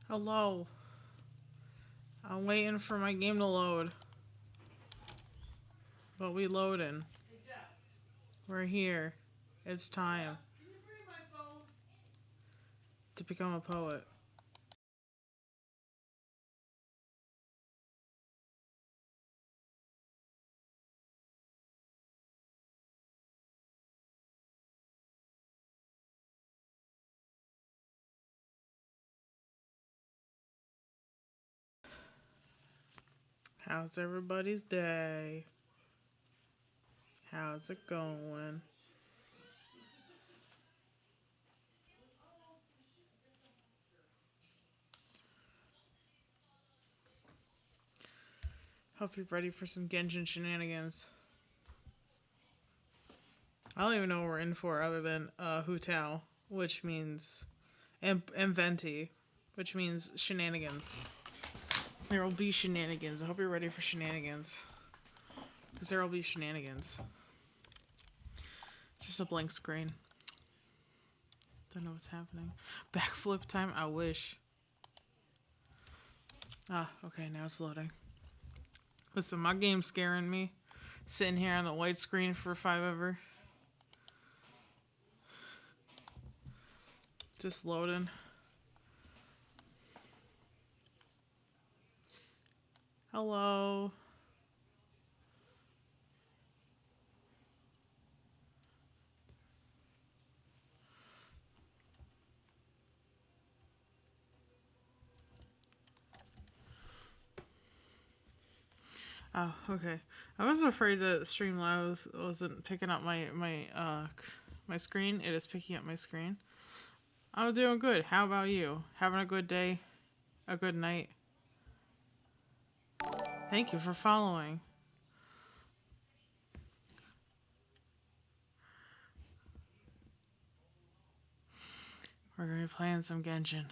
Hello. I'm waiting for my game to load. But we loading. We're here. It's time to become a poet. How's everybody's day? How's it going? Hope you're ready for some Genshin shenanigans. I don't even know what we're in for other than Hu Tao, which means and Venti, which means shenanigans. There will be shenanigans. I hope you're ready for shenanigans. Because there will be shenanigans. It's just a blank screen. Don't know what's happening. Backflip time? I wish. Ah, okay, now it's loading. Listen, my game's scaring me. Sitting here on the white screen for 5 ever. Just loading. Hello. Oh, okay. I was afraid that Streamlabs wasn't picking up my screen. It is picking up my screen. I'm doing good. How about you? Having a good day? A good night? Thank you for following. We're gonna be playing some Genshin.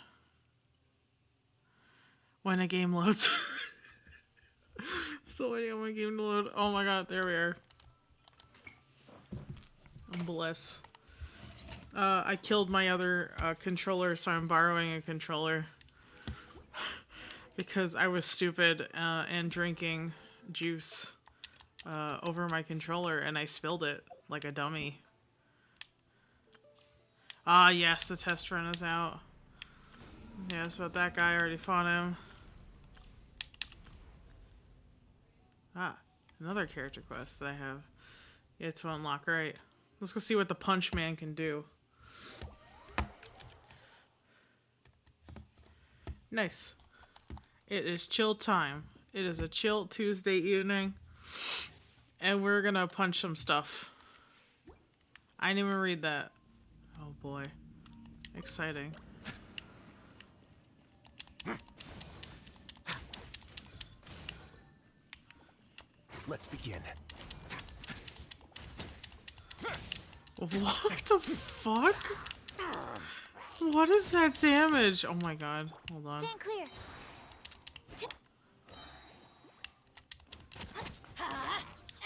When a game loads. So waiting on my game to load. Oh my god, there we are. I'm blessed. I killed my other controller, so I'm borrowing a controller. Because I was stupid and drinking juice over my controller, and I spilled it like a dummy. Ah, yes, the test run is out. Yes, but that guy already fought him. Ah, another character quest that I have yet to unlock. Right, let's go see what the Punch Man can do. Nice. It is chill time. It is a chill Tuesday evening. And we're gonna punch some stuff. I didn't even read that. Oh boy. Exciting. Let's begin. What the fuck? What is that damage? Oh my god. Hold on. Stand clear.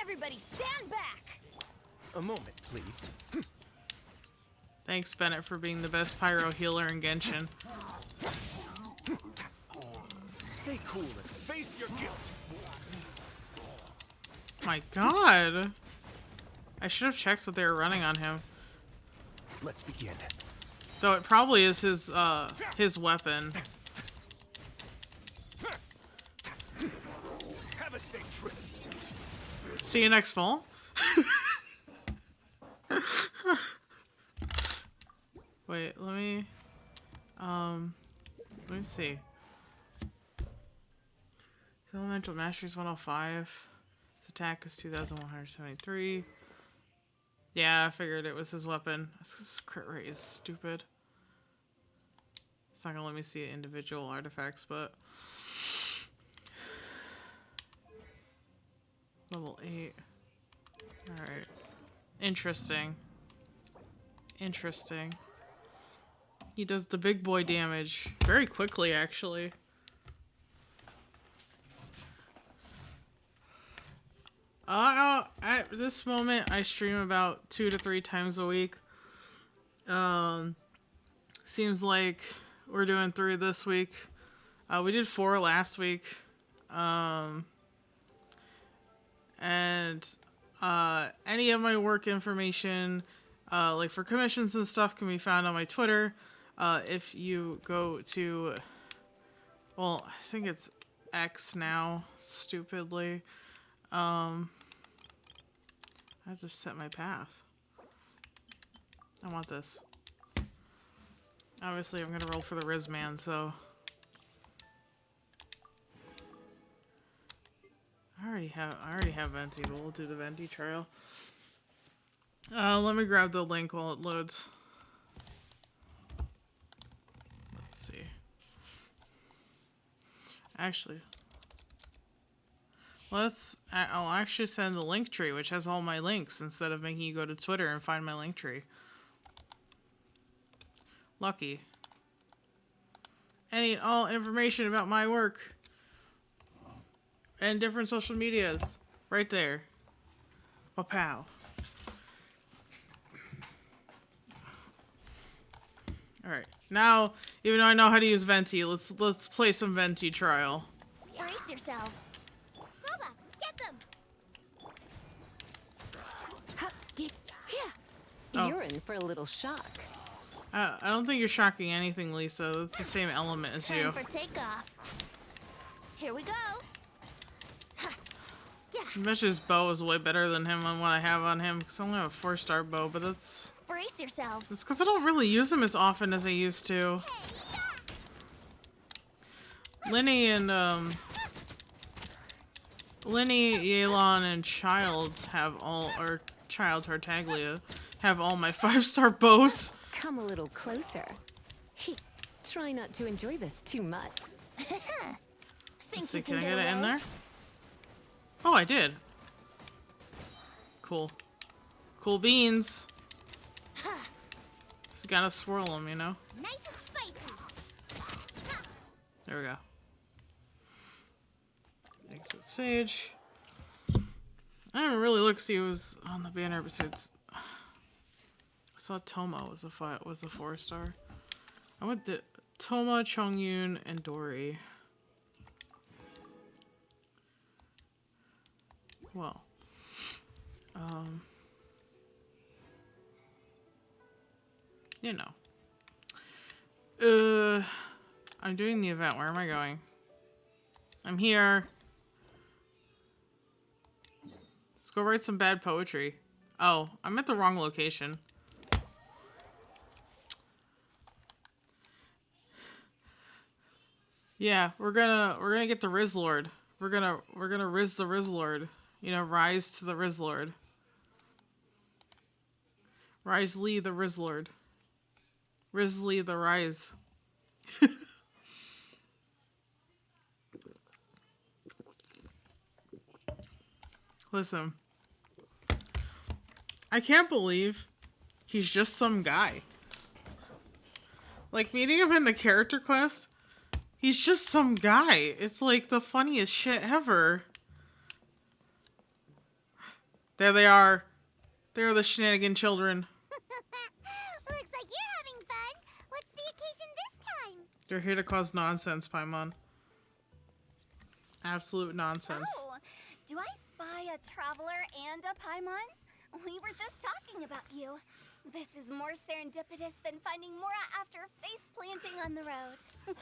Everybody stand back. A moment, please. Thanks, Bennett, for being the best pyro healer in Genshin. Stay cool and face your guilt. My god. I should have checked what they were running on him. Let's begin. Though it probably is his weapon. Have a safe trip. See you next fall. Wait, let me see. His elemental mastery is 105. His attack is 2,173. Yeah, I figured it was his weapon. His crit rate is stupid. It's not gonna let me see individual artifacts, but level 8. Alright. Interesting. Interesting. He does the big boy damage very quickly, actually. At this moment, I stream about 2 to 3 times a week. Seems like we're doing 3 this week. We did 4 last week. And any of my work information, like for commissions and stuff, can be found on my Twitter. If you go to, well, I think it's X now, stupidly. I have to set my path. I want this. Obviously, I'm gonna roll for the Riz Man, so. I already have Venti, but we'll do the Venti trial. Let me grab the link while it loads. Let's see. Actually, I'll actually send the link tree, which has all my links, instead of making you go to Twitter and find my link tree. Lucky. All information about my work and different social medias right there. Wow. Alright. Now, even though I know how to use Venti, let's play some Venti trial. Brace yourselves. Boba, get them. Oh. You're in for a little shock. I don't think you're shocking anything, Lisa. That's the same element as you. Time for takeoff. Here we go. I bet his bow is way better than him on what I have on him, because I only have a 4-star bow, but that's Brace yourselves. because I don't really use him as often as I used to. Linny, Yelan, and Child have all, or Child Tartaglia, have all my 5-star bows. Come a little closer. Try not to enjoy this too much. Think Let's see, you can I get get it in away? there? Oh, I did. Cool. Cool beans. Just gotta swirl them, you know? Nice and spicy. There we go. Exit stage. I didn't really look see who was on the banner besides. I saw Toma was a 4-star. I went to Toma, Chongyun, and Dory. Well, you know. I'm doing the event. Where am I going? I'm here. Let's go write some bad poetry. Oh, I'm at the wrong location. Yeah, we're gonna get the Riz Lord. We're gonna Riz the Riz Lord. You know, rise to the Riz Lord. Rise Lee the Riz Lord. Riz Lee the Rise. Listen. I can't believe he's just some guy. Like, meeting him in the character quest, he's just some guy. It's like the funniest shit ever. There they are. They're the shenanigan children. Looks like you're having fun. What's the occasion this time? They're here to cause nonsense, Paimon. Absolute nonsense. Oh, do I spy a traveler and a Paimon? We were just talking about you. This is more serendipitous than finding Mora after face planting on the road.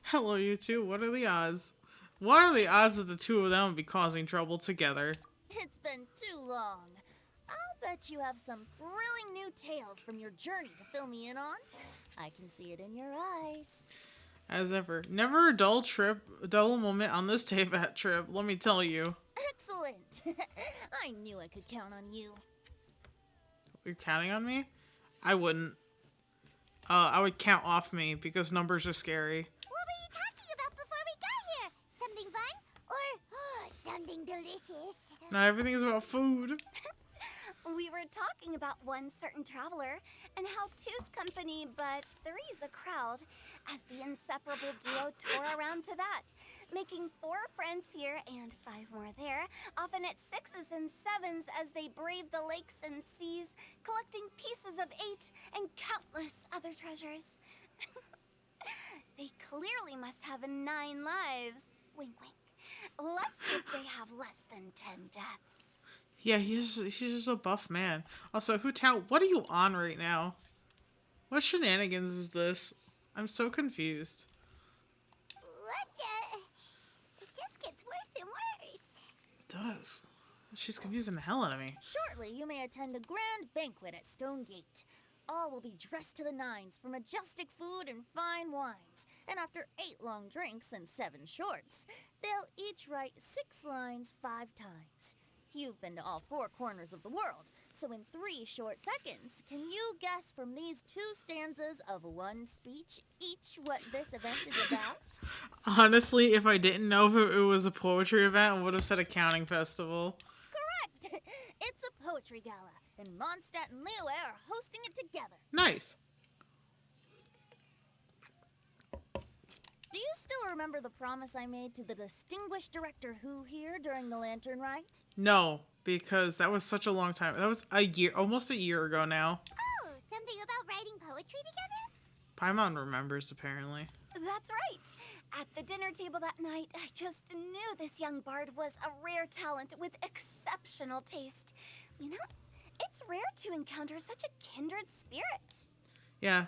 Hello, you two. What are the odds? What are the odds that the two of them would be causing trouble together? It's been too long. I'll bet you have some thrilling new tales from your journey to fill me in on. I can see it in your eyes. As ever. Never a dull moment on this Teyvat trip, let me tell you. Excellent. I knew I could count on you. You're counting on me? I wouldn't. I would count off me because numbers are scary. What were you talking about before we got here? Something fun? Or something delicious? Not everything is about food. We were talking about one certain traveler and how two's company, but three's a crowd, as the inseparable duo tore around Teyvat, making 4 friends here and 5 more there, often at 6s and 7s as they brave the lakes and seas, collecting pieces of 8 and countless other treasures. They clearly must have 9 lives. Wink, wink. Let's hope they have less than 10 deaths. Yeah, he's just a buff man. Also, Hu Tao, what are you on right now? What shenanigans is this? I'm so confused. What the? It just gets worse and worse. It does. She's confusing the hell out of me. Shortly, you may attend a grand banquet at Stonegate. All will be dressed to the nines for majestic food and fine wines. And after 8 long drinks and 7 shorts, they'll each write 6 lines 5 times. You've been to all 4 corners of the world, so in 3 short seconds, can you guess from these 2 stanzas of 1 speech each what this event is about? Honestly, if I didn't know if it was a poetry event, I would have said a counting festival. Correct! It's a poetry gala, and Mondstadt and Liyue are hosting it together. Nice. Do you still remember the promise I made to the distinguished director Hu here during the Lantern Rite? No, because that was such a long time. That was almost a year ago now. Oh, something about writing poetry together? Paimon remembers, apparently. That's right. At the dinner table that night, I just knew this young bard was a rare talent with exceptional taste. You know, it's rare to encounter such a kindred spirit. Yeah.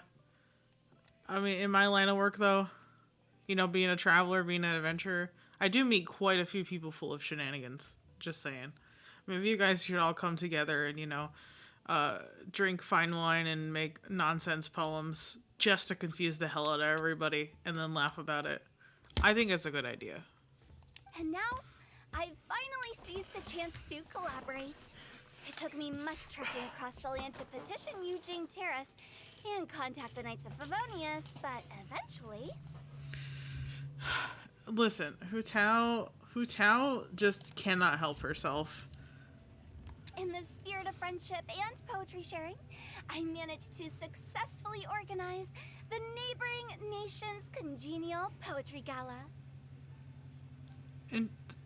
I mean, in my line of work, though, you know, being a traveler, being an adventurer, I do meet quite a few people full of shenanigans. Just saying. Maybe you guys should all come together and, you know, drink fine wine and make nonsense poems just to confuse the hell out of everybody and then laugh about it. I think it's a good idea. And now, I've finally seized the chance to collaborate. It took me much trekking across the land to petition Eugene Terrace and contact the Knights of Favonius, but eventually... Listen, Hu Tao just cannot help herself. In the spirit of friendship and poetry sharing, I managed to successfully organize the Neighboring Nations Congenial Poetry Gala.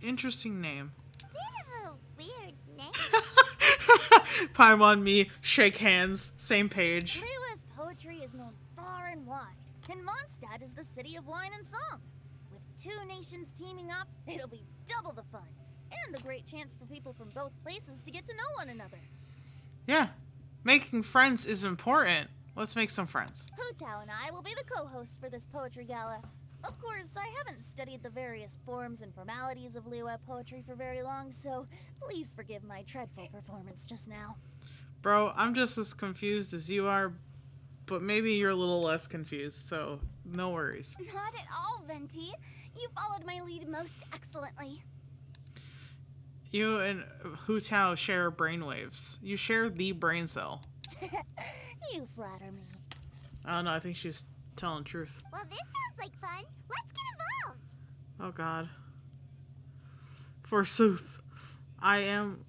Interesting name. Bit of a weird name. Paimon, me, shake hands, same page. Liyue's poetry is known far and wide, and Mondstadt is the city of wine and song. With 2 nations teaming up, it'll be double the fun, and a great chance for people from both places to get to know one another. Yeah, making friends is important. Let's make some friends. Hu Tao and I will be the co-hosts for this poetry gala. Of course, I haven't studied the various forms and formalities of Liyue poetry for very long, so please forgive my dreadful performance just now. Bro, I'm just as confused as you are, but maybe you're a little less confused, so no worries. Not at all, Venti. You followed my lead most excellently. You and Hu Tao share brainwaves. You share the brain cell. You flatter me. I don't know, I think she's telling the truth. Well, this sounds like fun. Let's get involved. Oh god. Forsooth, I am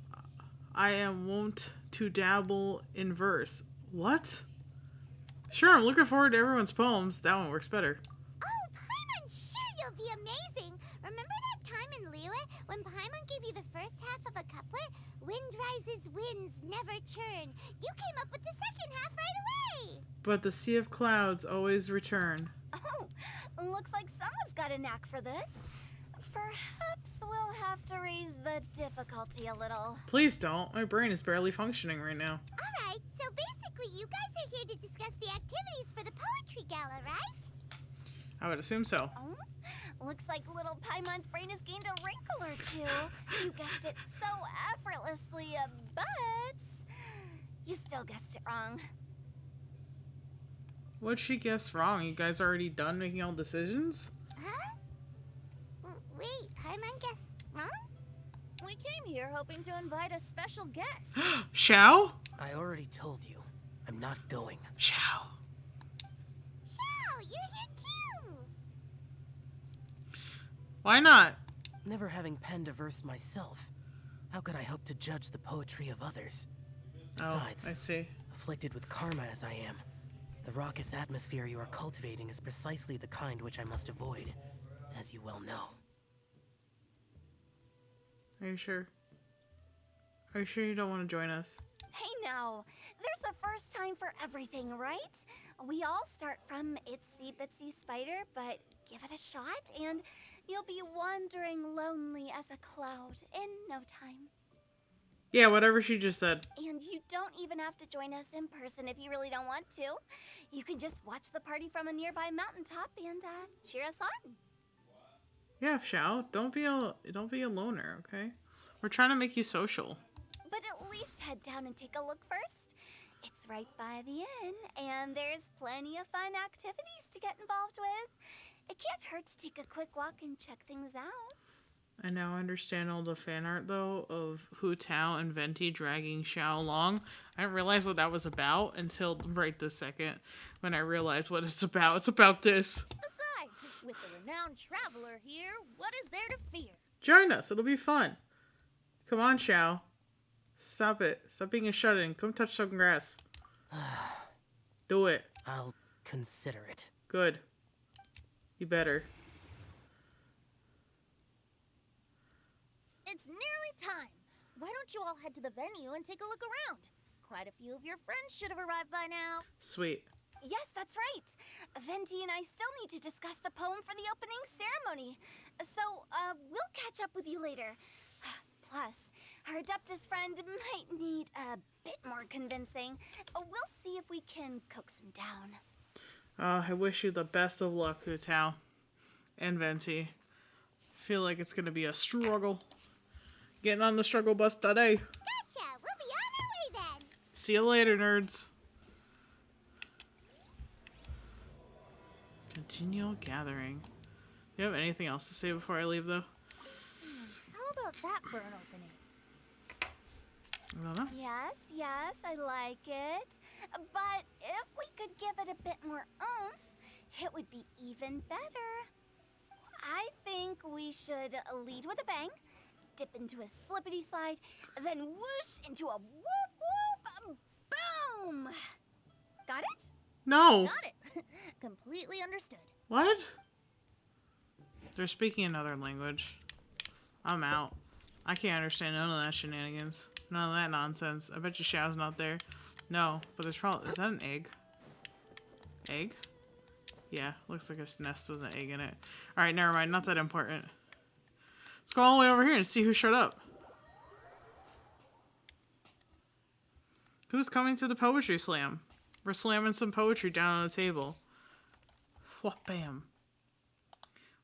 wont to dabble in verse. What? Sure, I'm looking forward to everyone's poems. That one works better. Oh, Paimon, sure you'll be amazing. Remember that time in Liyue when Paimon gave you the first half of a couplet? Wind rises, winds never churn. You came up with the second half right away. But the sea of clouds always return. Oh, looks like someone's got a knack for this. Perhaps we'll have to raise the difficulty a little. Please don't. My brain is barely functioning right now. All right, so basically you guys are here to discuss the activities for the poetry gala, right? I would assume so. Oh, looks like little Paimon's brain has gained a wrinkle or two. You guessed it so effortlessly, but you still guessed it wrong. What'd she guess wrong? You guys already done making all decisions? Huh? Wait, Paimon guessed wrong? We came here hoping to invite a special guest. Xiao? I already told you, I'm not going. Xiao. Xiao, you're here too! Why not? Never having penned a verse myself, how could I hope to judge the poetry of others? Besides, Oh, I see. afflicted with karma as I am, the raucous atmosphere you are cultivating is precisely the kind which I must avoid, as you well know. Are you sure? Are you sure you don't want to join us? Hey now, there's a first time for everything, right? We all start from itsy bitsy spider, but give it a shot and you'll be wandering lonely as a cloud in no time. Yeah, whatever she just said. And you don't even have to join us in person if you really don't want to. You can just watch the party from a nearby mountaintop and cheer us on. Yeah, Xiao, don't be a loner, okay? We're trying to make you social. But at least head down and take a look first. It's right by the inn, and there's plenty of fun activities to get involved with. It can't hurt to take a quick walk and check things out. I now understand all the fan art, though, of Hu Tao and Venti dragging Xiao along. I didn't realize what that was about until right this second when I realized what it's about. It's about this. Besides, with the renowned traveler here, what is there to fear? Join us. It'll be fun. Come on, Xiao. Stop it. Stop being a shut-in. Come touch some grass. Do it. I'll consider it. Good. You better. It's nearly time. Why don't you all head to the venue and take a look around? Quite a few of your friends should have arrived by now. Sweet. Yes, that's right. Venti and I still need to discuss the poem for the opening ceremony. So, we'll catch up with you later. Plus, our Adeptus friend might need a bit more convincing. We'll see if we can coax him down. I wish you the best of luck, Hu Tao. And Venti. Feel like it's gonna be a struggle. Getting on the struggle bus today. Gotcha! We'll be on our way then! See you later, nerds. Continual gathering. Do you have anything else to say before I leave, though? How about that for an opening? I don't know. Yes, I like it. But if we could give it a bit more oomph, it would be even better. I think we should lead with a bang, dip into a slippity slide, then whoosh into a whoop whoop boom! Got it? No! Got it. Completely understood. What? They're speaking another language. I'm out. I can't understand none of that shenanigans. None of that nonsense. I bet you Xiao's not there. No, but there's probably... Is that an egg? Egg? Yeah, looks like a nest with an egg in it. Alright, never mind. Not that important. Let's go all the way over here and see who showed up. Who's coming to the poetry slam? We're slamming some poetry down on the table. What bam.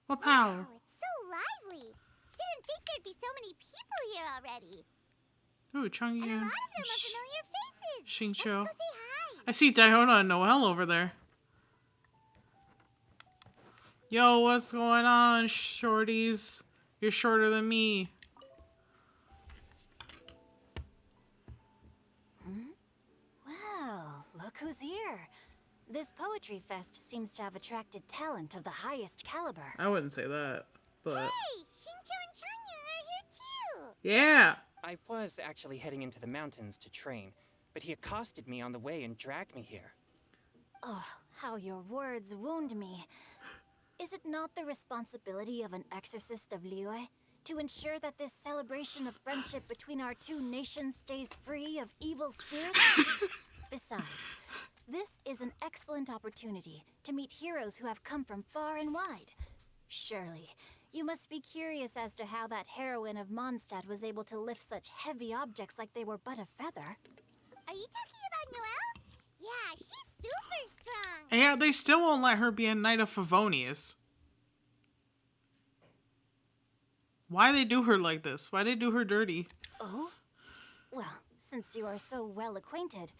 What pow. Wow, it's so lively. Didn't think there'd be so many people here already. Ooh, Changyu. And a lot of them are familiar faces. Xingqiu. Let's go say hi. I see Diona and Noelle over there. Yo, what's going on, shorties? You're shorter than me. Well, look who's here. This poetry fest seems to have attracted talent of the highest caliber. I wouldn't say that, but... Hey, Xingqiu and Changyu are here too. Yeah! I was actually heading into the mountains to train, but he accosted me on the way and dragged me here. Oh, how your words wound me. Is it not the responsibility of an exorcist of Liyue to ensure that this celebration of friendship between our two nations stays free of evil spirits? Besides, this is an excellent opportunity to meet heroes who have come from far and wide. Surely, you must be curious as to how that heroine of Mondstadt was able to lift such heavy objects like they were but a feather. Are you talking about Noelle? Yeah, she's super strong. Yeah, they still won't let her be a Knight of Favonius. Why they do her like this? Why they do her dirty? Oh? Well, since you are so well acquainted,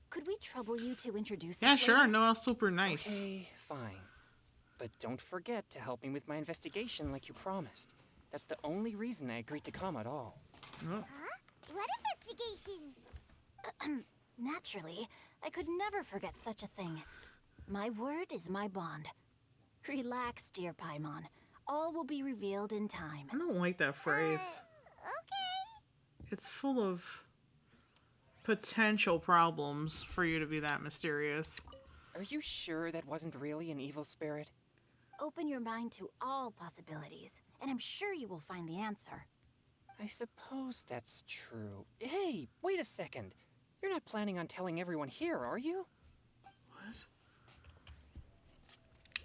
could we trouble you to introduce Yeah, us sure. later? Noelle's super nice. Okay, fine. But don't forget to help me with my investigation like you promised. That's the only reason I agreed to come at all. Oh. Huh? What investigation? Naturally, I could never forget such a thing. My word is my bond. Relax, dear Paimon. All will be revealed in time. I don't like that phrase. Okay. It's full of potential problems for you to be that mysterious. Are you sure that wasn't really an evil spirit? Open your mind to all possibilities, and I'm sure you will find the answer. I suppose that's true. Hey, wait a second. You're not planning on telling everyone here, are you? What?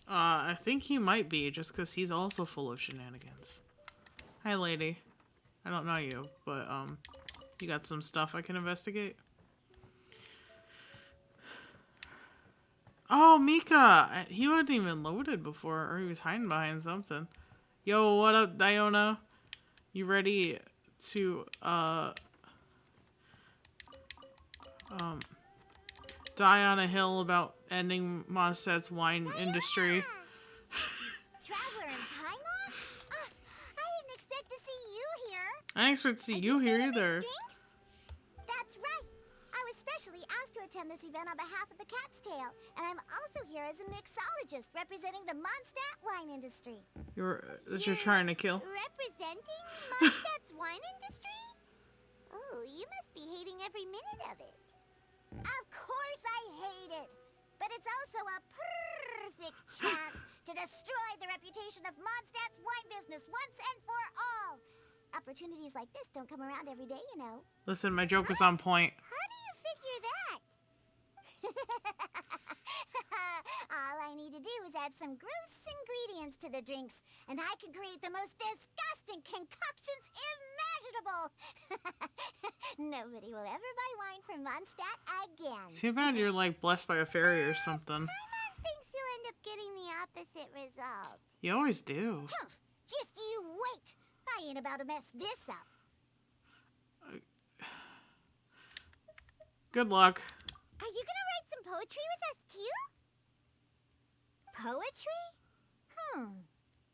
I think he might be, just because he's also full of shenanigans. Hi, lady. I don't know you, but, you got some stuff I can investigate? Oh, Mika! He wasn't even loaded before, or he was hiding behind something. Yo, what up, Diona? You ready to, die on a hill about ending Mondstadt's wine industry? Traveler in Paimon? I didn't expect to see you here. I didn't expect to see you here either. Drinks? That's right. I was specially asked to attend this event on behalf of the Cat's Tail, and I'm also here as a mixologist representing the Mondstadt wine industry. You're trying to kill? Representing Mondstadt's wine industry? Oh, you must be hating every minute of it. Of course I hate it, but it's also a perfect chance to destroy the reputation of Mondstadt's wine business once and for all. Opportunities like this don't come around every day, you know. Listen, my joke is on point. How do you figure that? All I need to do is add some gross ingredients to the drinks, and I can create the most disgusting concoctions imaginable. Nobody will ever buy wine from Mondstadt again. Too bad you're like blessed by a fairy or something. Paimon thinks you'll end up getting the opposite result. You always do. Humph, just you wait. I ain't about to mess this up. Good luck. Are you gonna write some poetry with us too? Poetry?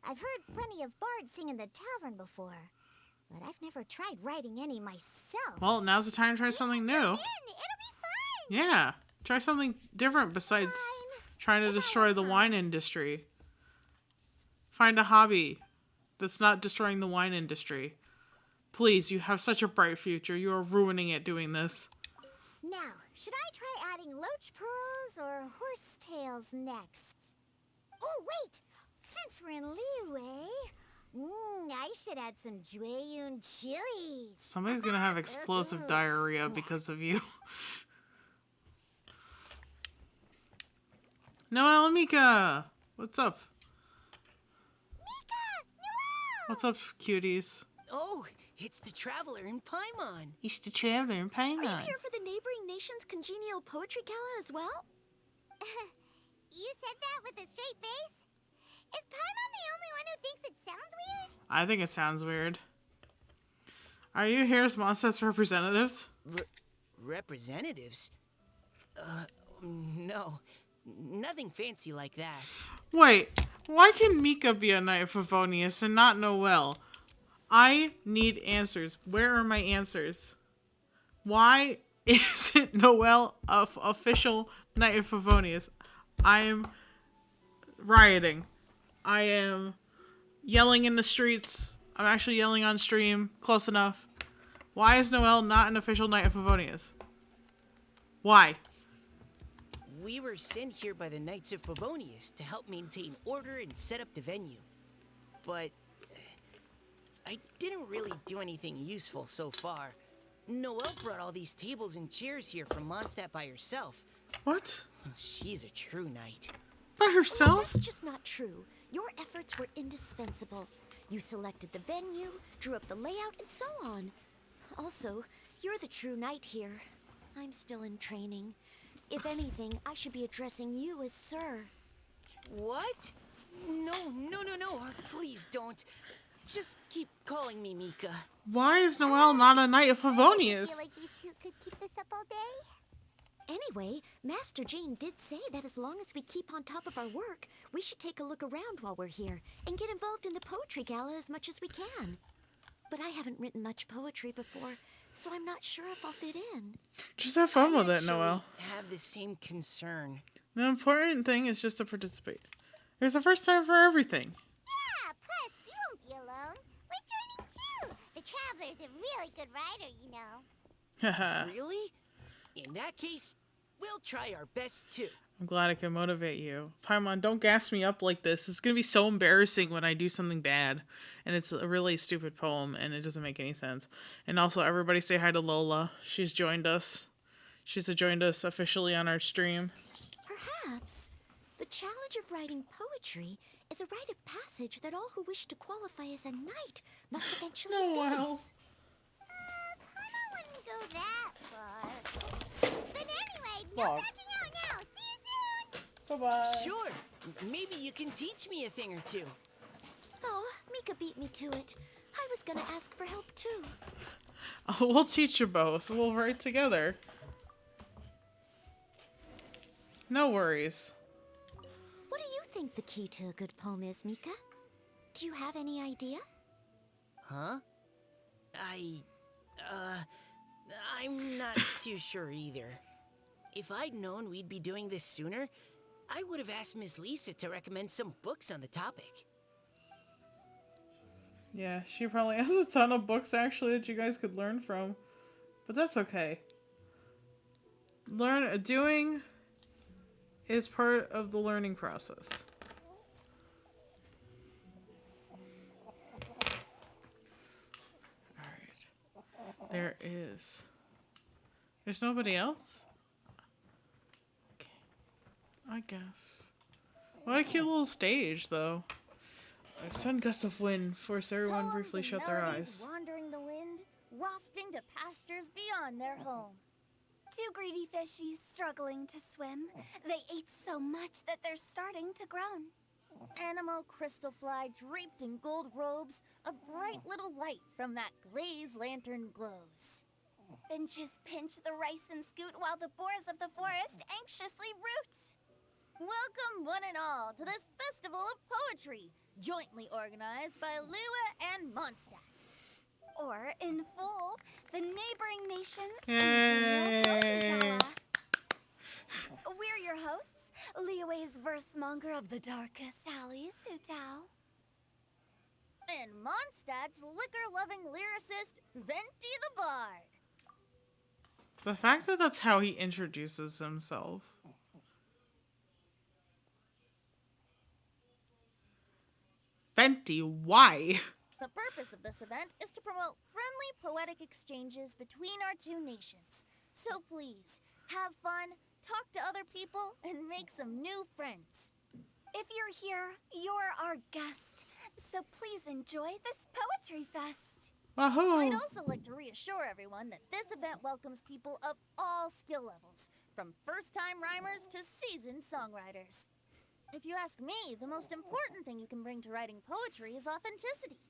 I've heard plenty of bards sing in the tavern before, but I've never tried writing any myself. Well, now's the time to try something new. It'll be fun. Yeah, try something different besides Fine. trying to If I destroy have the time. wine industry. Find a hobby that's not destroying the wine industry. Please, you have such a bright future. You are ruining it doing this. Now, should I try adding loach pearls or horsetails next? Oh, wait! Since we're in Liyue, I should add some Jueyun chilies. Somebody's gonna have explosive diarrhea because of you. Noelle and Mika! What's up? Mika! Noelle! What's up, cuties? Oh, it's the traveler in Paimon. It's the traveler in Are you Paimon. here for the neighboring nation's congenial poetry gala as well? You said that with a straight face? Is Paimon the only one who thinks it sounds weird? I think it sounds weird. Are you here as Mondstadt's representatives? Representatives? No. Nothing fancy like that. Wait, why can Mika be a Knight of Favonius and not Noelle? I need answers. Where are my answers? Why isn't Noelle a official Knight of Favonius? I am rioting. I am yelling in the streets. I'm actually yelling on stream. Close enough. Why is Noelle not an official Knight of Favonius? Why? We were sent here by the Knights of Favonius to help maintain order and set up the venue. But I didn't really do anything useful so far. Noelle brought all these tables and chairs here from Mondstadt by herself. What? She's a true knight. By herself? That's just not true. Your efforts were indispensable. You selected the venue, drew up the layout, and so on. Also, you're the true knight here. I'm still in training. If anything, I should be addressing you as sir. What? No. Please don't. Just keep calling me Mika. Why is Noelle not a Knight of Favonius? I feel like these two could keep this up all day. Anyway, Master Jane did say that as long as we keep on top of our work, we should take a look around while we're here and get involved in the poetry gala as much as we can. But I haven't written much poetry before, so I'm not sure if I'll fit in. Just have fun with it, Actually, Noelle. have the same concern. The important thing is just to participate. There's a first time for everything. Yeah, plus, you won't be alone. We're joining too. The Traveler's a really good writer, you know. Haha. Really? In that case, we'll try our best too. I'm glad I can motivate you. Paimon, don't gas me up like this. It's gonna be so embarrassing when I do something bad. And it's a really stupid poem, and it doesn't make any sense. And also, everybody say hi to Lola. She's joined us. She's joined us officially on our stream. Perhaps. The challenge of writing poetry is a rite of passage that all who wish to qualify as a knight must eventually Oh, wow. face. Paimon wouldn't go that far. But anyway, no Log. backing out now. See you soon. Bye-bye. Sure. Maybe you can teach me a thing or two. Oh, Mika beat me to it. I was gonna ask for help too. Oh, we'll teach you both. We'll write together. No worries. What do you think the key to a good poem is, Mika? Do you have any idea? Huh? I'm not too sure either. If I'd known we'd be doing this sooner, I would have asked Miss Lisa to recommend some books on the topic. Yeah, she probably has a ton of books actually that you guys could learn from. But that's okay. Doing is part of the learning process. Alright. There's nobody else? Okay. I guess. What a cute little stage, though. A sudden gust of wind forced everyone Poems briefly and shut their melodies eyes. wandering the wind, wafting to pastures beyond their home. Two greedy fishies struggling to swim. They ate so much that they're starting to groan. Animal crystal fly draped in gold robes, a bright little light from that glazed lantern glows. Finches pinch the rice and scoot while the boars of the forest anxiously root. Welcome, one and all, to this festival of poetry, jointly organized by Lua and Mondstadt. Or, in full, the neighboring nations Yay! Poetry Gala. We're your hosts, Liyue's verse monger of the darkest alleys, Hu Tao. And Mondstadt's liquor-loving lyricist, Venti the Bard. The fact that that's how he introduces himself. Venti, why? The purpose of this event is to promote friendly poetic exchanges between our two nations. So please, have fun, talk to other people, and make some new friends. If you're here, you're our guest. So please enjoy this poetry fest. Wahoo! I'd also like to reassure everyone that this event welcomes people of all skill levels, from first-time rhymers to seasoned songwriters. If you ask me, the most important thing you can bring to writing poetry is authenticity.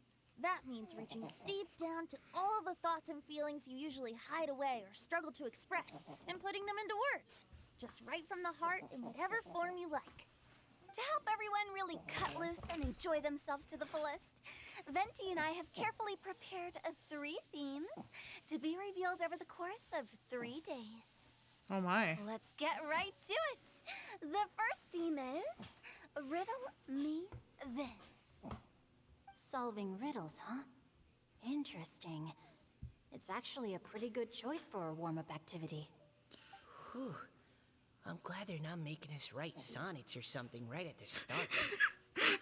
That means reaching deep down to all the thoughts and feelings you usually hide away or struggle to express, and putting them into words. Just right from the heart in whatever form you like. To help everyone really cut loose and enjoy themselves to the fullest, Venti and I have carefully prepared 3 themes to be revealed over the course of 3 days. Oh my. Let's get right to it. The first theme is Riddle Me This. Solving riddles, huh? Interesting. It's actually a pretty good choice for a warm-up activity. Whew. I'm glad they're not making us write sonnets or something right at the start.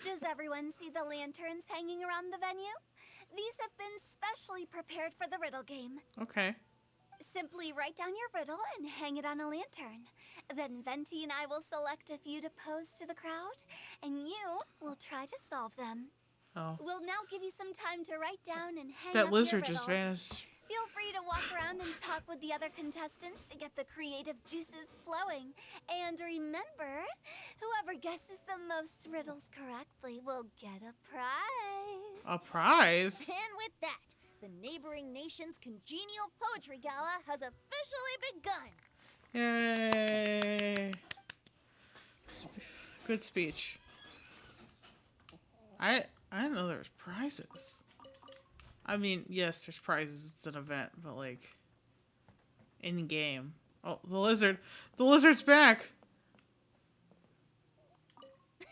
Does everyone see the lanterns hanging around the venue? These have been specially prepared for the riddle game. Okay. Simply write down your riddle and hang it on a lantern. Then Venti and I will select a few to pose to the crowd, and you will try to solve them. Oh. We'll now give you some time to write down and hang That up lizard your just riddles. vanished. Feel free to walk around and talk with the other contestants to get the creative juices flowing. And remember, whoever guesses the most riddles correctly will get a prize. A prize? And with that, the neighboring nation's congenial poetry gala has officially begun. Yay! Good speech. I didn't know there was prizes. I mean, yes, there's prizes. It's an event, but like in game. Oh, the lizard! The lizard's back.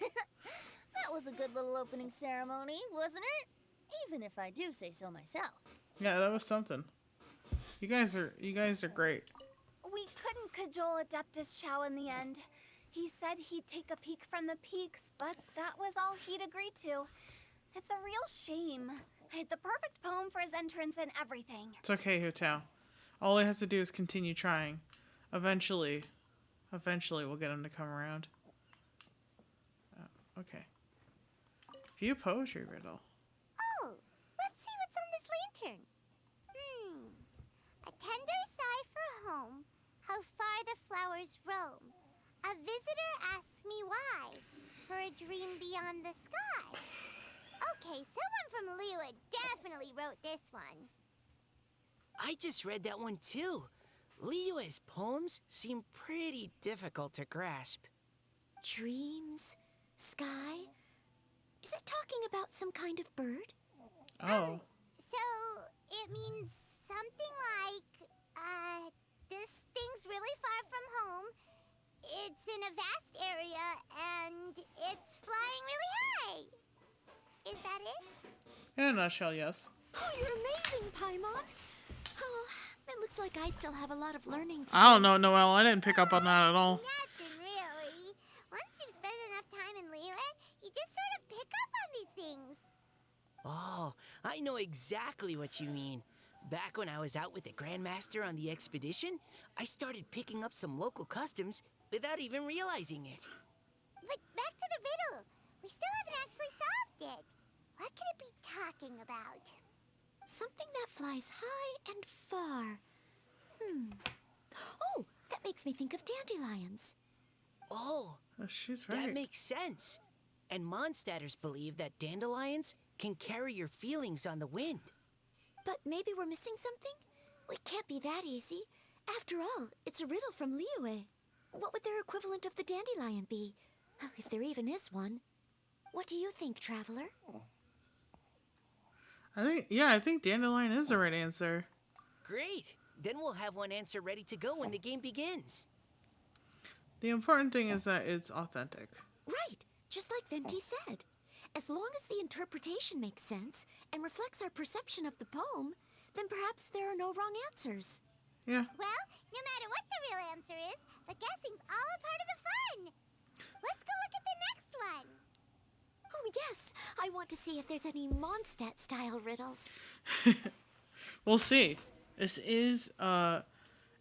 That was a good little opening ceremony, wasn't it? Even if I do say so myself. Yeah, that was something. You guys are great. We couldn't cajole Adeptus Chow in the end. He said he'd take a peek from the peaks, but that was all he'd agreed to. It's a real shame. I had the perfect poem for his entrance and everything. It's okay, Hutao. All I have to do is continue trying. Eventually we'll get him to come around. Okay. View poetry riddle. Oh, let's see what's on this lantern. A tender sigh for home, how far the flowers roam. A visitor asks me why, for a dream beyond the sky. Okay, someone from Liyue definitely wrote this one. I just read that one too. Liyue's poems seem pretty difficult to grasp. Dreams? Sky? Is it talking about some kind of bird? Oh. So, it means something like, this thing's really far from home. It's in a vast area, and it's flying really high. Is that it? In a nutshell, yes. Oh, you're amazing, Paimon. Oh, it looks like I still have a lot of learning to do. I don't know, Noelle. I didn't pick up on that at all. Nothing really. Once you've spent enough time in Liyue, you just sort of pick up on these things. Oh, I know exactly what you mean. Back when I was out with the Grandmaster on the expedition, I started picking up some local customs without even realizing it. But back to the riddle. We still haven't actually solved it. What could it be talking about? Something that flies high and far. Oh, that makes me think of dandelions. Oh, She's that right. makes sense. And Mondstadters believe that dandelions can carry your feelings on the wind. But maybe we're missing something? It can't be that easy. After all, it's a riddle from Liyue. What would their equivalent of the dandelion be? If there even is one. What do you think, Traveler? I think dandelion is the right answer. Great. Then we'll have one answer ready to go when the game begins. The important thing is that it's authentic. Right, just like Venti said. As long as the interpretation makes sense and reflects our perception of the poem, then perhaps there are no wrong answers. Yeah. Well, no matter what the real answer is, the guessing's all a part of the fun. Let's go look at the next one. Oh yes, I want to see if there's any Mondstadt-style riddles. We'll see. This is a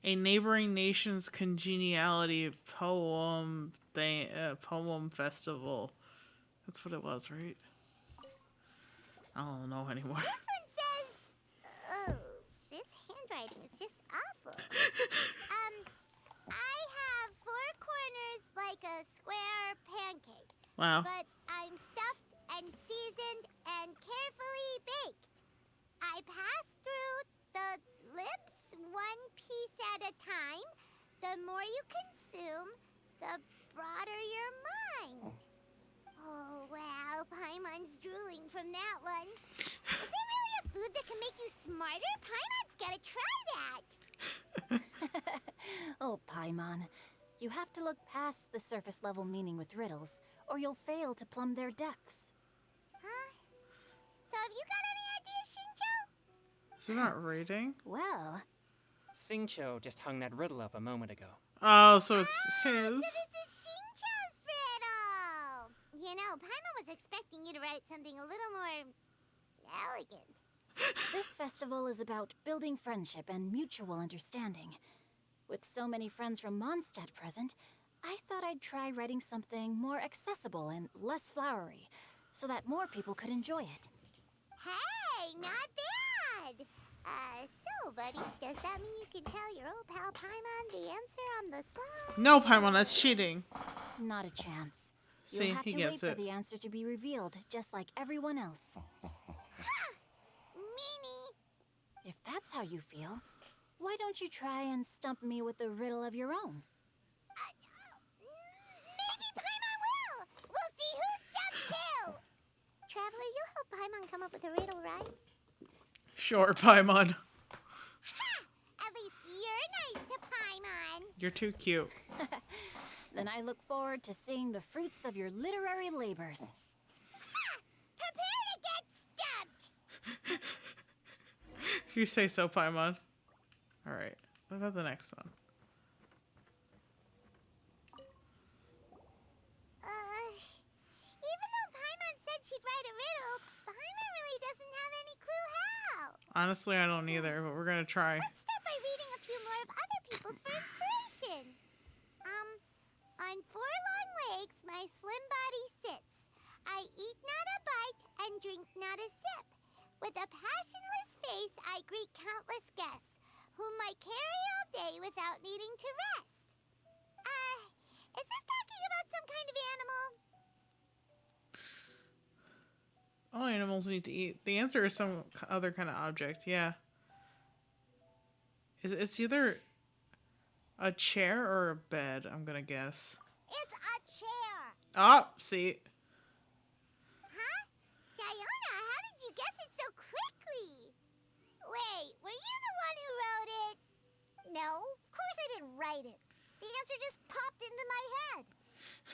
neighboring nation's congeniality poem poem festival. That's what it was, right? I don't know anymore. This one says, oh, this handwriting is just awful. I have 4 corners like a square pancake, Wow. but I'm stuffed and seasoned and carefully baked. I pass through the lips one piece at a time. The more you consume, the broader your mind. Oh, wow, Paimon's drooling from that one. Is there really a food that can make you smarter? Paimon's gotta try that. Oh, Paimon, you have to look past the surface level meaning with riddles, or you'll fail to plumb their depths. Huh? So have you got any ideas, Shinjo? Is it not rating? Well, Singcho just hung that riddle up a moment ago. Oh, so it's So his. this is Shinjo's riddle. You know, Paimon was expecting you to write something a little more elegant. this festival is about building friendship and mutual understanding. With so many friends from Mondstadt present, I thought I'd try writing something more accessible and less flowery, so that more people could enjoy it. Hey, not bad. So, buddy, does that mean you can tell your old pal Paimon the answer on the slide? No, Paimon, that's cheating. Not a chance. See, You'll have he to wait gets for it. the answer to be revealed, just like everyone else. Meanie. If that's how you feel, why don't you try and stump me with a riddle of your own? Maybe Paimon will. We'll see who's stumped too. Traveler, you'll help Paimon come up with a riddle, right? Sure, Paimon. At least you're nice to Paimon. You're too cute. Then I look forward to seeing the fruits of your literary labors. Prepare to get stumped. If you say so, Paimon. Alright, what about the next one? Even though Paimon said she'd write a riddle, Paimon really doesn't have any clue how. Honestly, I don't either, but we're gonna try. Let's start by reading a few more of other people's for inspiration. On 4 long legs, my slim body sits. I eat not a bite and drink not a sip. With a passionless face, I greet countless guests, whom I carry all day without needing to rest. Is this talking about some kind of animal? All animals need to eat. The answer is some other kind of object. Yeah. It's either a chair or a bed, I'm gonna guess. It's a chair. Oh, see. Huh? Diona, how did you guess it so quickly? Wait, were you the one who wrote it? No, of course I didn't write it. The answer just popped into my head.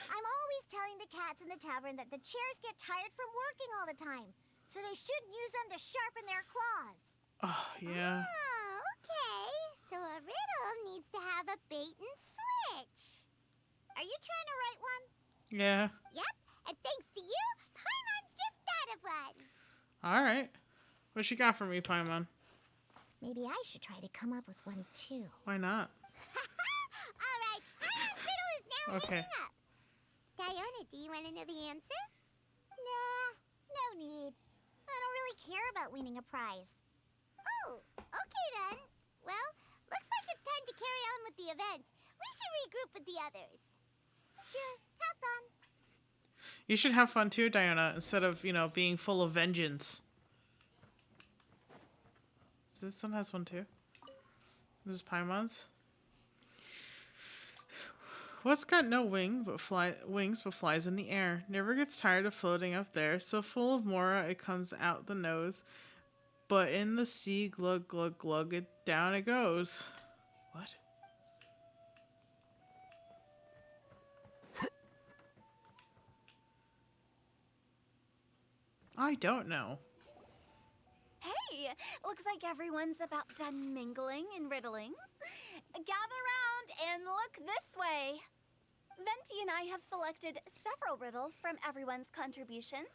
I'm always telling the cats in the tavern that the chairs get tired from working all the time, so they shouldn't use them to sharpen their claws. Oh, yeah. Oh, okay. So a riddle needs to have a bait and switch. Are you trying to write one? Yeah. Yep, and thanks to you, Paimon's just thought of one. Alright. What you got for me, Paimon? Maybe I should try to come up with one too. Why not? All right, Paimon's riddle is now Okay. hanging up. Diona, do you want to know the answer? Nah, no need. I don't really care about winning a prize. Oh, okay then. Well, looks like it's time to carry on with the event. We should regroup with the others. Sure, have fun. You should have fun too, Diana, instead of, being full of vengeance. This one has one too. This is Paimon's. What's got no wings but flies in the air? Never gets tired of floating up there. So full of mora it comes out the nose. But in the sea, glug glug glug, down it goes. What? I don't know. Hey, looks like everyone's about done mingling and riddling. Gather round and look this way. Venti and I have selected several riddles from everyone's contributions,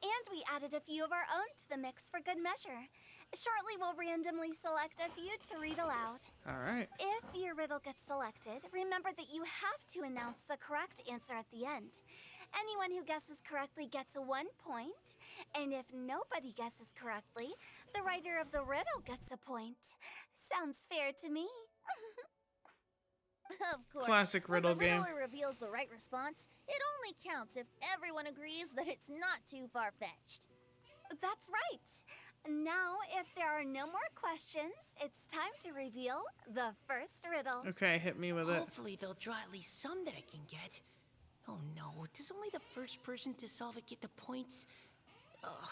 and we added a few of our own to the mix for good measure. Shortly, we'll randomly select a few to read aloud. All right. If your riddle gets selected, remember that you have to announce the correct answer at the end. Anyone who guesses correctly gets 1 point, and if nobody guesses correctly, the writer of the riddle gets a point. Sounds fair to me. Of course. Classic riddle when the game. riddler reveals the right response, it only counts if everyone agrees that it's not too far-fetched. That's right. Now, if there are no more questions, it's time to reveal the first riddle. Okay, hit me with it. Hopefully they'll draw at least some that I can get. Oh no, does only the first person to solve it get the points? Ugh.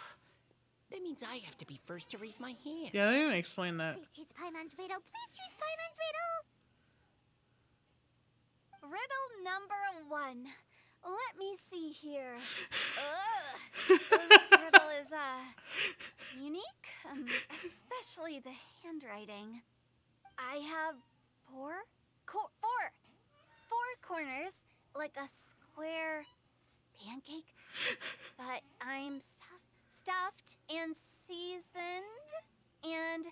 That means I have to be first to raise my hand. Yeah, they didn't explain that. Please choose Paimon's riddle. Please choose Paimon's riddle. Riddle number 1. Let me see here. Ugh. This riddle is, unique, especially the handwriting. I have four corners, like a square pancake, but I'm stuffed and seasoned and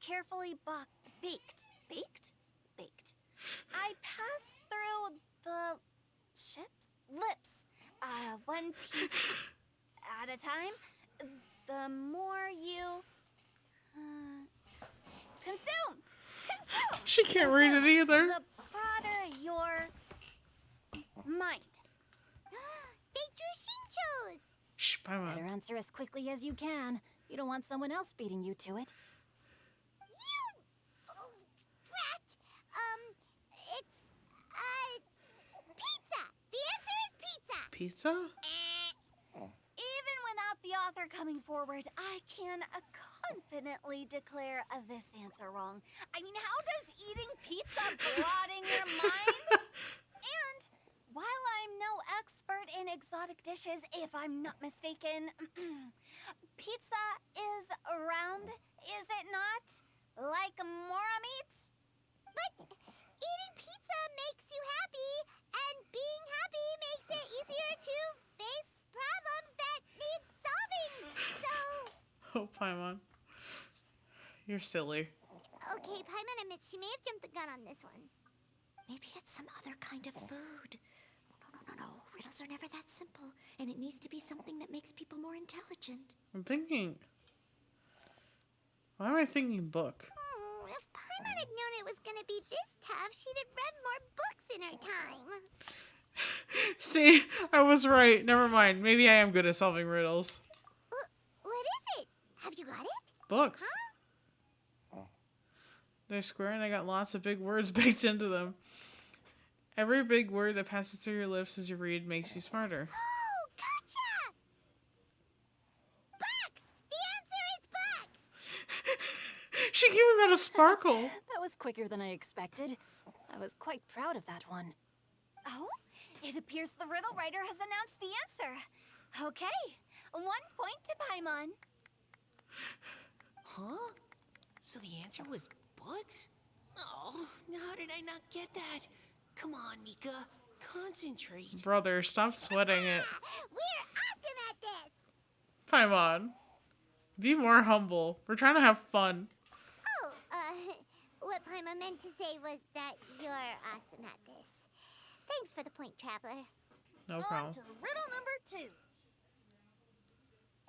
carefully baked. I pass through the lips, one piece at a time. The more you consume, She can't read it either. the broader your mind. They drew Shinchos. Shh, Better Paimon. answer as quickly as you can. You don't want someone else beating you to it. You brat. It's pizza. The answer is pizza. Pizza? Even without the author coming forward, I can confidently declare this answer wrong. I mean, how does eating pizza broaden your mind? And while I'm no expert in exotic dishes, if I'm not mistaken, pizza is round, is it not? Like mora meat? But eating pizza makes you happy, and being happy makes it easier to face problems that need solving. So, Oh, Paimon. You're silly. okay, Paimon admits she may have jumped the gun on this one. Maybe it's some other kind of food. No. Riddles are never that simple, and it needs to be something that makes people more intelligent. I'm thinking. Why am I thinking book? If Paimon had known it was gonna be this tough, she'd have read more books in her time. See, I was right. Never mind. Maybe I am good at solving riddles. What is it? Have you got it? Books. They're square and they got lots of big words baked into them. Every big word that passes through your lips as you read makes you smarter. Oh, gotcha! Bucks! The answer is bucks! She even got a sparkle. That was quicker than I expected. I was quite proud of that one. Oh, it appears the riddle writer has announced the answer. Okay, 1 point to Paimon. Huh? So the answer was books? Oh, how did I not get that? Come on, Mika. Concentrate. Brother, stop sweating it. We're awesome at this! Paimon. Be more humble. We're trying to have fun. Oh, what Paimon meant to say was that you're awesome at this. Thanks for the point, Traveler. No On problem. to riddle number 2.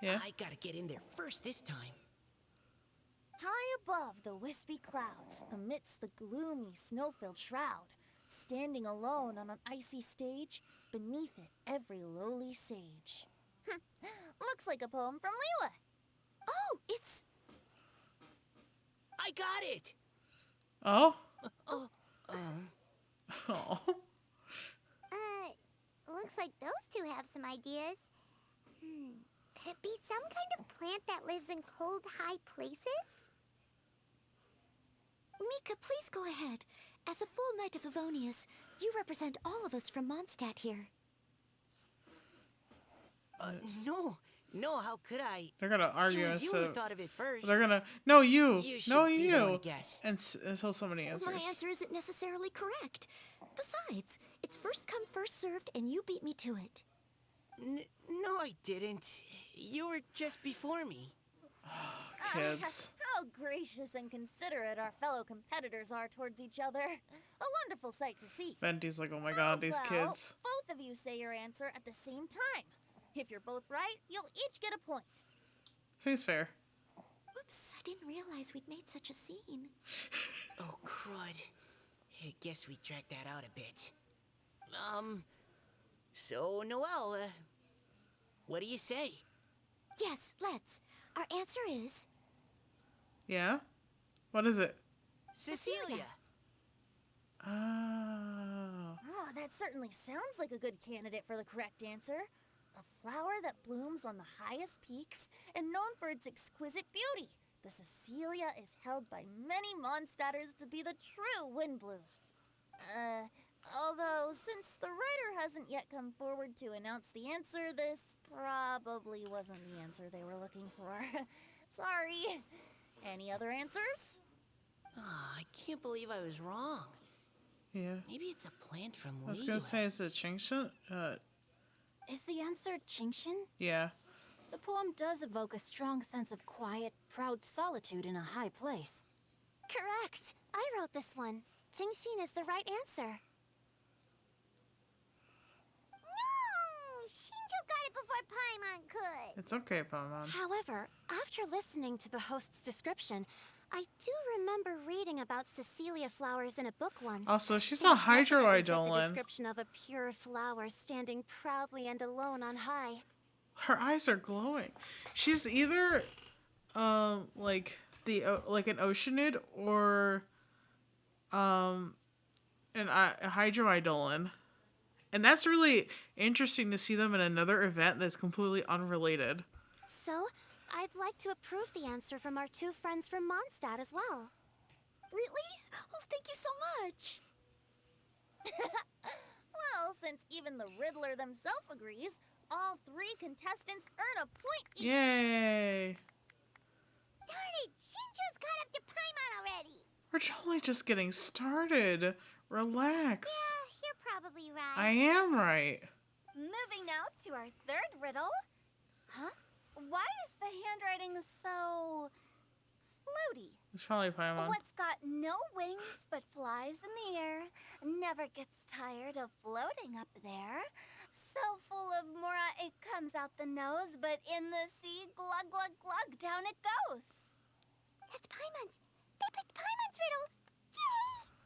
Yeah. I gotta get in there first this time. High above the wispy clouds, amidst the gloomy snow-filled shroud, standing alone on an icy stage, beneath it every lowly sage. Looks like a poem from Leela. Oh, it's... I got it! Oh? Oh, Oh. Looks like those two have some ideas. Could it be some kind of plant that lives in cold, high places? Mika, please go ahead. As a full knight of Favonius, you represent all of us from Mondstadt here. no, how could I? They're gonna argue It was you instead who of... thought of it first. They're gonna... No, you. You should No, be the one you. to guess. Until somebody answers. My answer isn't necessarily correct. Besides, it's first come, first served, and you beat me to it. No, I didn't. You were just before me. Kids. How gracious and considerate our fellow competitors are towards each other. A wonderful sight to see. Venti's like, oh my god, these Well, kids. both of you say your answer at the same time. If you're both right, you'll each get a point. Seems fair. Whoops, I didn't realize we'd made such a scene. Oh, crud. I guess we dragged that out a bit. So, Noelle, what do you say? Yes, let's. Our answer is... Yeah? What is it? Cecilia! Oh. Oh, that certainly sounds like a good candidate for the correct answer. A flower that blooms on the highest peaks and known for its exquisite beauty. The Cecilia is held by many Mondstadters to be the true wind bloom. Although, since the writer hasn't yet come forward to announce the answer, this probably wasn't the answer they were looking for. Sorry. Any other answers? I can't believe I was wrong. Yeah. Maybe it's a plant from I was gonna say, is it Chingshan? Is the answer Chingshin? Yeah. The poem does evoke a strong sense of quiet, proud solitude in a high place. Correct. I wrote this one. Jingshin is the right answer. No! Shinjo got it before Paimon could. It's okay, Paimon. However, after listening to the host's description, I do remember reading about Cecilia flowers in a book once. Also, she's They a definitely fit the hydroidolin. description of a pure flower standing proudly and alone on high. Her eyes are glowing. She's either, like an oceanid or, a hydroidolin. And that's really interesting to see them in another event that's completely unrelated. So, I'd like to approve the answer from our two friends from Mondstadt as well. Really? Oh, thank you so much. Well, since even the Riddler themselves agrees, all three contestants earn a point each. Yay! Darn it! Shinjo's got up to Paimon already. We're only just getting started. Relax. Yeah, you're probably right. I am right. Moving now to our third riddle. Huh? Why is the handwriting so floaty? It's probably Paimon. What's got no wings but flies in the air, never gets tired of floating up there, so full of mora it comes out the nose, but in the sea, glug glug glug, down it goes. That's Paimon's. They picked Paimon's riddle. Yay!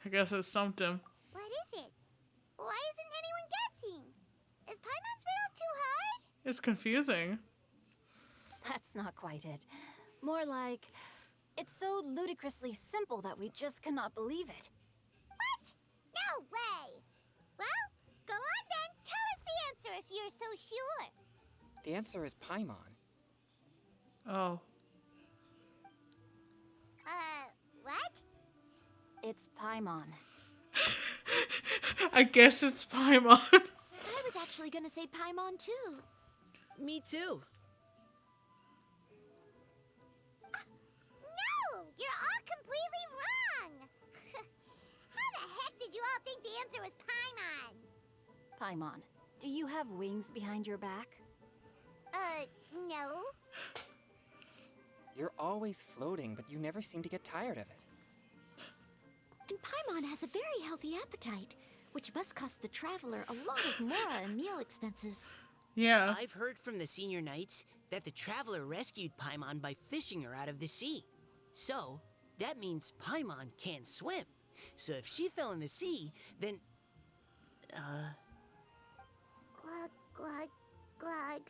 I guess it stumped him. What is it? Why isn't anyone guessing? Is Paimon's riddle too hard? It's confusing. That's not quite it. More like, it's so ludicrously simple that we just cannot believe it. What? No way! Well, go on then. Tell us the answer if you're so sure. The answer is Paimon. Oh. What? It's Paimon. I guess it's Paimon. I was actually gonna say Paimon too. Me too. No! You're all completely wrong! How the heck did you all think the answer was Paimon? Paimon, do you have wings behind your back? No. You're always floating, but you never seem to get tired of it. And Paimon has a very healthy appetite, which must cost the traveler a lot of mora and meal expenses. Yeah. I've heard from the senior knights that the traveler rescued Paimon by fishing her out of the sea. So, that means Paimon can't swim. So if she fell in the sea, then... Glug, glug, glug.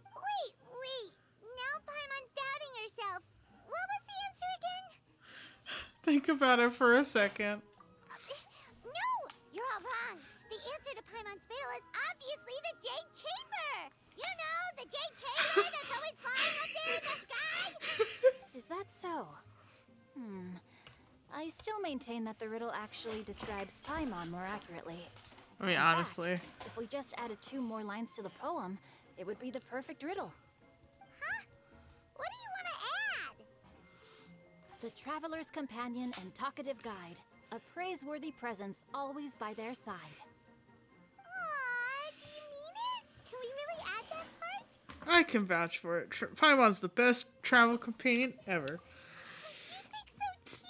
Wait. Now Paimon's doubting herself. What was the answer again? Think about it for a second. No! You're all wrong. The answer to Paimon's riddle is obviously the Jade Chamber! You know, the Jade Chamber that's always flying up there in the sky! Is that so? I still maintain that the riddle actually describes Paimon more accurately. I mean, In honestly. fact, if we just added 2 more lines to the poem, it would be the perfect riddle. Huh? What do you want to add? The traveler's companion and talkative guide, a praiseworthy presence always by their side. Aw, do you mean it? Can we really add that part? I can vouch for it. Paimon's the best travel companion ever. You think so too?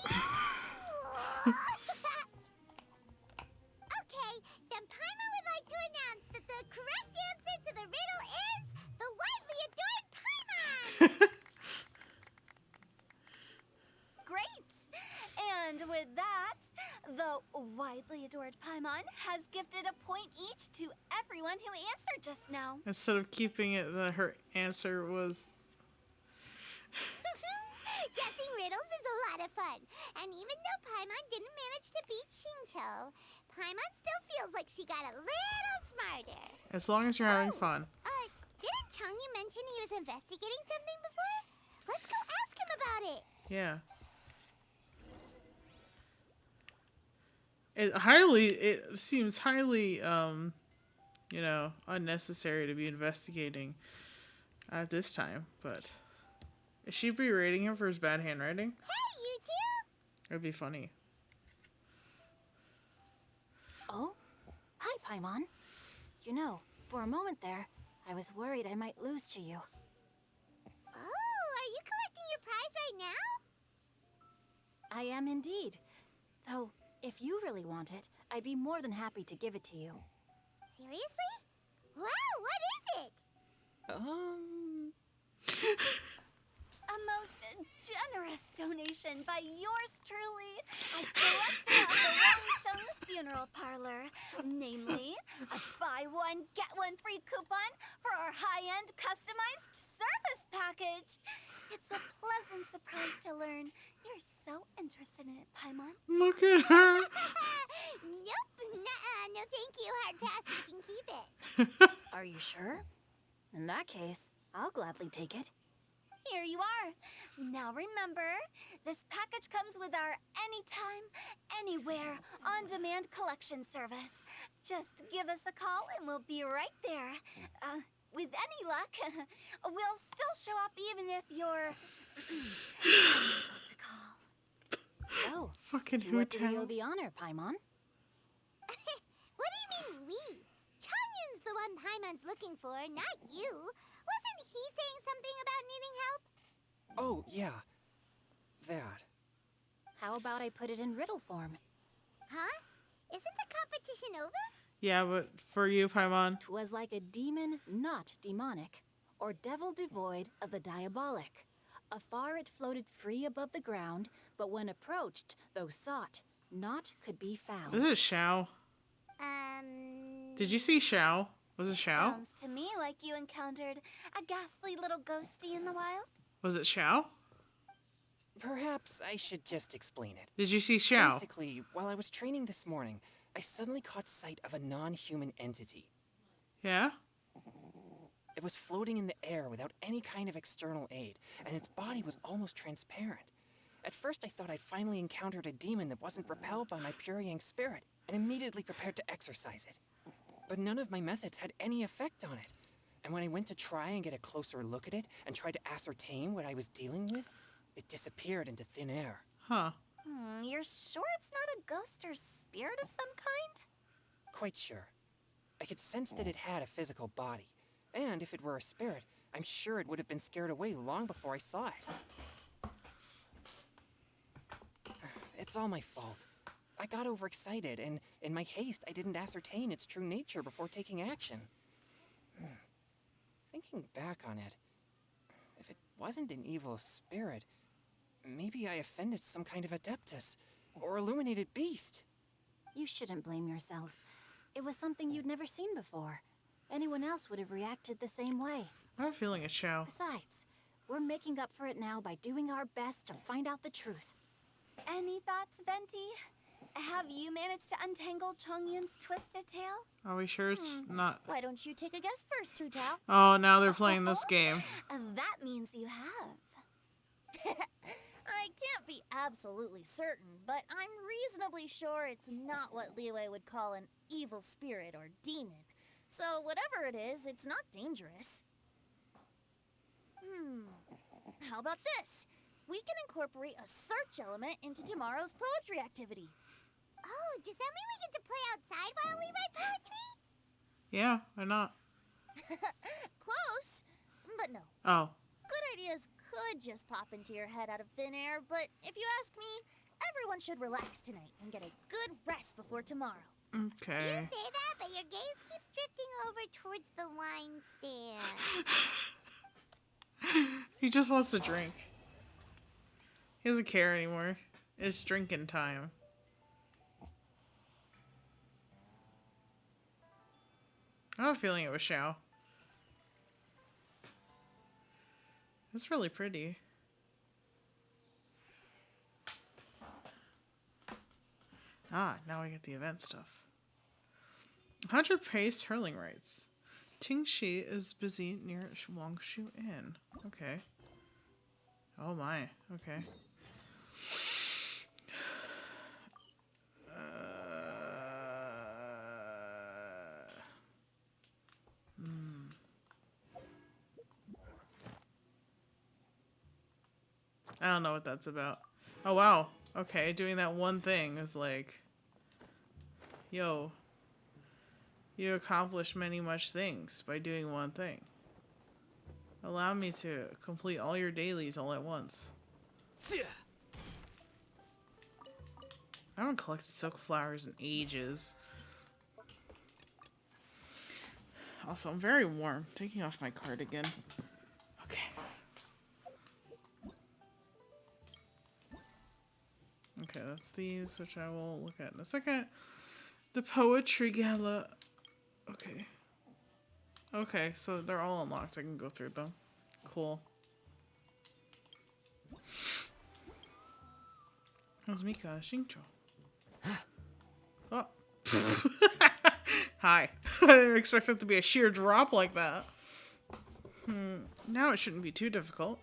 Okay, then Paimon would like to announce that the correct answer to the riddle is the widely adored Paimon! Great! And with that, the widely adored Paimon has gifted a point each to everyone who answered just now. Instead of keeping it that her answer was... Guessing riddles is a lot of fun. And even though Paimon didn't manage to beat Shinto, Paimon still feels like she got a little smarter. As long as you're having fun. Didn't Changyu mention he was investigating something before? Let's go ask him about it. Yeah. It seems highly, unnecessary to be investigating at this time, but is she berating him for his bad handwriting? Hey, you two! It'd be funny. Oh? Hi, Paimon. You know, for a moment there, I was worried I might lose to you. Oh, are you collecting your prize right now? I am indeed. Though, if you really want it, I'd be more than happy to give it to you. Seriously? Wow, what is it? A most generous donation by yours truly, as director of the Wangsheng Funeral Parlor. Namely, a buy one, get one free coupon for our high-end customized service package. It's a pleasant surprise to learn you're so interested in it, Paimon. Look at her! Nope, nuh-uh, no thank you, hard pass, you can keep it. Are you sure? In that case, I'll gladly take it. Here you are. Now remember, this package comes with our anytime, anywhere, on-demand collection service. Just give us a call and we'll be right there. With any luck, we'll still show up even if you're unable to call. So, Fucking to what do we Hu-Tao. owe the honor, Paimon? What do you mean we? Changyun's the one Paimon's looking for, not you. Wasn't he saying something about needing help? Oh, yeah. That. How how about I put it in riddle form? Huh? Isn't the competition over? Yeah, but for you, Paimon. 'Twas like a demon not demonic, or devil devoid of the diabolic. Afar it floated free above the ground, but when approached, though sought, naught could be found. Is it Shao? Did you see Shao? Was it Shao? Sounds to me like you encountered a ghastly little ghosty in the wild. Was it Shao? Perhaps I should just explain it. Did you see Shao? Basically, while I was training this morning, I suddenly caught sight of a non-human entity. Yeah? It was floating in the air without any kind of external aid, and its body was almost transparent. At first I thought I'd finally encountered a demon that wasn't repelled by my pure yang spirit, and immediately prepared to exorcise it. But none of my methods had any effect on it. And when I went to try and get a closer look at it and try to ascertain what I was dealing with, it disappeared into thin air. Huh. You're sure it's not a ghost or spirit of some kind? Quite sure. I could sense that it had a physical body, and if it were a spirit, I'm sure it would have been scared away long before I saw it. It's all my fault. I got overexcited, and in my haste, I didn't ascertain its true nature before taking action. Thinking back on it, if it wasn't an evil spirit, maybe I offended some kind of adeptus, or illuminated beast. You shouldn't blame yourself. It was something you'd never seen before. Anyone else would have reacted the same way. I have a feeling it's Shao. Besides, we're making up for it now by doing our best to find out the truth. Any thoughts, Venti? Have you managed to untangle Chongyun's twisted tail? Are we sure it's not? Why don't you take a guess first, Hu Tao? Oh, now they're playing this game. That means you have. I can't be absolutely certain, but I'm reasonably sure it's not what Liyue would call an evil spirit or demon. So whatever it is, it's not dangerous. How about this? We can incorporate a search element into tomorrow's poetry activity. Oh, does that mean we get to play outside while we write poetry? Yeah, why not? Close, but no. Oh. Good ideas could just pop into your head out of thin air, but if you ask me, everyone should relax tonight and get a good rest before tomorrow. Okay. You say that, but your gaze keeps drifting over towards the wine stand. He just wants to drink. He doesn't care anymore. It's drinking time. I have a feeling it was Shao. It's really pretty. Ah, now I get the event stuff. 100 pace hurling rights. Tingxi is busy near Wangshu Inn. Okay. Oh my. Okay. I don't know what that's about. Oh wow. Okay, doing that one thing is like, yo, you accomplish many much things by doing one thing. Allow me to complete all your dailies all at once. I haven't collected silk flowers in ages. Also, I'm very warm. Taking off my cardigan. Okay. Okay, that's these, which I will look at in a second. The poetry gala. Okay. Okay, so they're all unlocked. I can go through them. Cool. How's Mika Shincho? Oh. Hi. I didn't expect it to be a sheer drop like that. Now it shouldn't be too difficult.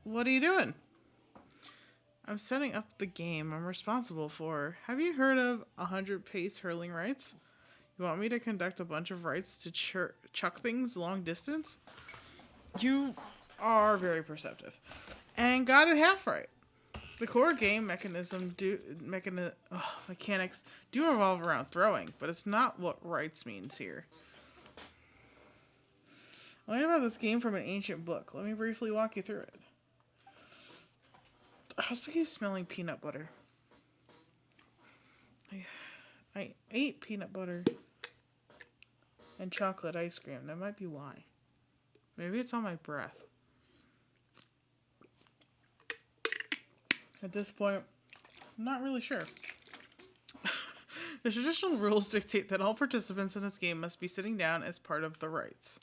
What are you doing? I'm setting up the game I'm responsible for. Have you heard of 100 pace hurling rights? You want me to conduct a bunch of rights to chuck things long distance? You are very perceptive. And got it half right. The core game mechanics do revolve around throwing, but it's not what rights means here. I learned about this game from an ancient book. Let me briefly walk you through it. I also keep smelling peanut butter. I ate peanut butter and chocolate ice cream. That might be why. Maybe it's on my breath. At this point, I'm not really sure. The traditional rules dictate that all participants in this game must be sitting down as part of the rites.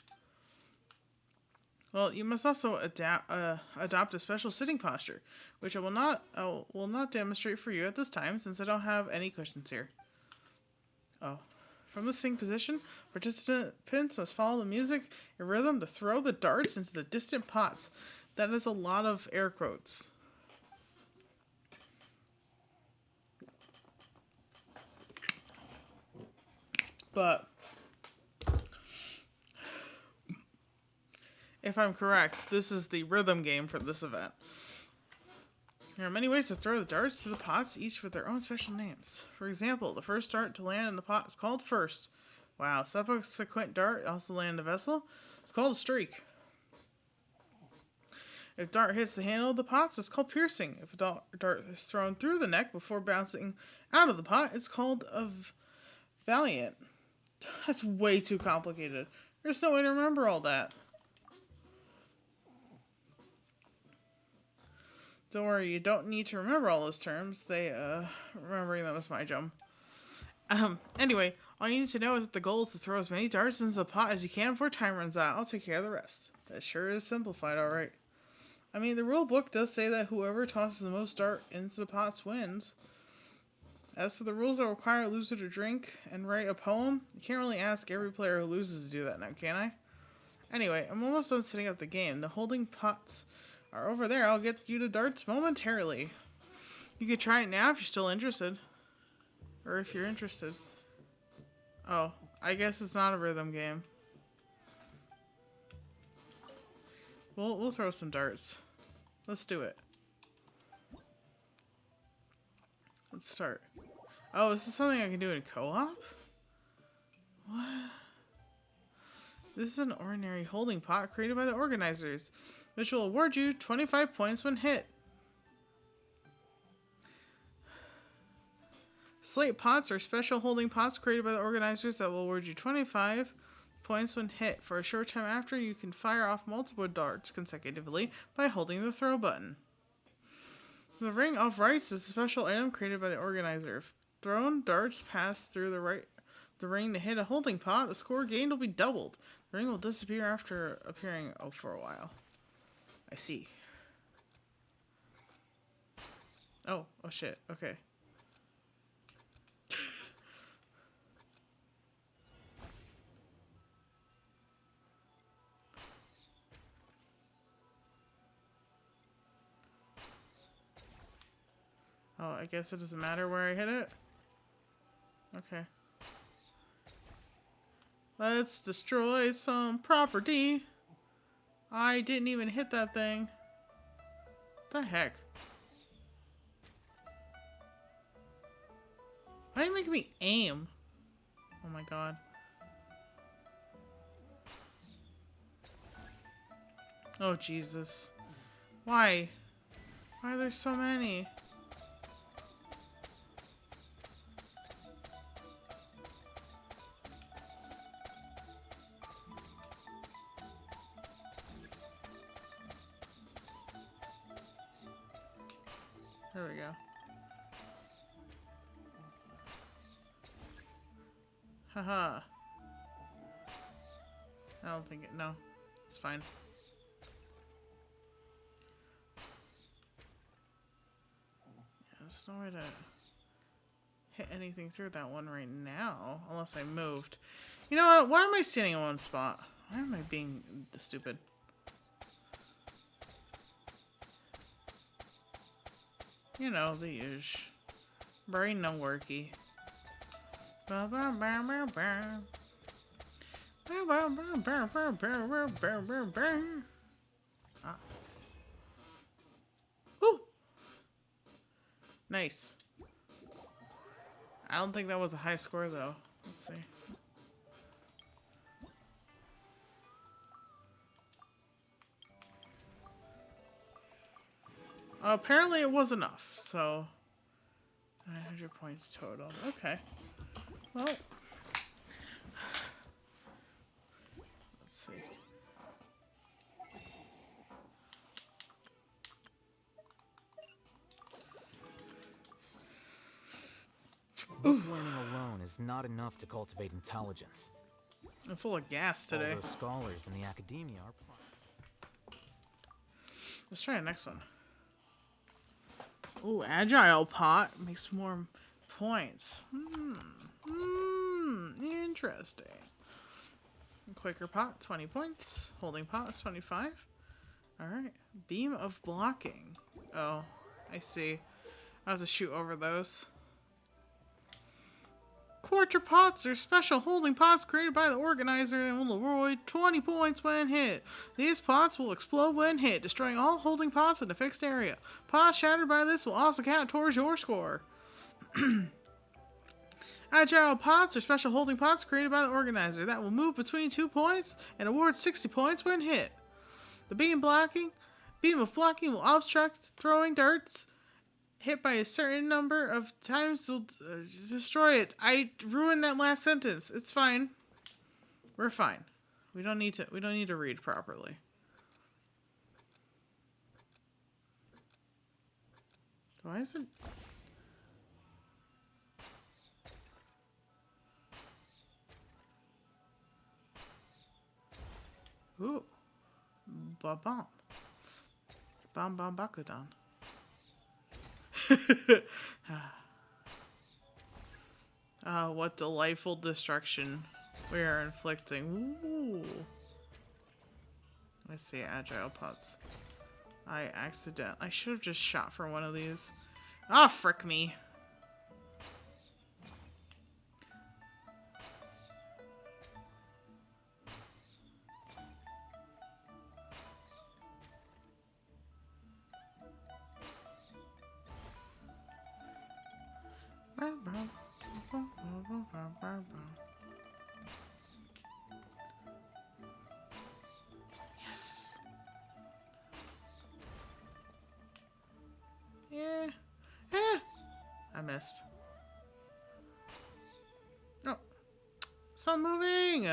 Well, you must also adopt a special sitting posture, which I will not demonstrate for you at this time since I don't have any cushions here. Oh. From the sitting position, participants must follow the music and rhythm to throw the darts into the distant pots. That is a lot of air quotes. But if I'm correct, this is the rhythm game for this event. There are many ways to throw the darts to the pots, each with their own special names. For example, the first dart to land in the pot is called first. Wow, subsequent dart also land in the vessel. It's called a streak. If dart hits the handle of the pots, it's called piercing. If a dart is thrown through the neck before bouncing out of the pot, it's called a valiant. That's way too complicated. There's no way to remember all that. Don't worry, you don't need to remember all those terms. Remembering them is my job. Anyway, all you need to know is that the goal is to throw as many darts into the pot as you can before time runs out. I'll take care of the rest. That sure is simplified, alright. I mean, the rule book does say that whoever tosses the most dart into the pots wins. As for the rules that require a loser to drink and write a poem, you can't really ask every player who loses to do that now, can I? Anyway, I'm almost done setting up the game. The holding pots are over there. I'll get you to darts momentarily. You could try it now if you're still interested. Or if you're interested. Oh, I guess it's not a rhythm game. We'll throw some darts. Let's do it. Let's start. Oh, is this something I can do in co-op? What? This is an ordinary holding pot created by the organizers, which will award you 25 points when hit. Slate pots are special holding pots created by the organizers that will award you 25 points when hit. For a short time after, you can fire off multiple darts consecutively by holding the throw button. The Ring of Rights is a special item created by the organizer. If thrown darts pass through the ring to hit a holding pot, the score gained will be doubled. The ring will disappear after appearing for a while. I see. Oh shit, okay. Oh, I guess it doesn't matter where I hit it? Okay. Let's destroy some property. I didn't even hit that thing. What the heck? Why are you making me aim? Oh my god. Oh Jesus. Why? Why are there so many? There we go. Haha. I don't think it. No. It's fine. Yeah, there's no way to hit anything through that one right now. Unless I moved. You know what? Why am I standing in one spot? Why am I being stupid? You know, the usual. Brain no worky. Ah. Woo! Nice. I don't think that was a high score though. Let's see. Apparently it was enough, so 900 points total. Okay. Well, let's see. Book learning alone is not enough to cultivate intelligence. I'm full of gas All today. those scholars in the academia are. Let's try the next one. Ooh, agile pot makes more points. Interesting. Quaker pot, 20 points. Holding pot is 25. Alright. Beam of blocking. Oh, I see. I have to shoot over those. Quarter pots are special holding pots created by the organizer and will avoid 20 points when hit. These pots will explode when hit, destroying all holding pots in a fixed area. Pots shattered by this will also count towards your score. Agile pots are special holding pots created by the organizer that will move between 2 points and award 60 points when hit. The beam of blocking will obstruct throwing darts. Hit by a certain number of times will destroy it. I ruined that last sentence. It's fine. We're fine. We don't need to read properly. Why is it? Ooh. Ba-bomb. Bam Bakudan. What delightful destruction we are inflicting. Ooh. Let's see, agile pots. I should have just shot for one of these. Ah, frick me. Yes. Yeah. I missed. Oh. Stop moving!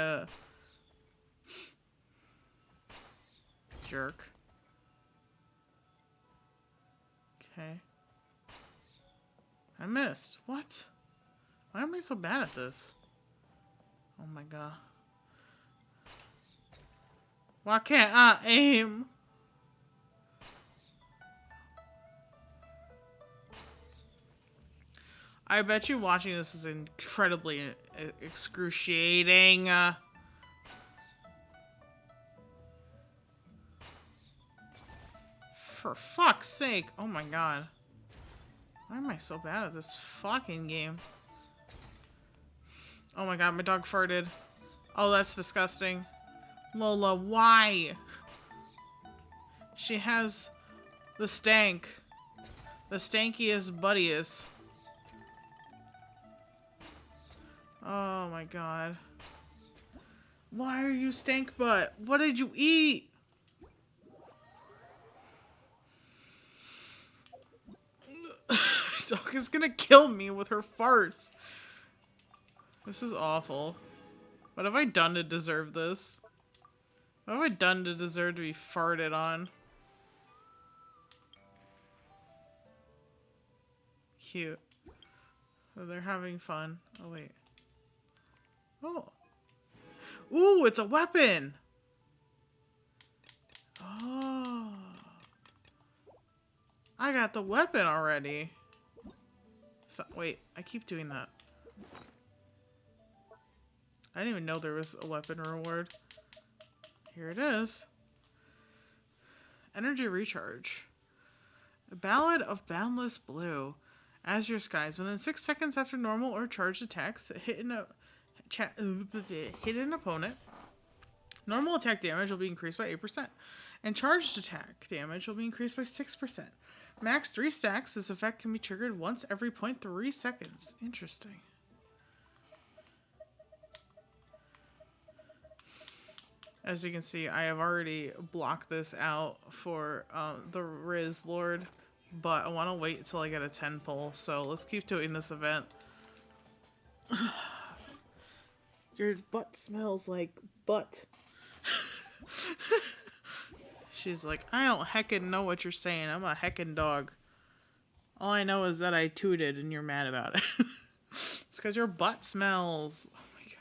Jerk. Okay. I missed. What? Why am I so bad at this? Oh my god. Why can't I aim? I bet you watching this is incredibly excruciating. For fuck's sake. Oh my god. Why am I so bad at this fucking game? Oh my god, my dog farted. Oh, that's disgusting. Lola, why? She has the stank. The stankiest buddiest. Oh my god. Why are you stank butt? What did you eat? Dog is gonna kill me with her farts. This is awful. What have I done to deserve this? What have I done to deserve to be farted on? Cute. Oh, they're having fun. Oh, wait. Oh. Ooh, it's a weapon! Oh. I got the weapon already. So, wait, I keep doing that. I didn't even know there was a weapon reward. Here it is. Energy recharge. A Ballad of Boundless Blue. Azure Skies. Within 6 seconds after normal or charged attacks, hit an opponent. Normal attack damage will be increased by 8%. And charged attack damage will be increased by 6%. Max 3 stacks. This effect can be triggered once every 0.3 seconds. Interesting. As you can see, I have already blocked this out for the Riz Lord, but I want to wait until I get a 10 pull, so let's keep doing this event. Your butt smells like butt. She's like, I don't heckin' know what you're saying. I'm a heckin' dog. All I know is that I tooted and you're mad about it. It's because your butt smells. Oh my god.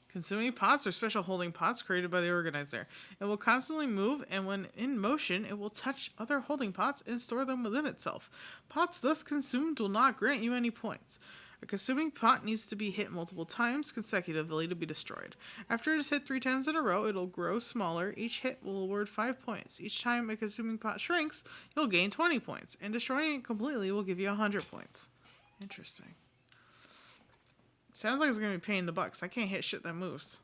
Consuming pots are special holding pots created by the organizer. It will constantly move, and when in motion, it will touch other holding pots and store them within itself. Pots thus consumed will not grant you any points. A consuming pot needs to be hit multiple times consecutively to be destroyed. After it is hit 3 times in a row, it'll grow smaller. Each hit will award 5 points. Each time a consuming pot shrinks, you'll gain 20 points, and destroying it completely will give you 100 points. Interesting. Sounds like it's gonna be a pain in the butt, 'cause I can't hit shit that moves.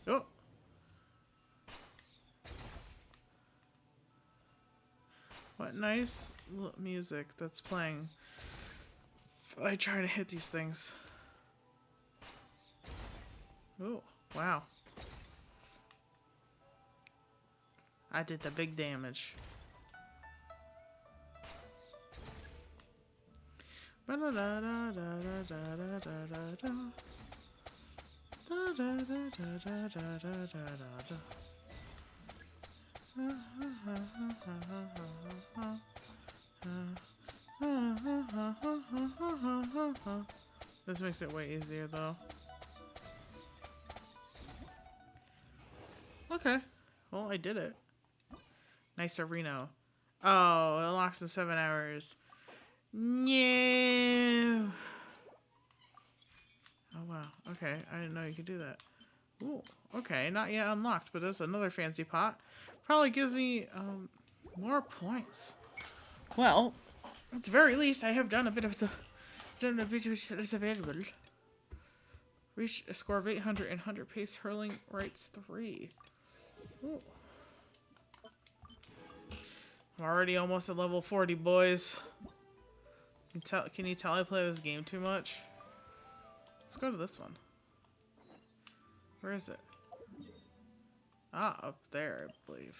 Oh. What nice music that's playing. I try to hit these things. Oh, wow. I did the big damage. This makes it way easier though. Okay. Well, I did it. Nice arena. Oh, it unlocks in 7 hours. No. Oh wow. Okay, I didn't know you could do that. Ooh. Okay, not yet unlocked, but that's another fancy pot. Probably gives me more points. Well, at the very least, I have done a bit of that is available. Reach a score of 800 and 100 pace hurling rights 3. Ooh. I'm already almost at level 40, boys. Can you tell I play this game too much? Let's go to this one. Where is it? Ah, up there, I believe.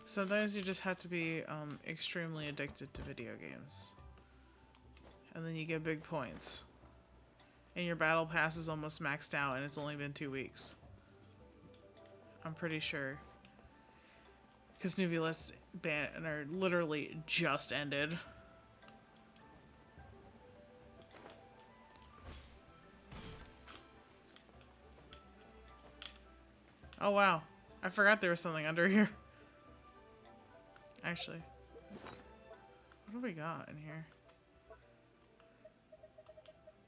Sometimes you just have to be extremely addicted to video games. And then you get big points. And your battle pass is almost maxed out and it's only been 2 weeks. I'm pretty sure. Because New Let's ban are literally just ended. Oh wow. I forgot there was something under here. Actually. What do we got in here?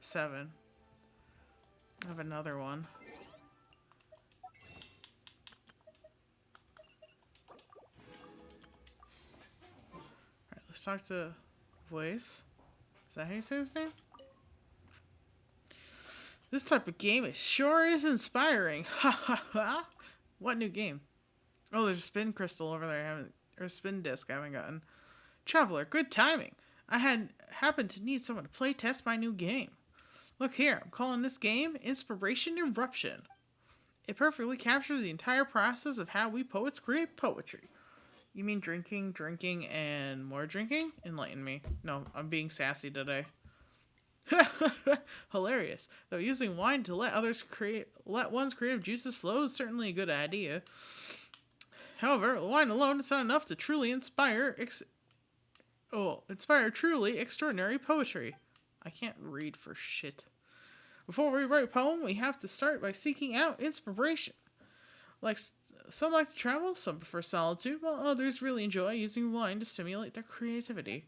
7. I have another one. Alright, let's talk to Voice. Is that how you say his name? This type of game sure is inspiring. Ha ha ha. What new game? Oh, there's a spin crystal over there. Or a spin disc I haven't gotten. Traveler, good timing. I happened to need someone to play test my new game. Look here, I'm calling this game Inspiration Eruption. It perfectly captures the entire process of how we poets create poetry. You mean drinking, and more drinking? Enlighten me. No, I'm being sassy today. Hilarious. Though using wine to let one's creative juices flow is certainly a good idea. However, wine alone is not enough to truly inspire truly extraordinary poetry. I can't read for shit. Before we write a poem, we have to start by seeking out inspiration. Some like to travel, some prefer solitude, while others really enjoy using wine to stimulate their creativity.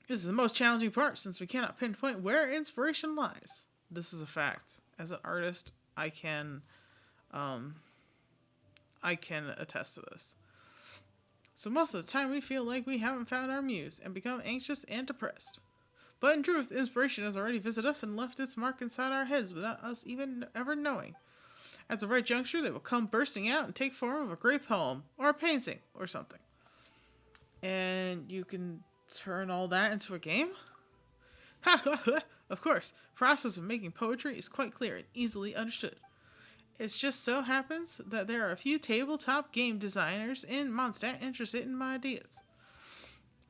This is the most challenging part, since we cannot pinpoint where inspiration lies. This is a fact. As an artist, I can attest to this. So most of the time we feel like we haven't found our muse and become anxious and depressed. But in truth, inspiration has already visited us and left its mark inside our heads without us even ever knowing. At the right juncture, they will come bursting out and take form of a great poem, or a painting, or something. And you can turn all that into a game? Of course, the process of making poetry is quite clear and easily understood. It just so happens that there are a few tabletop game designers in Mondstadt interested in my ideas.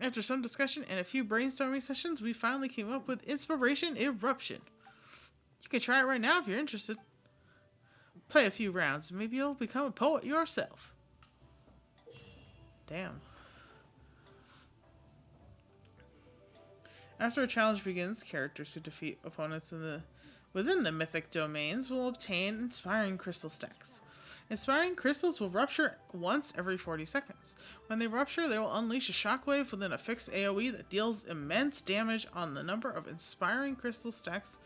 After some discussion and a few brainstorming sessions, we finally came up with Inspiration Eruption. You can try it right now if you're interested. Play a few rounds, and maybe you'll become a poet yourself. Damn. After a challenge begins, characters who defeat opponents within the mythic domains will obtain inspiring crystal stacks. Inspiring crystals will rupture once every 40 seconds. When they rupture, they will unleash a shockwave within a fixed AoE that deals immense damage on the number of inspiring crystal stacks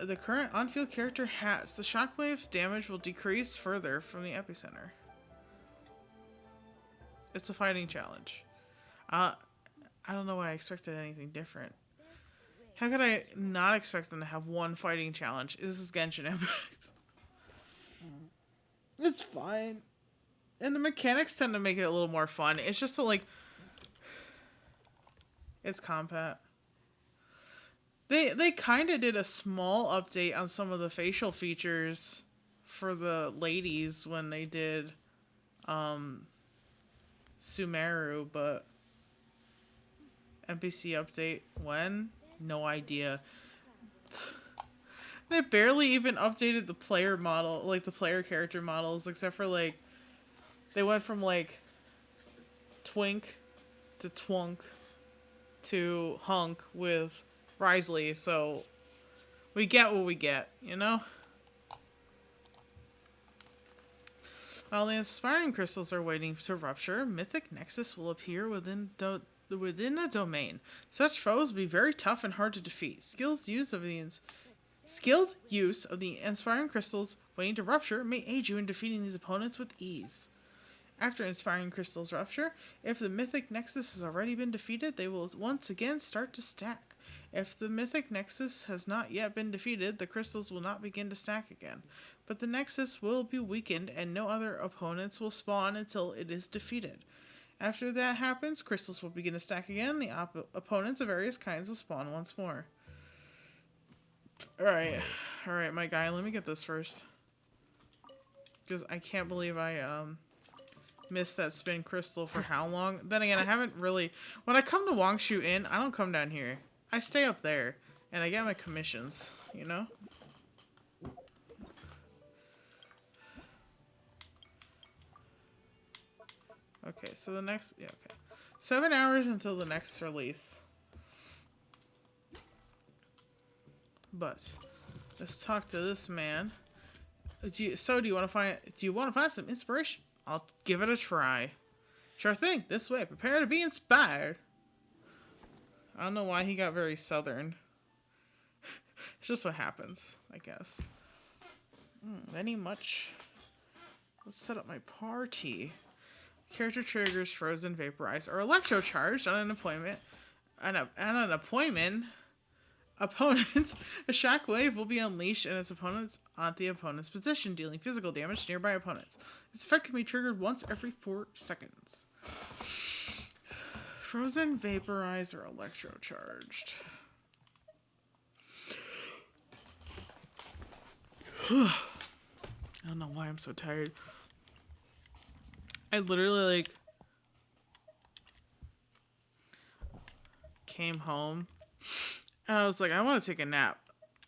the current on-field character has. The shockwave's damage will decrease further from the epicenter. It's a fighting challenge. I don't know why I expected anything different. How could I not expect them to have one fighting challenge? This is Genshin Impact. It's fine. And the mechanics tend to make it a little more fun. It's just that, like, it's compat. They kind of did a small update on some of the facial features for the ladies when they did Sumeru, but NPC update when? No idea. They barely even updated the player model, like the player character models, except for like they went from like Twink to Twunk to Hunk with Risley, so we get what we get, you know? While the inspiring crystals are waiting to rupture, Mythic Nexus will appear within a domain. Such foes will be very tough and hard to defeat. Skilled use of the inspiring crystals waiting to rupture may aid you in defeating these opponents with ease. After inspiring crystals rupture, if the Mythic Nexus has already been defeated, they will once again start to stack. If the Mythic Nexus has not yet been defeated, the crystals will not begin to stack again. But the Nexus will be weakened and no other opponents will spawn until it is defeated. After that happens, crystals will begin to stack again. The opponents of various kinds will spawn once more. Alright, my guy, let me get this first. Because I can't believe I missed that spin crystal for how long. Then again, I haven't really... When I come to Wangshu Inn, I don't come down here. I stay up there, and I get my commissions, you know? Okay, so the next... Yeah, okay. 7 hours until the next release. But let's talk to this man. Do you want to find some inspiration? I'll give it a try. Sure thing. This way. Prepare to be inspired. I don't know why he got very southern. It's just what happens, I guess. Any much? Let's set up my party. Character triggers frozen, vaporized, or electrocharged on an appointment. Opponent, a shockwave will be unleashed and its opponents on the opponent's position, dealing physical damage to nearby opponents. This effect can be triggered once every 4 seconds. Frozen, vaporized, or electrocharged. I don't know why I'm so tired. I literally, like, came home and I was like, I want to take a nap.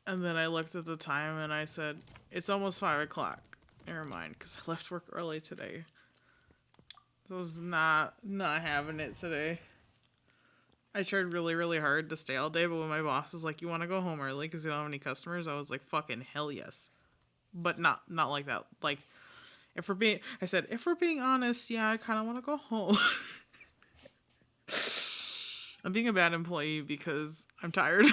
And then I looked at the time and I said, it's almost 5 o'clock. Never mind, because I left work early today. So I was not having it today. I tried really, really hard to stay all day, but when my boss is like, you want to go home early because you don't have any customers, I was like, fucking hell yes. But not like that. Like, if we're being honest, yeah, I kind of want to go home. I'm being a bad employee because I'm tired.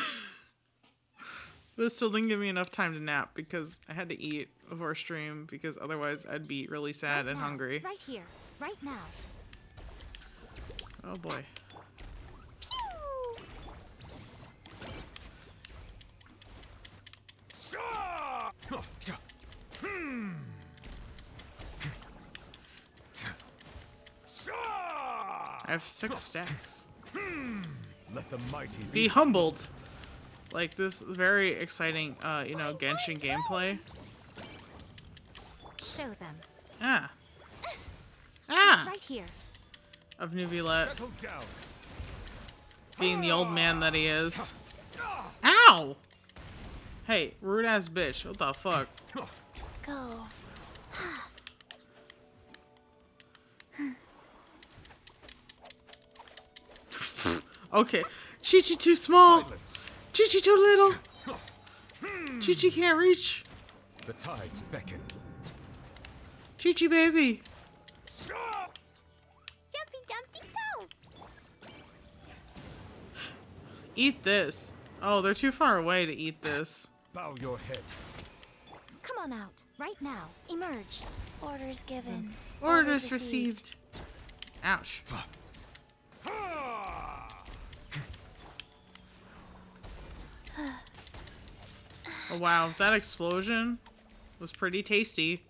But it still didn't give me enough time to nap because I had to eat before stream because otherwise I'd be really sad and hungry. Right here, right now. Oh boy. I have 6 stacks. Let the mighty Be humbled. Like this very exciting, Genshin gameplay. Show them. Ah. Ah! Right here. Of Nuvilet Settle down. being the old man that he is. Ow! Hey, rude ass bitch. What the fuck? Go. Okay. Chi-Chi too small. Silence. Chi-Chi too little. Chi-Chi can't reach. The tides beckon. Chi-Chi baby. Jumpy Dumpty go! Eat this. Oh, they're too far away to eat this. Bow your head. Come on out. Right now. Emerge. Orders given. Orders received. Ouch. Oh wow, that explosion was pretty tasty.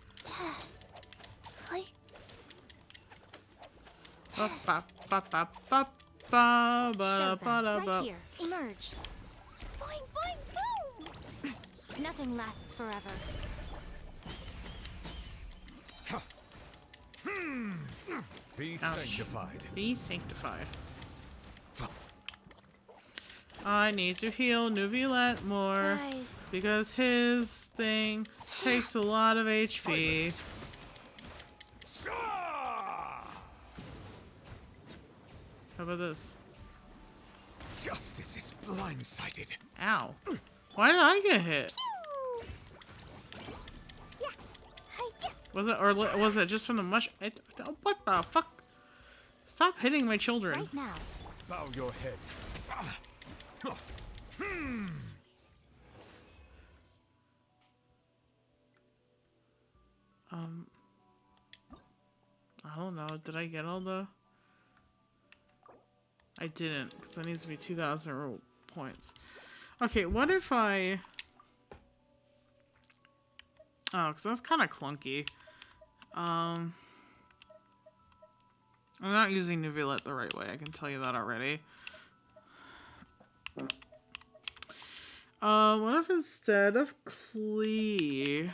Ba ba ba ba ba ba ba Show ba them. ba. Right here. Emerge. Boing, boing, boom! Nothing lasts forever. Be Ouch. sanctified. Be sanctified. I need to heal Nuvilet more Guys, because his thing takes a lot of HP. How about this? Justice is blindsided. Ow. Why did I get hit? Was it, or was it just from the mush? What the fuck? Stop hitting my children. Right now. Bow your head. I don't know. Did I get all the? I didn't, because that needs to be 2,000 points. Okay, what if I? Oh, because that's kind of clunky. I'm not using Nuvilet the right way. I can tell you that already. What if instead of Klee?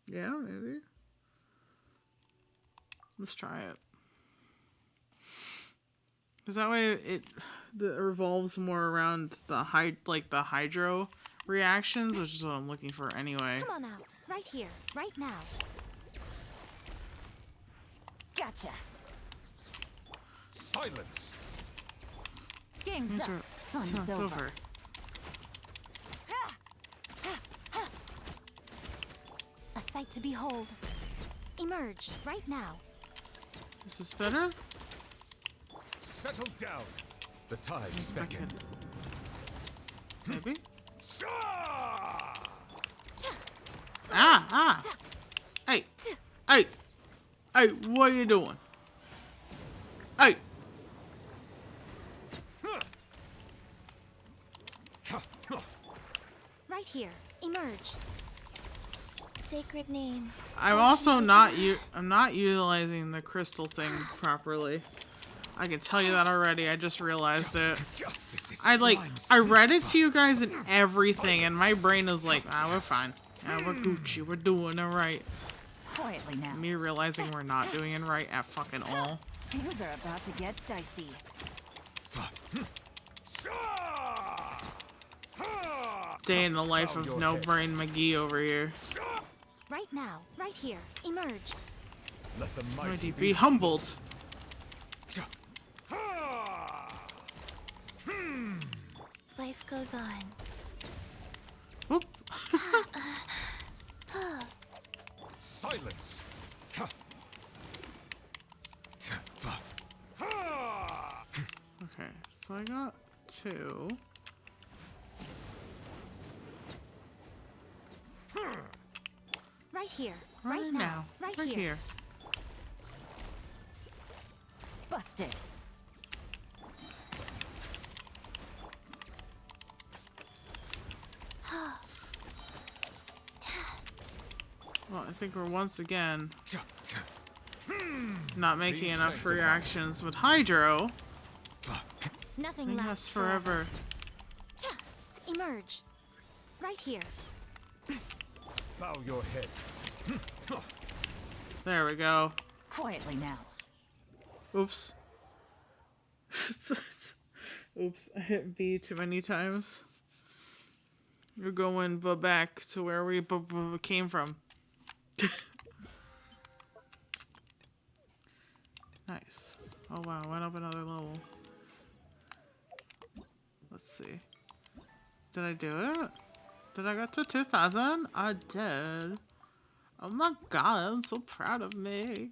Yeah, maybe. Let's try it. Cause that way it revolves more around the the hydro reactions, which is what I'm looking for anyway. Come on out. Right here. Right now. Gotcha. Silence. Game's These up. are- Fun's it's over. over. A sight to behold. Emerge. Right now. Is this better? Settle down. The tides Let's beckon. Maybe? Ah! Ah! Hey! Hey! Hey, what are you doing? Hey! Right here. Emerge. sacred name. I'm also not I'm not utilizing the crystal thing properly. I can tell you that already. I just realized it. Justice is I blindsided. read it to you guys and everything, and my brain is like, ah, we're fine. Yeah, we're Gucci. We're doing it right. Quietly now. Me realizing we're not doing it right at fucking all. Things are about to get dicey. Day in the life of no brain McGee over here. Right now. Right here. Emerge. Let the Mighty mighty be humbled. Life goes on. Whoop. Silence. Okay, so I got 2. Right here. Right now. Right, Right here. Busted. Well, I think we're once again not making Be enough sanctified. reactions with Hydro. Nothing It lasts lasts forever. emerge. Right here. Bow your head. There we go. Quietly now. Oops. Oops, I hit B too many times. We're going back to where we came from. Nice. Oh wow, went up another level. Let's see. Did I do it? Did I get to 2,000? I did. Oh my god, I'm so proud of me.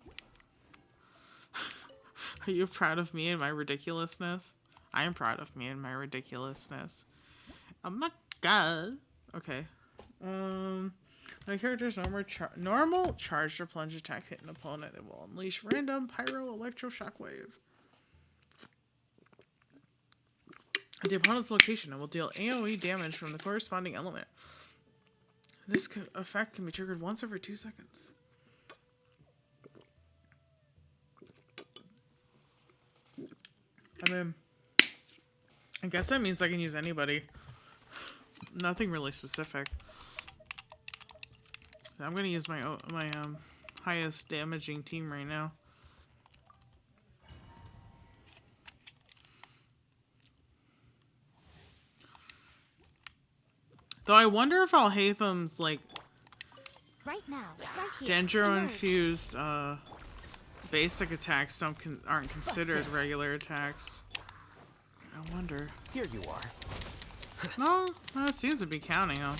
Are you proud of me and my ridiculousness? I am proud of me and my ridiculousness. Oh my god. Okay. My character's normal charged or plunge attack hit an opponent. It will unleash random pyro electro shockwave at the opponent's location and will deal AoE damage from the corresponding element. This effect can be triggered once every 2 seconds. I mean, I guess that means I can use anybody. Nothing really specific. I'm gonna use my highest damaging team right now. Though I wonder if Alhatham's like Right now. Right here. Dendro Emerge. infused basic attacks aren't considered regular attacks. I wonder. Here you are. No, it seems to be counting them.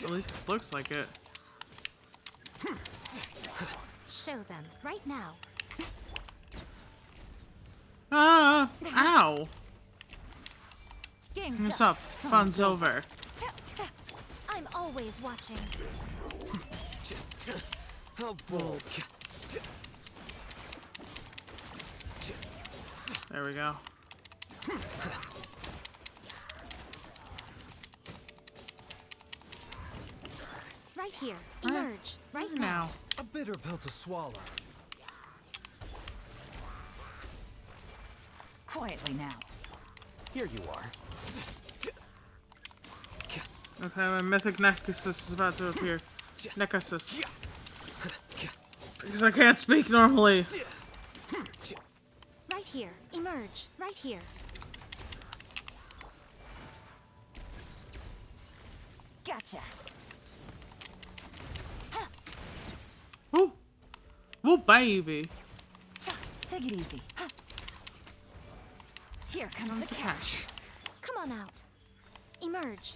At least it looks like it. Show them. Right now. Ah! Ow! Game's What's up. up? Fun's over. I'm always watching. Oh, boy. There we go. Right here. Emerge. Right now. Now. A bitter pill to swallow. Quietly now. Here you are. Okay, my mythic Nexus is about to appear. Nexus. Because I can't speak normally. Right here. Emerge. Right here. Gotcha. Woo! Woo, baby. Take it easy. Here comes the catch. Come on out. Emerge.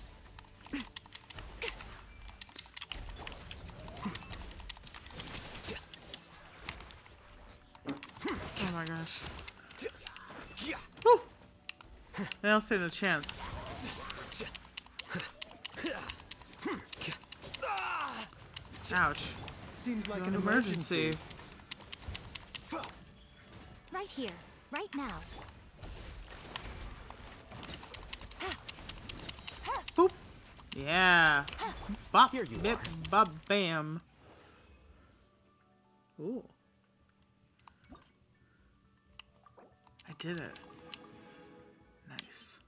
Oh my gosh. Woo! They don't stand a chance. Ouch. Seems like An an emergency. Right here. Right now. Boop. Yeah. Bop. Here you Bip. are. Bop. Bam. Ooh. I did it. Nice.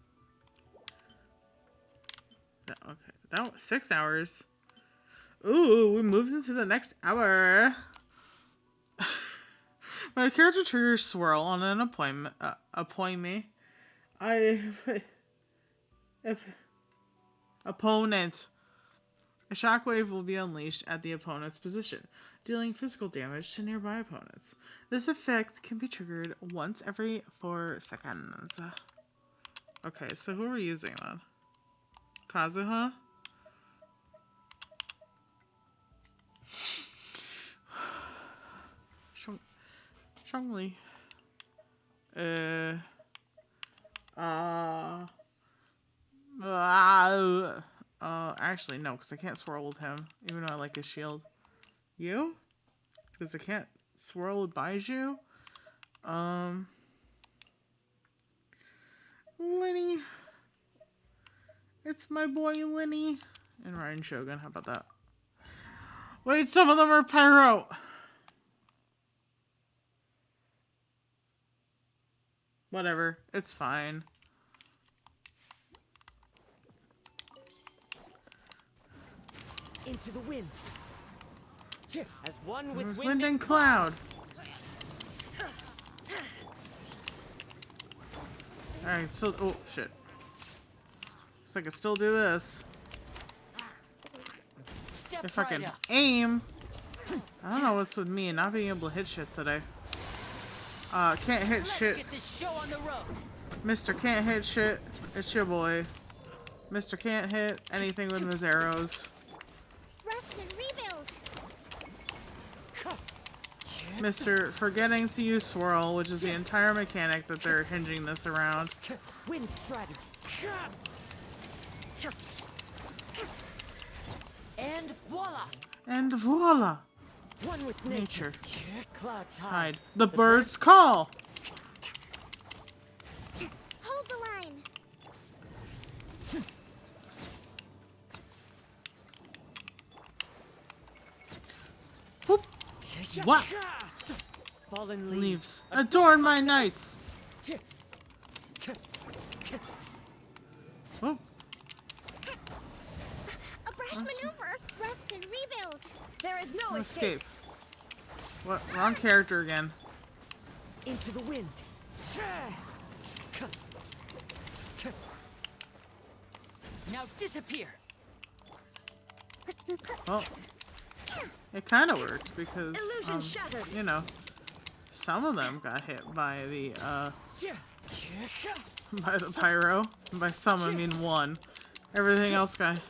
Okay. That was 6 hours. Ooh, we moved into the next hour. When a character triggers swirl on an appointment, opponent, a shockwave will be unleashed at the opponent's position, dealing physical damage to nearby opponents. This effect can be triggered once every 4 seconds. Okay, so who are we using then? Kazuha? Strongly. Actually, no, because I can't swirl with him, even though I like his shield. You? Because I can't swirl with Baiju? Lenny. It's my boy Lenny. And Ryan Shogun, how about that? Wait, some of them are pyro! Whatever. It's fine. Into the wind. As one with Wind and cloud. Alright, so... Oh, shit. Looks like I can still do this. Step If I can right up. aim. I don't know what's with me and not being able to hit shit today. Can't hit Let's shit. get this show on the road. Mr. Can't hit shit. It's your boy. Mr. Can't hit anything with his arrows. Rest and rebuild. Mr. Forgetting to use swirl, which is the entire mechanic that they're hinging this around. Wind Strider. And voila! And voila! One with Nature. Clouds Hide. The birds call! Hold the line. Whoop! What? Fallen leaves. Leaves. Adorn my nights! Oh, A brash maneuver. Rest and rebuild. There is no escape. What? Wrong character again. Into the wind. Now disappear. Well, it kind of worked because, Illusion shattered. you know, some of them got hit by the pyro. And by some, I mean one. Everything else got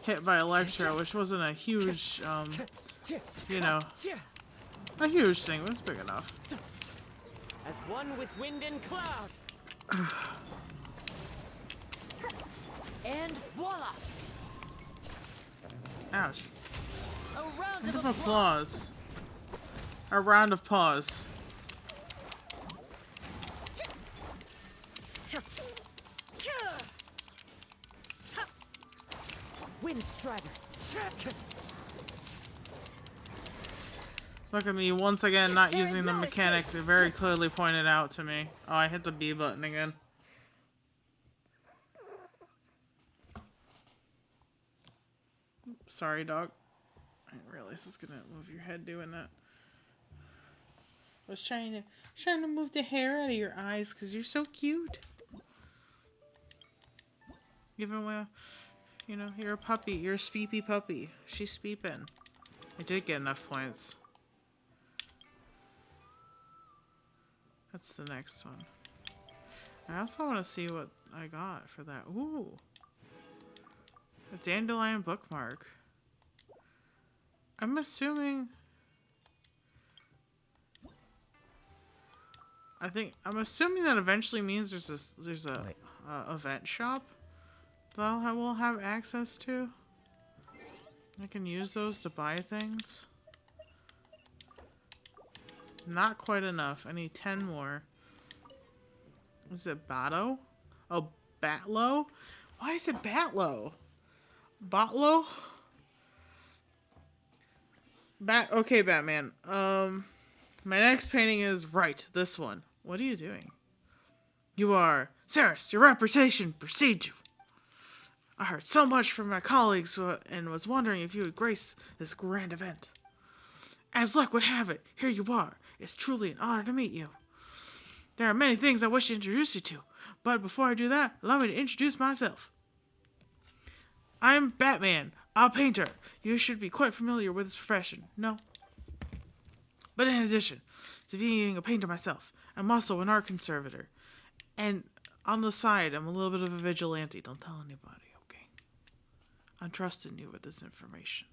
hit by electro, which wasn't a huge, you know, a huge thing. It was big enough. As one with wind and cloud. And voila! Ouch. A round Round of of applause. applause. A round of pause. Wind Strider. Look at me, once again, not using the mechanic they very clearly pointed out to me. Oh, I hit the B button again. Sorry, dog. I didn't realize I was gonna move your head doing that. I was trying to move the hair out of your eyes because you're so cute. Give him a, you know, you're a puppy. You're a speepy puppy. She's speeping. I did get enough points. That's the next one. I also want to see what I got for that. Ooh. A dandelion bookmark. I'm assuming... I'm assuming that eventually means there's a event shop that we'll have access to. I can use those to buy things. Not quite enough. I need 10 more. Is it Bato? Oh, Batlo? Why is it Batlo? Botlo? Okay, Batman. My next painting is right, this one. What are you doing? You are... Ceres, your reputation precedes you. I heard so much from my colleagues and was wondering if you would grace this grand event. As luck would have it, here you are. It's truly an honor to meet you. There are many things I wish to introduce you to, but before I do that, allow me to introduce myself. I'm Batman, a painter. You should be quite familiar with this profession, no? But in addition to being a painter myself, I'm also an art conservator. And on the side, I'm a little bit of a vigilante. Don't tell anybody, okay? I'm trusting you with this information.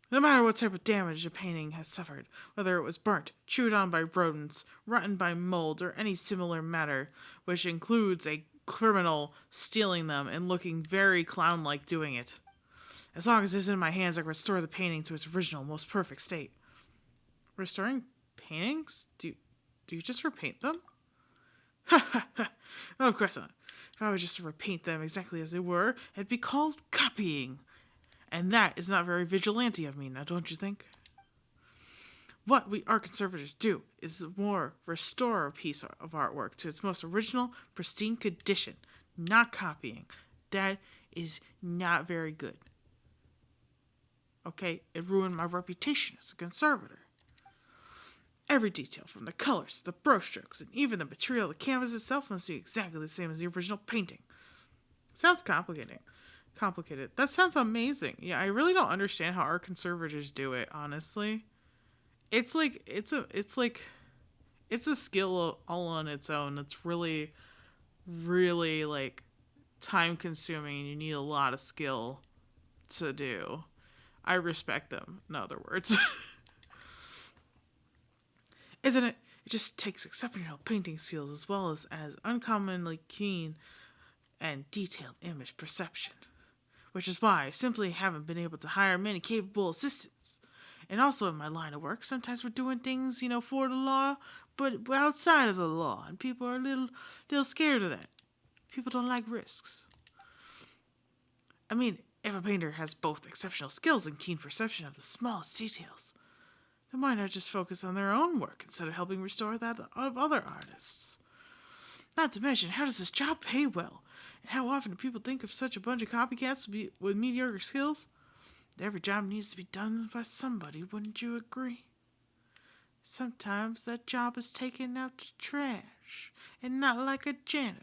No matter what type of damage a painting has suffered, whether it was burnt, chewed on by rodents, rotten by mold, or any similar matter, which includes a criminal stealing them and looking very clown-like doing it. As long as it's in my hands, I can restore the painting to its original, most perfect state. Restoring paintings? Do you just repaint them? Ha ha ha! Oh, of course not. If I was just to repaint them exactly as they were, it'd be called copying. And that is not very vigilante of me, now don't you think? What we art conservators do is more restore a piece of artwork to its most original, pristine condition, not copying. That is not very good. Okay, it ruined my reputation as a conservator. Every detail, from the colors to the brush strokes, and even the material of the canvas itself, must be exactly the same as the original painting. Sounds complicated. That sounds amazing. Yeah, I really don't understand how art conservators do it, honestly. It's a skill all on its own. It's really, really like time consuming, and you need a lot of skill to do. I respect them, in other words. Isn't it? It just takes exceptional painting skills as well as uncommonly keen and detailed image perception. Which is why I simply haven't been able to hire many capable assistants. And also in my line of work, sometimes we're doing things, for the law, but outside of the law, and people are a little scared of that. People don't like risks. I mean, if a painter has both exceptional skills and keen perception of the smallest details, then why not just focus on their own work instead of helping restore that of other artists? Not to mention, how does this job pay well? And how often do people think of such a bunch of copycats with mediocre skills? Every job needs to be done by somebody, wouldn't you agree? Sometimes that job is taken out to trash, and not like a janitor.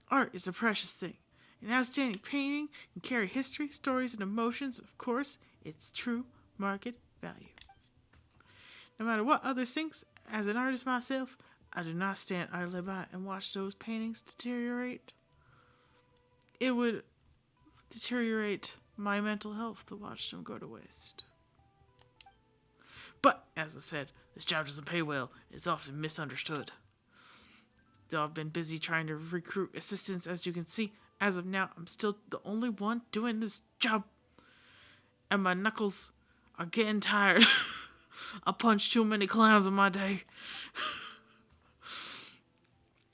Art is a precious thing. An outstanding painting can carry history, stories, and emotions, of course, its true market value. No matter what others think, as an artist myself, I do not stand idly by and watch those paintings deteriorate. It would deteriorate my mental health to watch them go to waste. But, as I said, this job doesn't pay well. It's often misunderstood. Though I've been busy trying to recruit assistants, as you can see, as of now, I'm still the only one doing this job. And my knuckles are getting tired. I punched too many clowns in my day.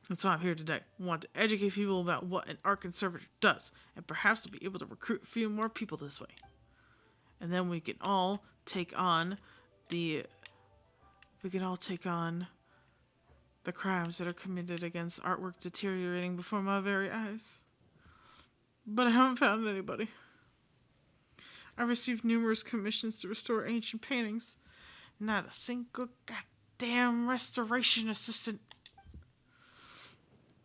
That's why I'm here today. I want to educate people about what an art conservator does, and perhaps we'll be able to recruit a few more people this way. And then we can all take on the crimes that are committed against artwork deteriorating before my very eyes. But I haven't found anybody. I've received numerous commissions to restore ancient paintings. Not a single goddamn restoration assistant.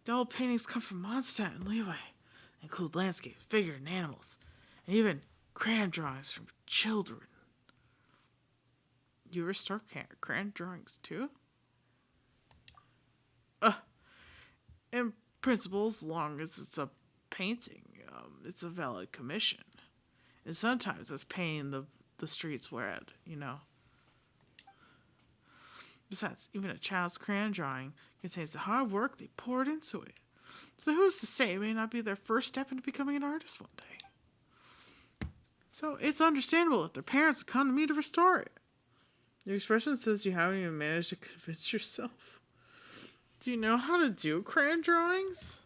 The old paintings come from Mondstadt and Levi. They include landscape, figure, and animals. And even crayon drawings from children. You restore crayon drawings too? In principle, as long as it's a painting, it's a valid commission. And sometimes it's painting the streets red, Besides, even a child's crayon drawing contains the hard work they poured into it. So who's to say it may not be their first step into becoming an artist one day? So it's understandable that their parents would come to me to restore it. The expression says you haven't even managed to convince yourself. Do you know how to do crayon drawings?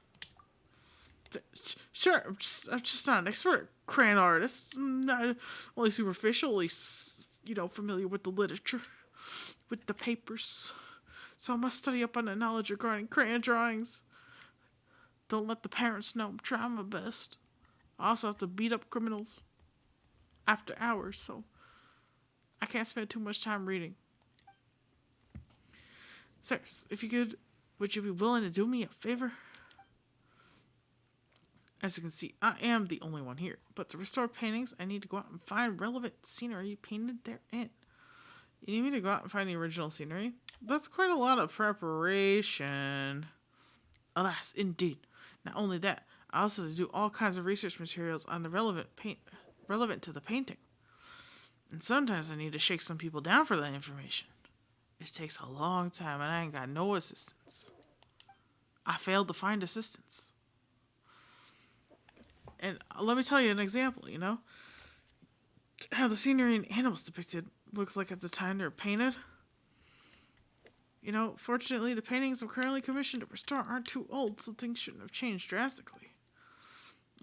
Sure, I'm just not an expert crayon artist. I'm not only superficially, familiar with the literature, with the papers. So I must study up on the knowledge regarding crayon drawings. Don't let the parents know I'm trying my best. I also have to beat up criminals after hours, so I can't spend too much time reading. Sir, if you could, would you be willing to do me a favor? As you can see, I am the only one here, but to restore paintings, I need to go out and find relevant scenery painted therein. You need me to go out and find the original scenery? That's quite a lot of preparation. Alas, indeed. Not only that, I also have to do all kinds of research materials on the relevant to the painting. And sometimes I need to shake some people down for that information. It takes a long time and I ain't got no assistance. I failed to find assistance. And let me tell you an example, how the scenery and animals depicted look like at the time they were painted. Fortunately, the paintings I'm currently commissioned to restore aren't too old, so things shouldn't have changed drastically.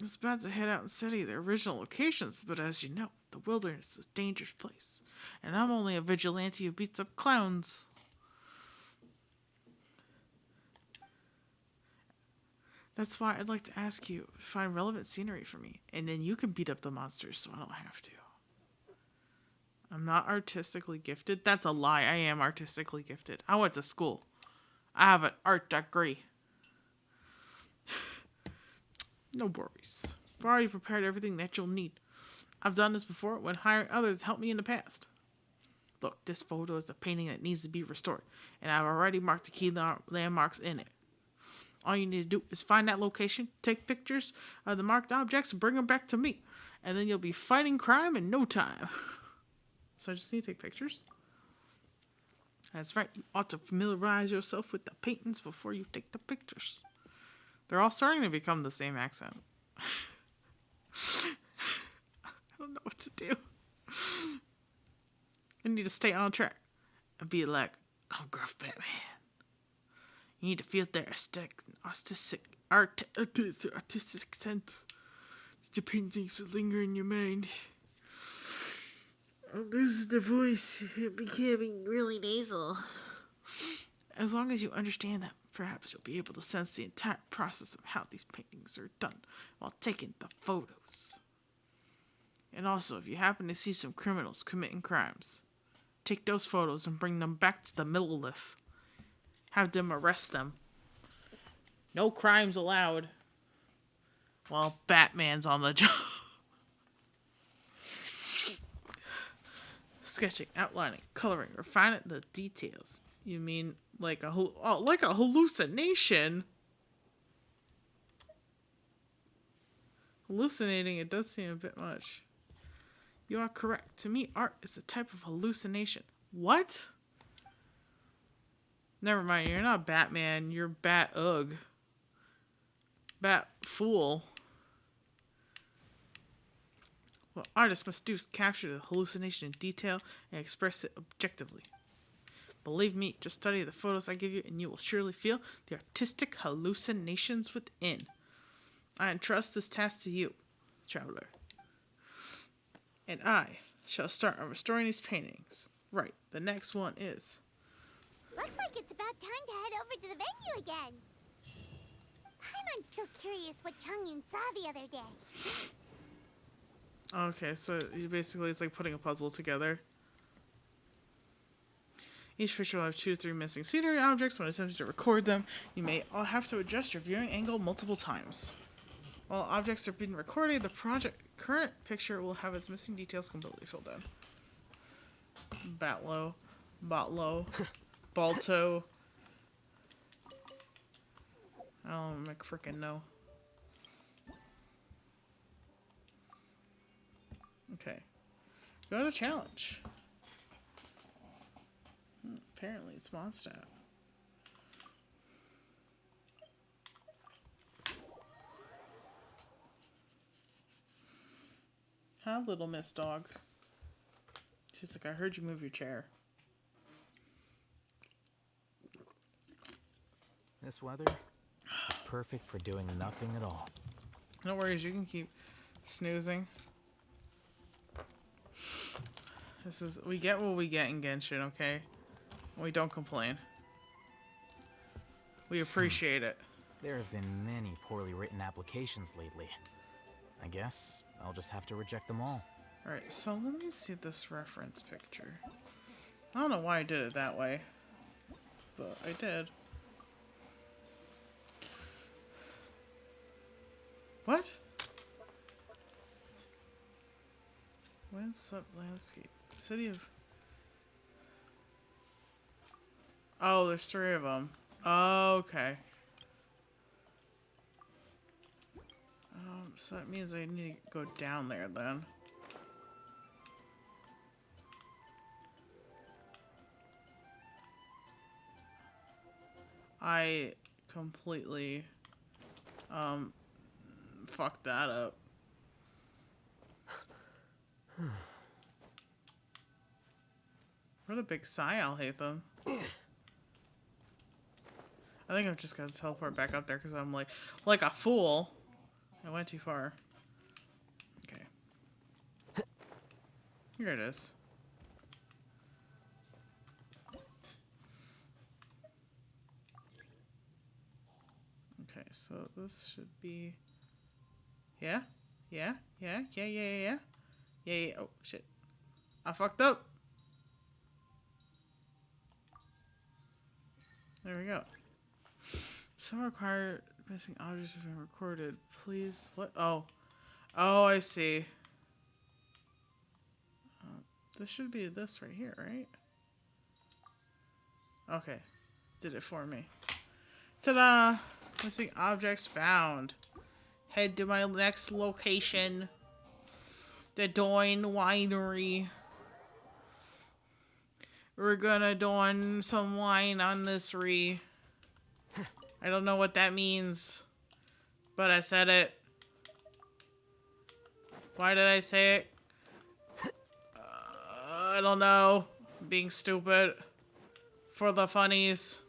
It's bad to head out and study their original locations, but as you know, The wilderness is a dangerous place, and I'm only a vigilante who beats up clowns. That's why I'd like to ask you to find relevant scenery for me, and then you can beat up the monsters so I don't have to. I'm not artistically gifted. That's a lie. I am artistically gifted. I went to school. I have an art degree. No worries. I've already prepared everything that you'll need. I've done this before when hiring others to help me in the past. Look, this photo is a painting that needs to be restored, and I've already marked the key landmarks in it. All you need to do is find that location, take pictures of the marked objects, and bring them back to me. And then you'll be fighting crime in no time. So I just need to take pictures? That's right. You ought to familiarize yourself with the paintings before you take the pictures. They're all starting to become the same accent. I don't know what to do. I need to stay on track and be like, I'm Gruff Batman. You need to feel their artistic sense. The paintings that linger in your mind. I'm losing the voice. It becoming really nasal. As long as you understand that, perhaps you'll be able to sense the entire process of how these paintings are done while taking the photos. And also, if you happen to see some criminals committing crimes, take those photos and bring them back to the Millilith. Have them arrest them. No crimes allowed. While Batman's on the job. Sketching, outlining, coloring, refining the details. You mean like a hallucination? Hallucinating, it does seem a bit much. You are correct. To me, art is a type of hallucination. What? Never mind, you're not Batman, you're Bat-Ugg. Bat-Fool. What artists must do is capture the hallucination in detail and express it objectively. Believe me, just study the photos I give you and you will surely feel the artistic hallucinations within. I entrust this task to you, traveler. And I shall start on restoring these paintings. Right, the next one is... Looks like it's about time to head over to the venue again. I'm still curious what Changyun saw the other day. Okay, so you basically, it's like putting a puzzle together. Each picture will have 2 to 3 missing scenery objects. When attempting to record them, you may all have to adjust your viewing angle multiple times. While objects are being recorded, the current picture will have its missing details completely filled in. Batlow, Botlow, Balto. I don't frickin' know. Okay. Go to challenge. Apparently it's Mondstadt. Hi, little Miss Dog. She's like, I heard you move your chair. This weather is perfect for doing nothing at all. No worries, you can keep snoozing. We get what we get in Genshin, okay? We don't complain. We appreciate it. There have been many poorly written applications lately. I guess I'll just have to reject them all. Alright, so let me see this reference picture. I don't know why I did it that way, but I did. What? Windswept landscape. City of... Oh, there's 3 of them. Oh, okay. So that means I need to go down there then. I completely fucked that up. What a big sigh, I'll hate them. I think I'm just gonna teleport back up there because I'm like a fool. I went too far. Okay. Here it is. Okay, so this should be... Yeah? Yeah? Yeah? Yeah, yeah, yeah, yeah? Yeah, yeah. Oh, shit. I fucked up. There we go. Some required missing objects have been recorded. Please. What? Oh. Oh, I see. This should be this right here, right? Okay. Did it for me. Ta-da! Missing objects found. Head to my next location. The Doin Winery. We're gonna doin some wine on this re. I don't know what that means. But I said it. Why did I say it? I don't know. Being stupid. For the funnies.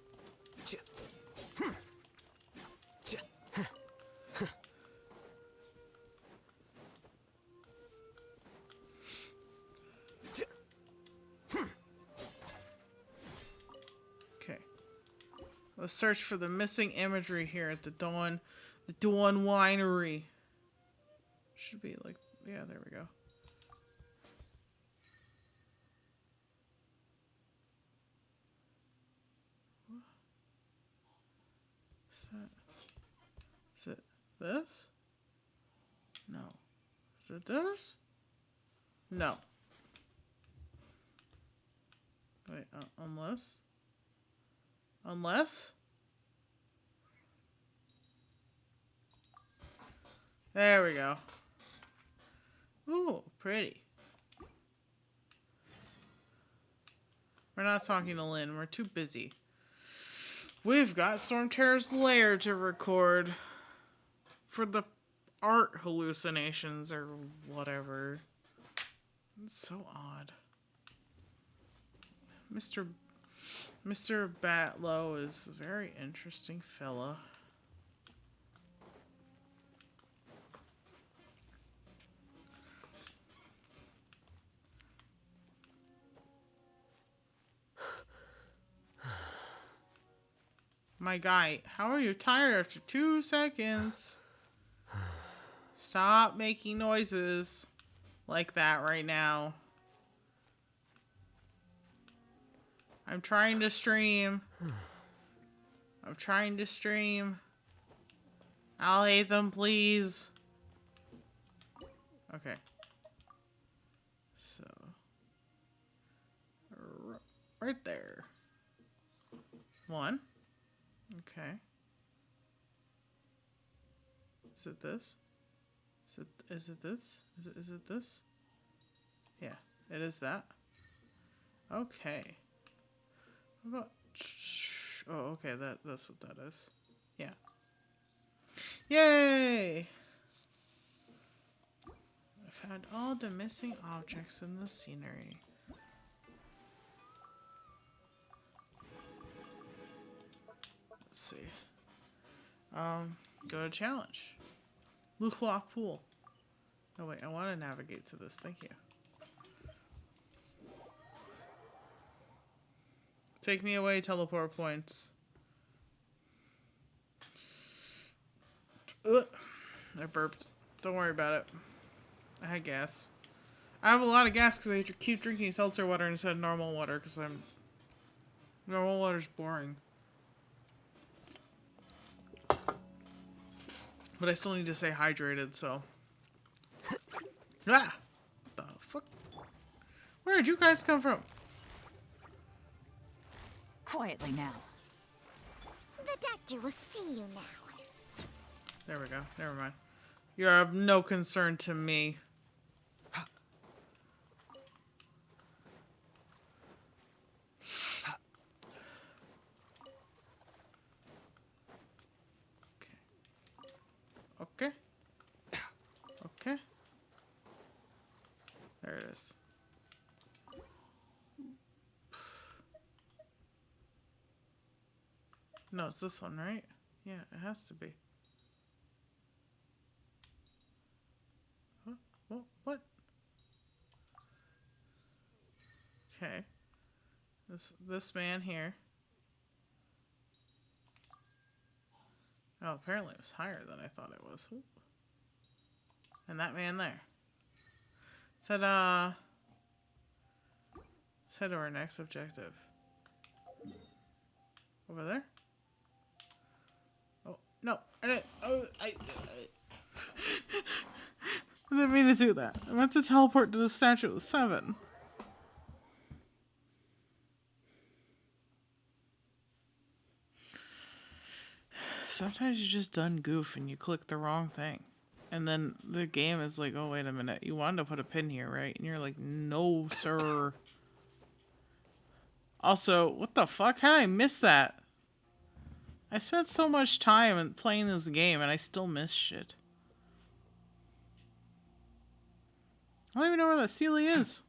Okay. Let's search for the missing imagery here at the Dawn Winery. Should be like, yeah, there we go. Is it this? No. Is it this? No. Wait, unless? Unless? There we go. Ooh, pretty. We're not talking to Lynn. We're too busy. We've got Storm Terror's lair to record for the art hallucinations or whatever. It's so odd. Mr. Batlow is a very interesting fella. My guy, how are you tired after 2 seconds? Stop making noises like that right now. I'm trying to stream. I'm trying to stream. I'll hate them, please. Okay. So. Right there. 1. Okay. Is it this? Is it this? Is it this? Yeah, it is that. Okay. What about... Oh, okay, that's what that is. Yeah. Yay! I found all the missing objects in the scenery. Let's see. Go to challenge. Luhua Pool. Oh wait, I want to navigate to this. Thank you. Take me away, teleport points. Ugh. I burped. Don't worry about it. I had gas. I have a lot of gas because I keep drinking seltzer water instead of normal water because normal water's boring. But I still need to stay hydrated, so. Ah! What the fuck? Where did you guys come from? Quietly now. The doctor will see you now. There we go. Never mind. You're of no concern to me. Okay. Okay. There it is. No, it's this one, right? Yeah, it has to be. What? What? Okay. This man here. Oh, apparently it was higher than I thought it was. Ooh. And that man there. Ta-da! Let's head to our next objective. Over there? Oh, no. I didn't. Oh, I didn't mean to do that. I meant to teleport to the statue of 7. Sometimes you just done goof and you click the wrong thing. And then the game is like, oh, wait a minute. You wanted to put a pin here, right? And you're like, no, sir. Also, what the fuck? How did I miss that? I spent so much time playing this game and I still miss shit. I don't even know where that Sealy is.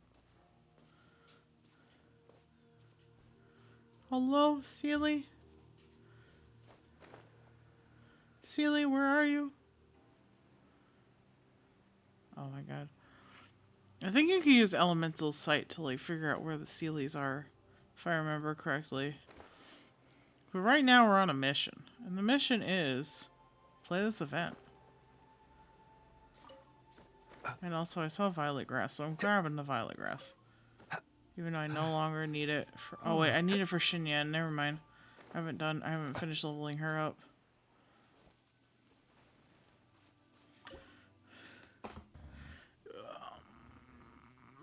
Hello, Sealy? Sealy, where are you? Oh my god. I think you can use Elemental Sight to like figure out where the Sealies are, if I remember correctly. But right now we're on a mission. And the mission is play this event. And also I saw violet grass, so I'm grabbing the violet grass. Even though I no longer need it for... Oh wait, I need it for Xinyan. Never mind. I haven't finished leveling her up.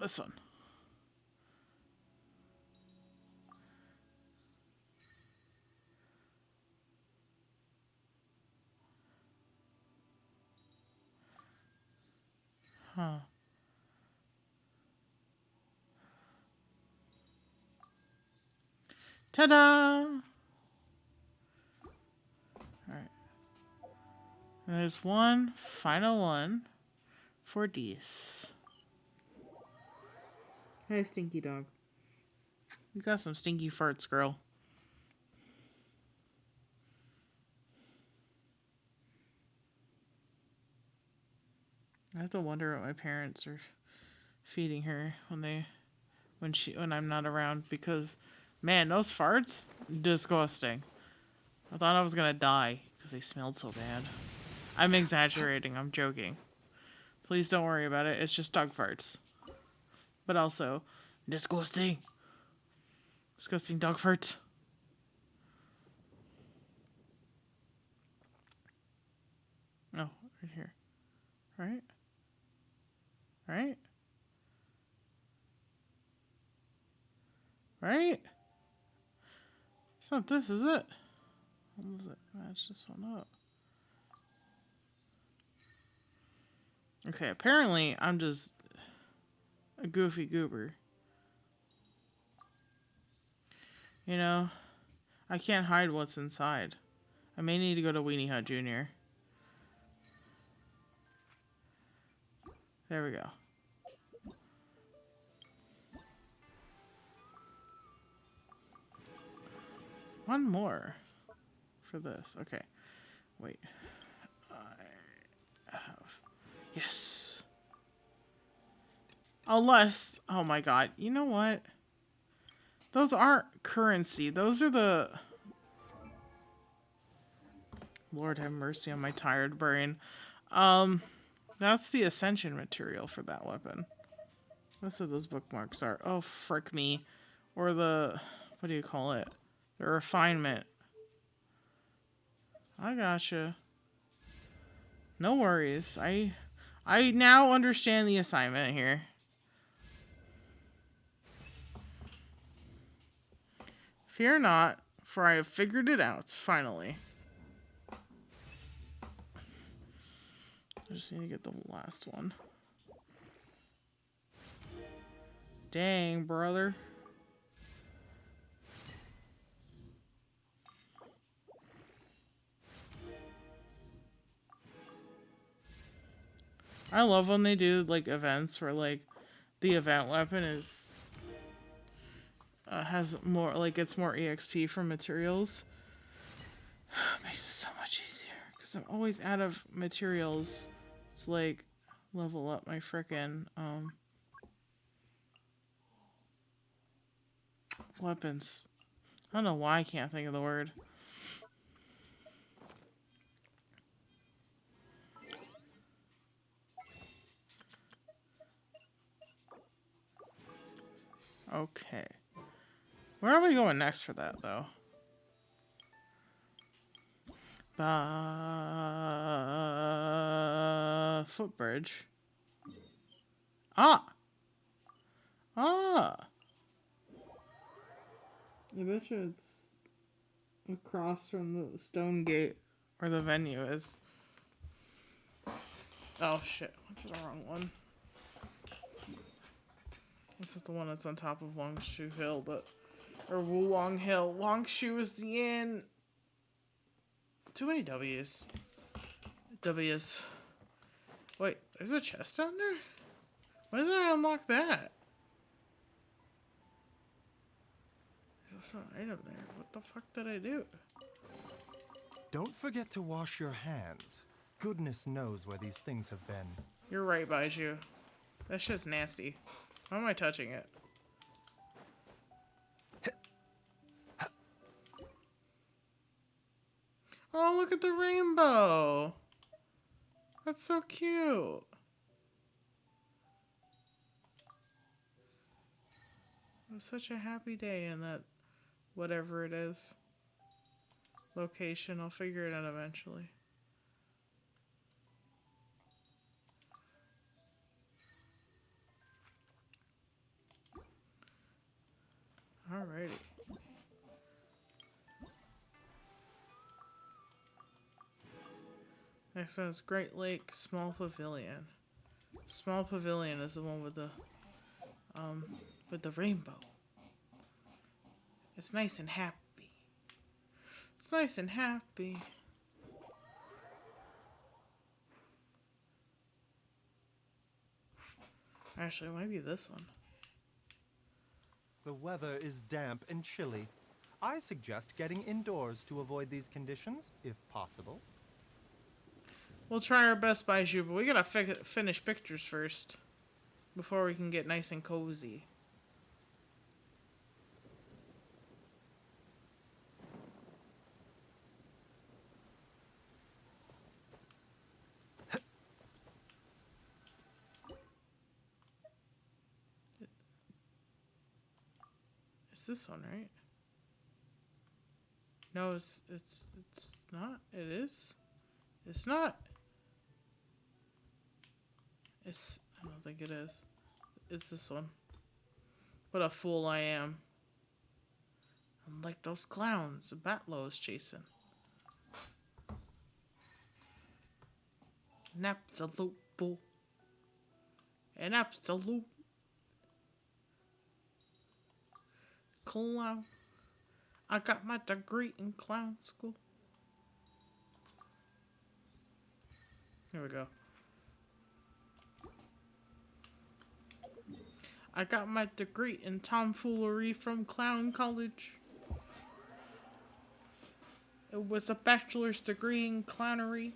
This one. Huh. Ta-da! Alright. There's one final one for Dees. Hey, stinky dog. You got some stinky farts, girl. I have to wonder what my parents are feeding her when I'm not around, because man, those farts, disgusting. I thought I was gonna die because they smelled so bad. I'm exaggerating, I'm joking. Please don't worry about it, it's just dog farts. But also, disgusting. Disgusting dog farts. Oh, right here. Right? Right? Right? It's not this, is it? How does it match this one up? Okay, apparently I'm just a goofy goober. You know, I can't hide what's inside. I may need to go to Weenie Hut Jr. There we go. One more for this. Okay. Wait. I have... Yes. Unless... Oh my god. You know what? Those aren't currency. Those are the... Lord have mercy on my tired brain. That's the ascension material for that weapon. That's what those bookmarks are. Oh, frick me. Or the... What do you call it? The refinement. I gotcha. No worries. I now understand the assignment here. Fear not, for I have figured it out, finally. I just need to get the last one. Dang, brother. I love when they do, like, events where, like, the event weapon is... has more, like, it's more EXP from materials. Makes it so much easier. Because I'm always out of materials to, like, level up my frickin', Weapons. I don't know why I can't think of the word. Okay. Where are we going next for that, though? Footbridge. Ah! Ah! I bet you it's across from the stone gate where the venue is. Oh shit, what's the wrong one? This is the one that's on top of Wangshu Hill, but... Or Wulong Hill. Wangshu is the inn. Too many W's. W's. Wait, there's a chest down there? When did I unlock that? There's an item there. What the fuck did I do? Don't forget to wash your hands. Goodness knows where these things have been. You're right, Baiju. That shit's nasty. Why am I touching it? Oh, look at the rainbow. That's so cute. It was such a happy day in that whatever it is. Location. I'll figure it out eventually. Alrighty. Next one is Great Lake Small Pavilion. Small Pavilion is the one with the rainbow. It's nice and happy. It's nice and happy. Actually, it might be this one. The weather is damp and chilly. I suggest getting indoors to avoid these conditions, if possible. We'll try our best, Baiju, but we gotta finish pictures first. Before we can get nice and cozy. It's this one, right? No, it's not. It is. It's not. I don't think it is. It's this one. What a fool I am. I'm like those clowns Batlow's chasing. An absolute fool. An absolute clown. I got my degree in clown school. Here we go. I got my degree in tomfoolery from Clown College. It was a bachelor's degree in clownery.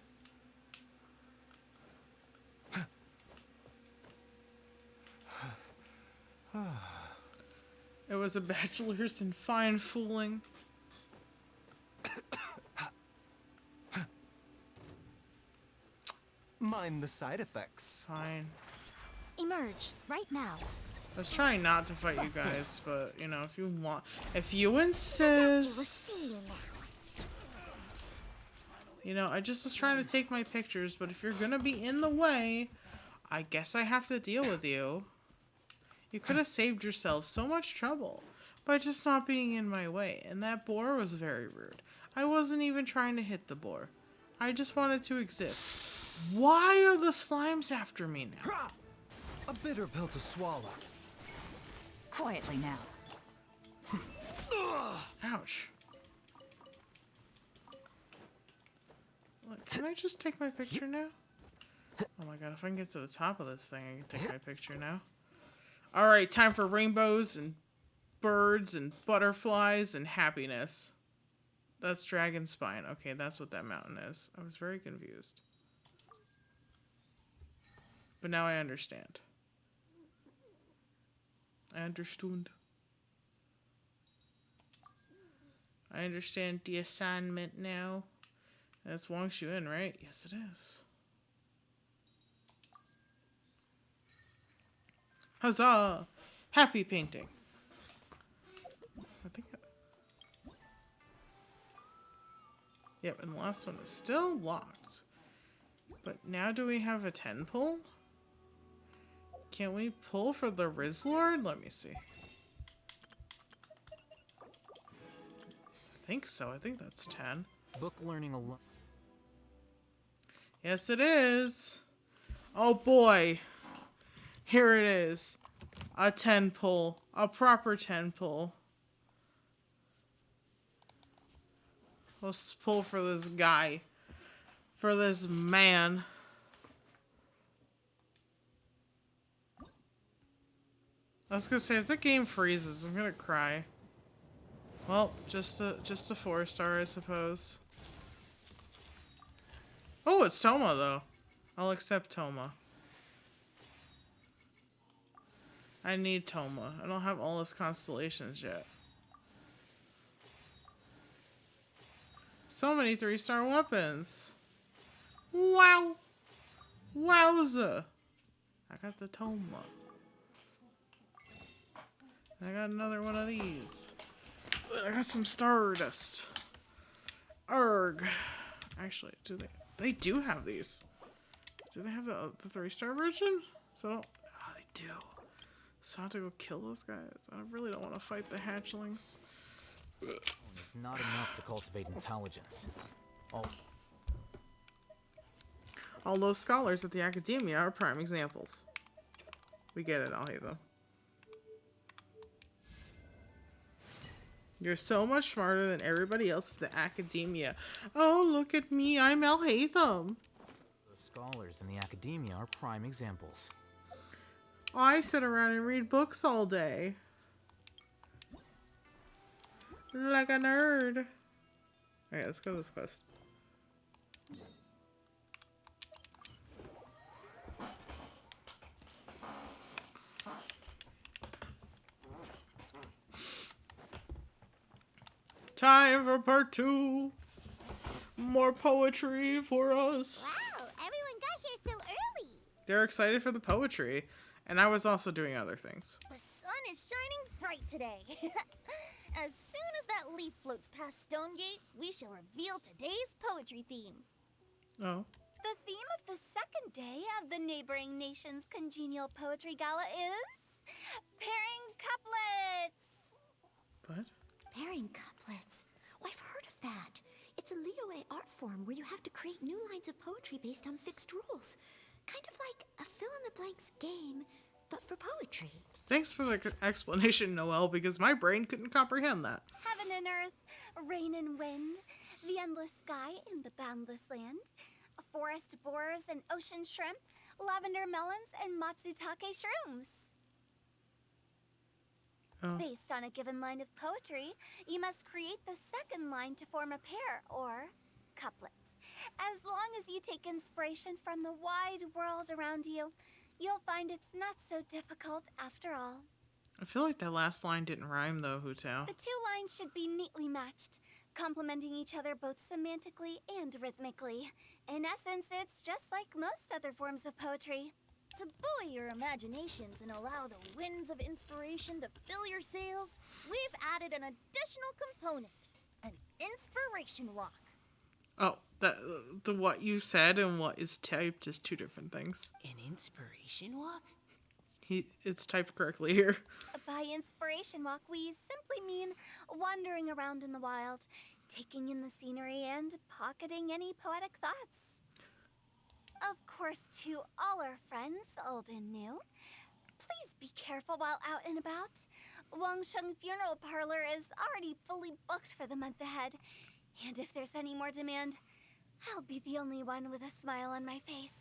It was a bachelor's in fine fooling. Mind the side effects. Fine. Emerge right now. I was trying not to fight you guys, but you know, if you want, if you We'll insist. see you now. You know, I just was trying to take my pictures, but if you're gonna be in the way, I guess I have to deal with you. You could have saved yourself so much trouble by just not being in my way, and that boar was very rude. I wasn't even trying to hit the boar. I just wanted to exist. Why are the slimes after me now? Ha! A bitter pill to swallow. Quietly now. Ouch. Look, can I just take my picture now? Oh my god, if I can get to the top of this thing, I can take my picture now. Alright, time for rainbows and birds and butterflies and happiness. That's Dragon Spine. Okay, that's what that mountain is. I was very confused. But now I understand. I understood. I understand the assignment now. That's Wang Xuan, right? Yes, it is. Huzzah! Happy painting. I think. Yep, and the last one is still locked. But now do we have a 10 pull? Can we pull for the Rizlord? Let me see. I think so. I think that's 10. Book learning alone. Yes, it is. Oh boy. Here it is. A 10 pull. A proper 10 pull. Let's pull for this guy. For this man. I was gonna say, if the game freezes, I'm gonna cry. Well, just a 4-star, I suppose. Oh, it's Toma, though. I'll accept Toma. I need Toma. I don't have all his constellations yet. So many 3-star weapons. Wow. Wowza. I got the Toma. I got another one of these. I got some Stardust. Arg. Actually, do they do have these. Do they have the 3-star version? So oh, they do. So I have to go kill those guys. I really don't want to fight the hatchlings. It's not enough to cultivate intelligence. All those scholars at the academia are prime examples. We get it, Al-Haytham. You're so much smarter than everybody else at the academia. Oh, look at me, I'm Al-Haytham. The scholars in the academia are prime examples. I sit around and read books all day. Like a nerd. Alright, let's go to this quest. Time for part 2. More poetry for us. Wow, everyone got here so early. They're excited for the poetry. And I was also doing other things. The sun is shining bright today. As soon as that leaf floats past Stonegate, we shall reveal today's poetry theme. Oh. The theme of the second day of the neighboring nation's congenial poetry gala is pairing couplets. What? Pairing couplets. Oh, I've heard of that. It's a Liyue art form where you have to create new lines of poetry based on fixed rules. Kind of like a fill-in-the-blanks game, but for poetry. Thanks for the explanation, Noelle, because my brain couldn't comprehend that. Heaven and earth, rain and wind, the endless sky and the boundless land, forest boars and ocean shrimp, lavender melons and matsutake shrooms. Oh. Based on a given line of poetry, you must create the second line to form a pair, or couplet. As long as you take inspiration from the wide world around you, you'll find it's not so difficult after all. I feel like that last line didn't rhyme, though, Hu Tao. The two lines should be neatly matched, complementing each other both semantically and rhythmically. In essence, it's just like most other forms of poetry. To buoy your imaginations and allow the winds of inspiration to fill your sails, we've added an additional component, an inspiration walk. Oh, the what you said and what is typed is two different things. An inspiration walk? It's typed correctly here. By inspiration walk, we simply mean wandering around in the wild, taking in the scenery and pocketing any poetic thoughts. Of course, to all our friends, old and new, please be careful while out and about. Wangsheng Funeral Parlor is already fully booked for the month ahead, and if there's any more demand, I'll be the only one with a smile on my face.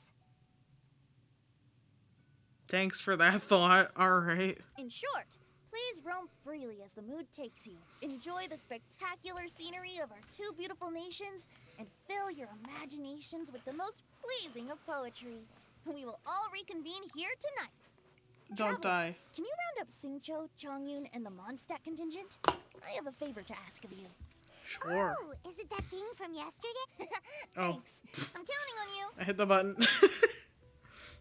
Thanks for that thought. All right. In short, please roam freely as the mood takes you. Enjoy the spectacular scenery of our two beautiful nations and fill your imaginations with the most pleasing of poetry. We will all reconvene here tonight. Don't Traveler, die. Can you round up Singcho, Chongyun, and the Mondstadt contingent? I have a favor to ask of you. Sure. Oh, is it that thing from yesterday? Oh, Thanks. I'm counting on you. I hit the button.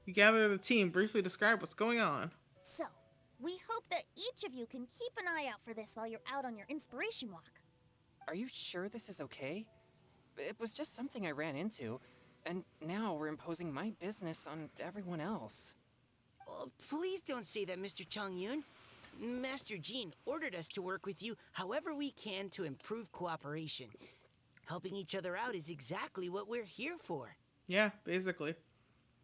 You gather the team. Briefly describe what's going on. So, we hope that each of you can keep an eye out for this while you're out on your inspiration walk. Are you sure this is okay? It was just something I ran into, and now we're imposing my business on everyone else. Oh, please don't say that, Mr. Chongyun. Master Jean ordered us to work with you however we can to improve cooperation. Helping each other out is exactly what we're here for. Yeah, basically.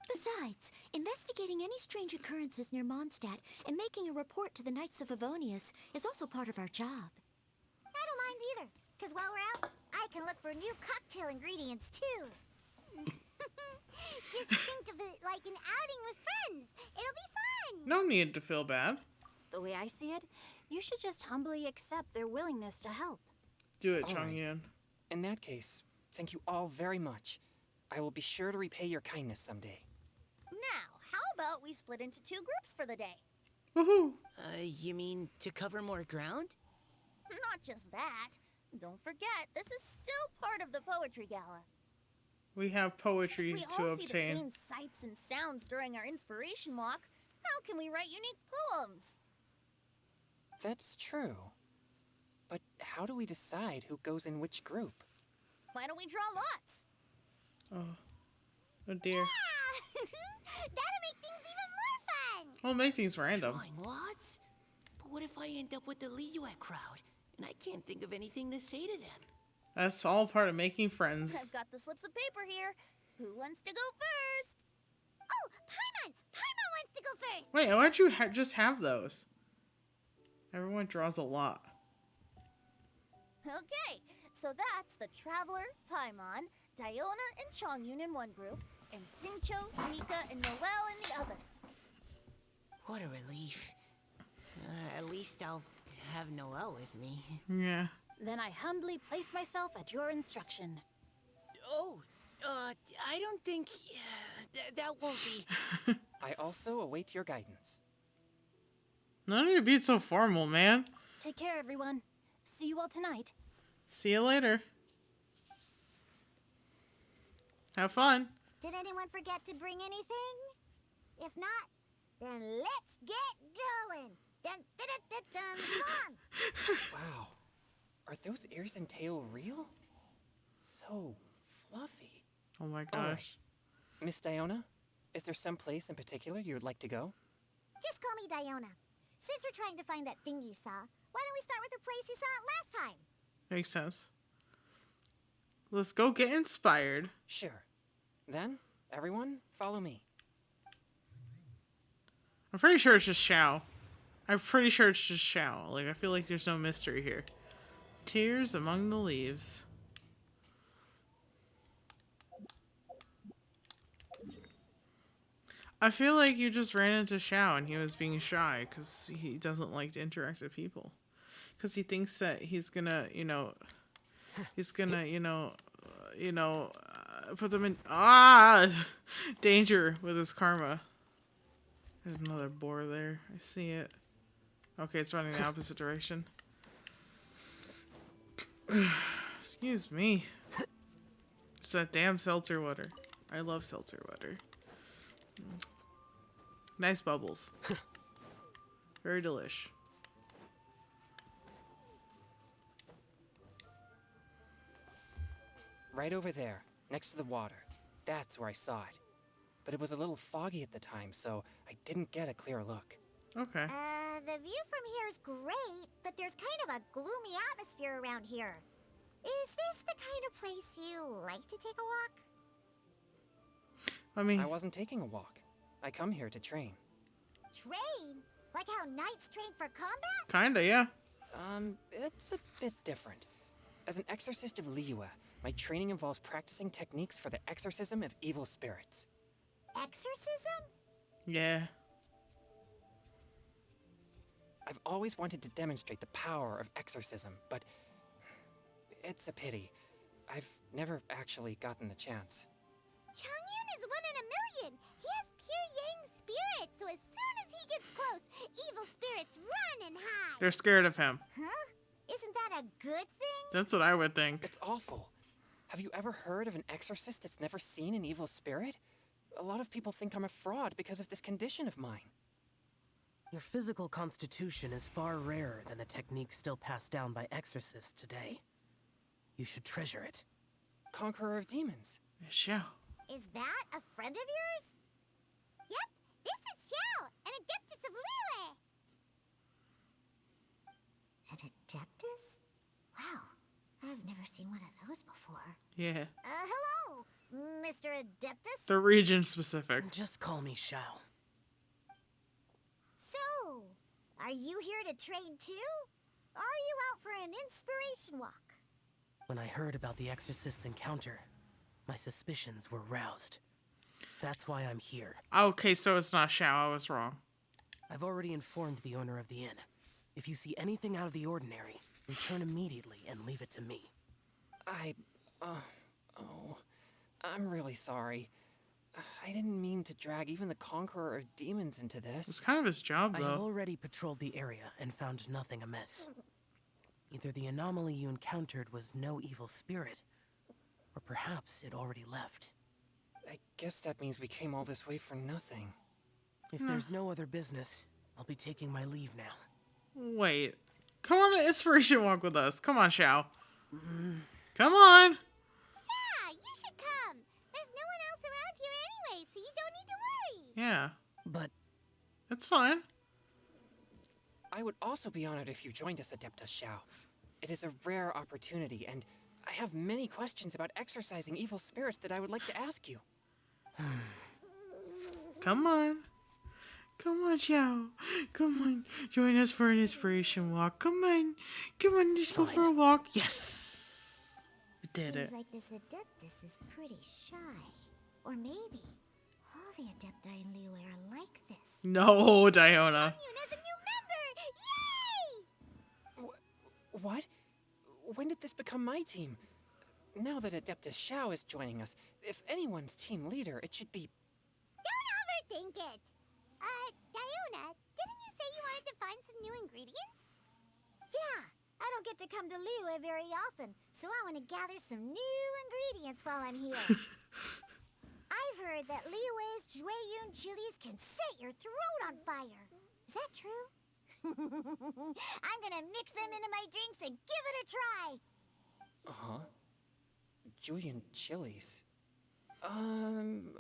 Besides, investigating any strange occurrences near Mondstadt and making a report to the Knights of Favonius is also part of our job. I don't mind either, because while we're out, I can look for new cocktail ingredients too. Just think of it like an outing with friends. It'll be fun. No need to feel bad. The way I see it, you should just humbly accept their willingness to help. Do it, All right. Chongyun. In that case, thank you all very much. I will be sure to repay your kindness someday. Now, how about we split into 2 groups for the day? Woohoo! You mean to cover more ground? Not just that. Don't forget, this is still part of the poetry gala. We have poetry We to all see the obtain. same sights and sounds during our inspiration walk. How can we write unique poems? That's true. But how do we decide who goes in which group? Why don't we draw lots? Oh dear. Yeah! That'll make things even more fun. We'll make things random. Drawing lots? But what if I end up with the Liyue crowd and I can't think of anything to say to them? That's all part of making friends. I've got the slips of paper here. Who wants to go first? Oh, Paimon! Paimon wants to go first. Wait, why'd you just have those? Everyone draws a lot. Okay, so that's the Traveler, Paimon, Diona, and Chongyun in one group, and Xingqiu, Mika, and Noelle in the other. What a relief. At least I'll have Noelle with me. Yeah. Then I humbly place myself at your instruction. Oh, I don't think... that won't be... I also await your guidance. None of you be so formal, man. Take care, everyone. See you all tonight. See you later. Have fun. Did anyone forget to bring anything? If not, then let's get going. Dun, dun, dun, dun, dun. Come on. Wow. Are those ears and tail real? So fluffy. Oh my All right. gosh. Miss Diona, is there some place in particular you would like to go? Just call me Diona. Since we're trying to find that thing you saw, why don't we start with the place you saw it last time? Makes sense. Let's go get inspired. Sure. Then, everyone, follow me. I'm pretty sure it's just Xiao. I'm pretty sure it's just Xiao. Like, I feel like there's no mystery here. Tears among the leaves. I feel like you just ran into Xiao and he was being shy because he doesn't like to interact with people. Because he thinks that he's gonna, he's gonna, put them in, danger with his karma. There's another boar there. I see it. Okay, it's running the opposite direction. Excuse me. It's that damn seltzer water. I love seltzer water. Nice bubbles. Very delish. Right over there, next to the water. That's where I saw it. But it was a little foggy at the time, so I didn't get a clear look. Okay. The view from here is great, but there's kind of a gloomy atmosphere around here. Is this the kind of place you like to take a walk? I mean, I wasn't taking a walk. I come here to train. Train? Like how knights train for combat? kinda, yeah. It's a bit different. As an exorcist of Liyue, my training involves practicing techniques for the exorcism of evil spirits. Exorcism? Yeah. I've always wanted to demonstrate the power of exorcism, but it's a pity. I've never actually gotten the chance. Chongyun is 1 in a million. He has pure yang spirit, so as soon as he gets close, evil spirits run and hide. They're scared of him. Huh? Isn't that a good thing? That's what I would think. It's awful. Have you ever heard of an exorcist that's never seen an evil spirit? A lot of people think I'm a fraud because of this condition of mine. Your physical constitution is far rarer than the techniques still passed down by exorcists today. You should treasure it. Conqueror of demons. Xiao. Is that a friend of yours? Yep, this is Xiao, an adeptus of Liyue. An adeptus? Wow, I've never seen one of those before. Yeah. Hello, Mr. Adeptus. The region specific. Just call me Shao. So, are you here to train too? Or are you out for an inspiration walk? When I heard about the exorcist's encounter, my suspicions were roused. That's why I'm here. Okay, so it's not Xiao. I was wrong. I've already informed the owner of the inn. If you see anything out of the ordinary, return immediately and leave it to me. I'm really sorry. I didn't mean to drag even the Conqueror of Demons into It's this. kind of his job, I have though. already patrolled the area and found nothing amiss. Either the anomaly you encountered was no evil spirit, or perhaps it already left. I guess that means we came all this way for nothing. If there's no other business, I'll be taking my leave now. Wait. Come on an inspiration walk with us. Come on, Xiao. Come on. Yeah, you should come. There's no one else around here anyway, so you don't need to worry. Yeah, But it's fine. I would also be honored if you joined us, Adeptus Shao. It is a rare opportunity, and I have many questions about exorcising evil spirits that I would like to ask you. Come on. Come on, Xiao. Come on. Join us for an inspiration walk. Come on. Come on, just go for a walk. Yes. We did Seems it. like this adeptus is pretty shy. Or maybe all the adepti in Liyue are like this. No, Diona. You as a new member! Yay! What? When did this become my team? Now that Adeptus Shao is joining us, if anyone's team leader, it should be... Don't overthink it. Diona, didn't you say you wanted to find some new ingredients? Yeah, I don't get to come to Liyue very often, so I want to gather some new ingredients while I'm here. I've heard that Liyue's Jueyun chilies can set your throat on fire. Is that true? I'm gonna mix them into my drinks and give it a try. Uh-huh. Julian chilies. I'm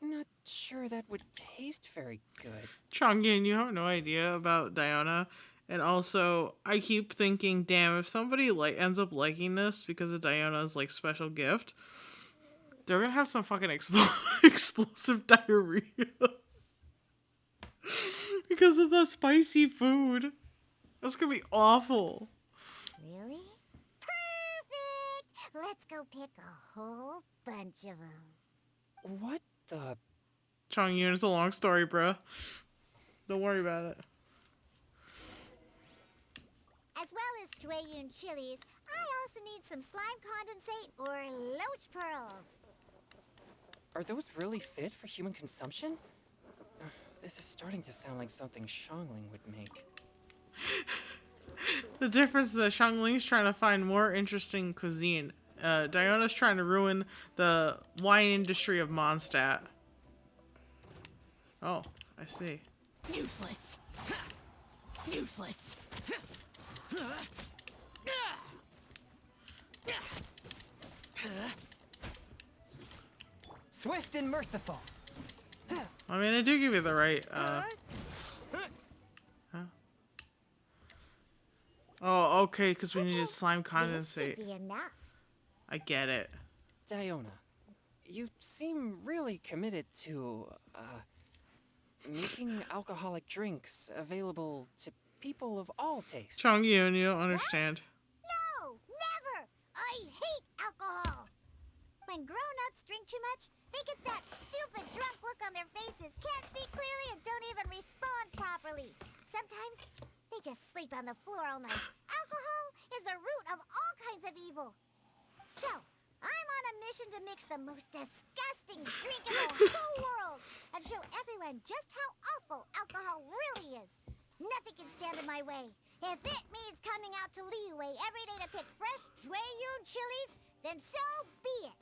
not sure that would taste very good. Chongyin, you have no idea about Diona. And also, I keep thinking, damn, if somebody ends up liking this because of Diona's special gift, they're gonna have some fucking explosive diarrhea because of the spicy food. That's gonna be awful. Really? Perfect! Let's go pick a whole bunch of them. What the... Chongyun, it's a long story, bruh. Don't worry about it. As well as Jueyun chilies, I also need some slime condensate or loach pearls. Are those really fit for human consumption? This is starting to sound like something Shangling would make. The difference is that Shangling's trying to find more interesting cuisine. Diona's trying to ruin the wine industry of Mondstadt. Oh, I see. Useless. Useless. Swift and merciful. I mean, they do give you the right, Huh? Oh, okay, because we needed slime This condensate. should be enough. I get it. Diona, you seem really committed to, making alcoholic drinks available to people of all tastes. Chongyun, you don't understand. No, never! I hate alcohol! When grown-ups drink too much, they get that stupid drunk look on their faces, can't speak clearly, and don't even respond properly. Sometimes, they just sleep on the floor all night. Alcohol is the root of all kinds of evil. So, I'm on a mission to mix the most disgusting drink in the whole world and show everyone just how awful alcohol really is. Nothing can stand in my way. If it means coming out to Liyue every day to pick fresh Jueyun chilies, then so be it.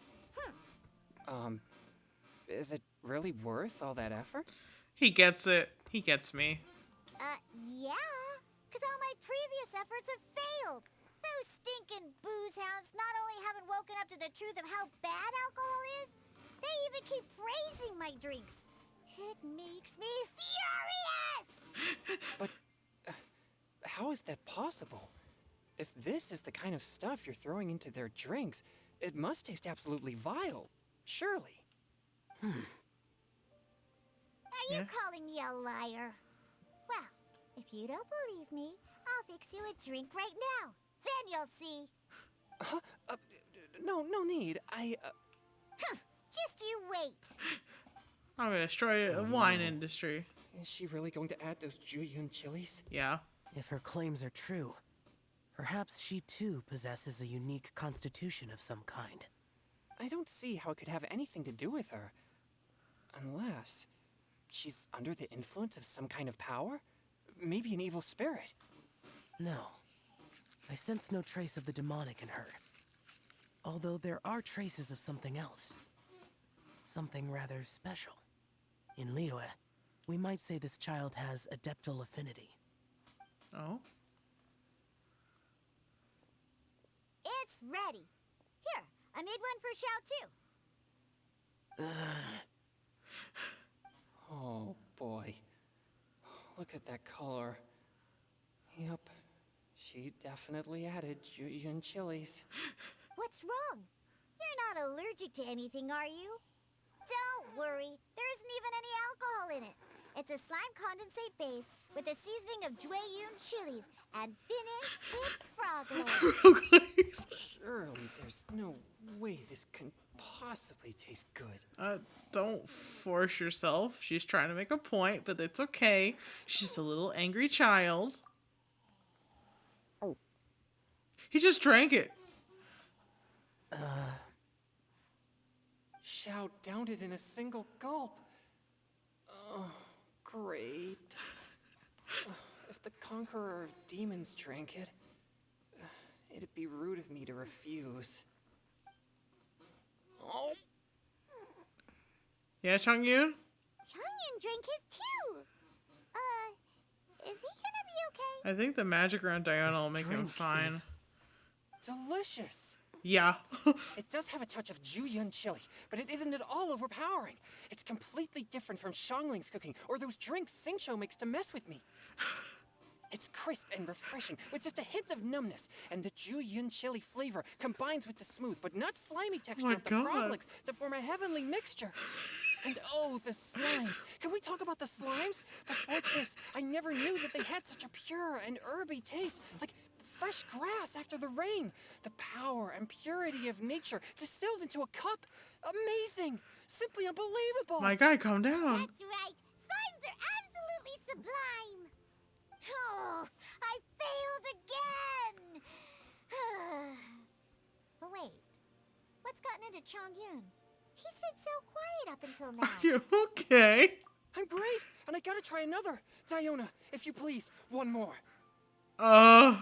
Is it really worth all that effort? He gets it. He gets me. Yeah. Because all my previous efforts have failed. Those stinking booze hounds not only haven't woken up to the truth of how bad alcohol is, they even keep praising my drinks. It makes me furious! But how is that possible? If this is the kind of stuff you're throwing into their drinks, it must taste absolutely vile. Surely. Are you calling me a liar? Well, if you don't believe me, I'll fix you a drink right now. Then you'll see. No need. Just you wait. I'm gonna destroy the wine industry. Is she really going to add those Jueyun chilies? Yeah. If her claims are true, perhaps she too possesses a unique constitution of some kind. I don't see how it could have anything to do with her. Unless she's under the influence of some kind of power? Maybe an evil spirit. No. I sense no trace of the demonic in her. Although there are traces of something else. Something rather special. In Liyue, we might say this child has adeptal affinity. Oh? It's ready. Here, I made one for Xiao too. Oh boy. Look at that color. Yep. She definitely added Jueyun chilies. What's wrong? You're not allergic to anything, are you? Don't worry. There isn't even any alcohol in it. It's a slime condensate base with a seasoning of Jueyun chilies and finished with frog legs. Surely there's no way this can possibly taste good. Don't force yourself. She's trying to make a point, but it's okay. She's just a little angry child. He just drank it. Xiao downed it in a single gulp. Oh, great. If the conqueror of demons drank it, it'd be rude of me to refuse. Oh. Yeah, Changyun? Changyun drank his too. Is he gonna be okay? I think the magic around Diana will make him drink fine. is delicious. Yeah. It does have a touch of Jueyun chili, but it isn't at all overpowering. It's completely different from Xiangling's cooking or those drinks Xingqiu makes to mess with me. It's crisp and refreshing, with just a hint of numbness, and the Jueyun chili flavor combines with the smooth but not slimy texture of the frog legs to form a heavenly mixture. And oh, the slimes. Can we talk about the slimes? Before this, I never knew that they had such a pure and herby taste, like fresh grass after the rain. The power and purity of nature distilled into a cup. Amazing. Simply unbelievable. My guy, calm down. That's right. Slimes are absolutely sublime. Oh, I failed again. But wait, what's gotten into Changyun? He's been so quiet up until now. Are you okay? I'm great, and I gotta try another. Diona, if you please, one more. At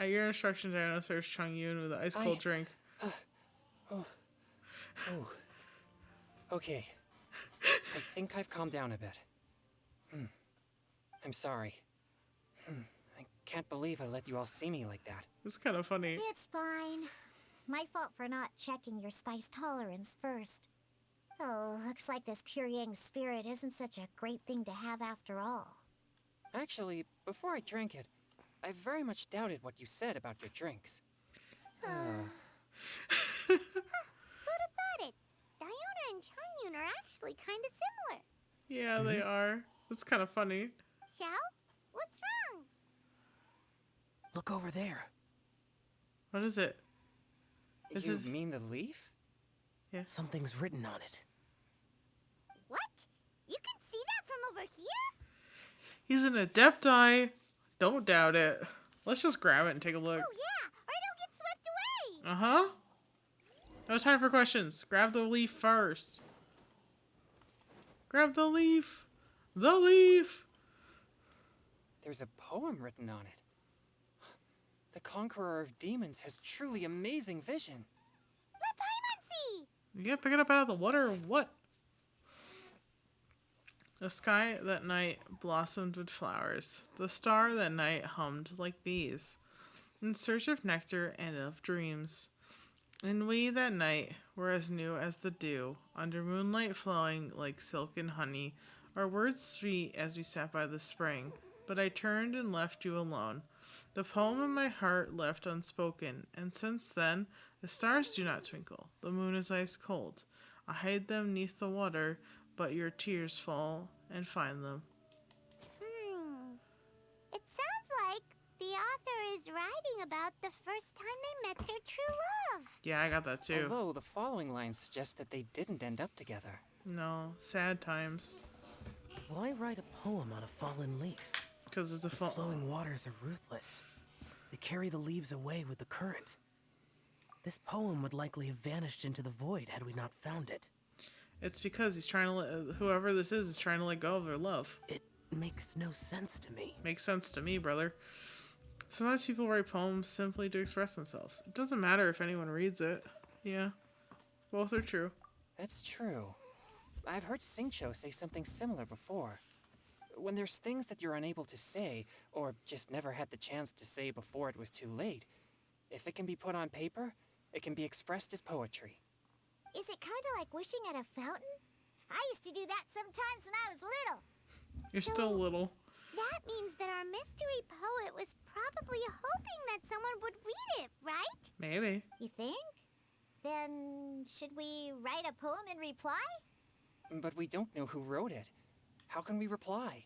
your instruction, Diana serves Changyun with an ice cold drink. Okay. I think I've calmed down a bit. I'm sorry. I can't believe I let you all see me like that. It's kind of funny. It's fine. My fault for not checking your spice tolerance first. Oh, looks like this pure yang spirit isn't such a great thing to have after all. Actually, before I drank it, I very much doubted what you said about your drinks. Who'd have thought it? Diona and Changyun are actually kind of similar. Yeah, they are. It's kind of funny. Xiao? What's wrong? Look over there. What is it? You mean the leaf? Yeah. Something's written on it. What? You can see that from over here? He's an adepti. Don't doubt it. Let's just grab it and take a look. Oh yeah, or it'll get swept away. Uh-huh. No time for questions. Grab the leaf first. Grab the leaf. The leaf. there's a poem written on it. The conqueror of demons has truly amazing vision. Let Paimon see! You gotta pick it up out of the water or what? The sky that night blossomed with flowers. The star that night hummed like bees, in search of nectar and of dreams. And we that night were as new as the dew, under moonlight flowing like silk and honey, our words sweet as we sat by the spring. But I turned and left you alone, the poem in my heart left unspoken, and since then the stars do not twinkle, the moon is ice cold. I hide them neath the water, but your tears fall and find them. It sounds like the author is writing about the first time they met their true love. Yeah, I got that too. Although the following lines suggest that they didn't end up together. No, sad times. Why write a poem on a fallen leaf? Because it's a The flowing waters are ruthless. They carry the leaves away with the current. This poem would likely have vanished into the void had we not found it. It's because he's trying to whoever this is trying to let go of their love. It makes no sense to me. Makes sense to me, brother. Sometimes people write poems simply to express themselves. It doesn't matter if anyone reads it. Yeah, both are true. That's true. I've heard Singcho say something similar before. When there's things that you're unable to say, or just never had the chance to say before it was too late, if it can be put on paper, it can be expressed as poetry. Is it kind of like wishing at a fountain? I used to do that sometimes when I was little. You're still little. That means that our mystery poet was probably hoping that someone would read it, right? Maybe. You think? Then should we write a poem in reply? But we don't know who wrote it. How can we reply?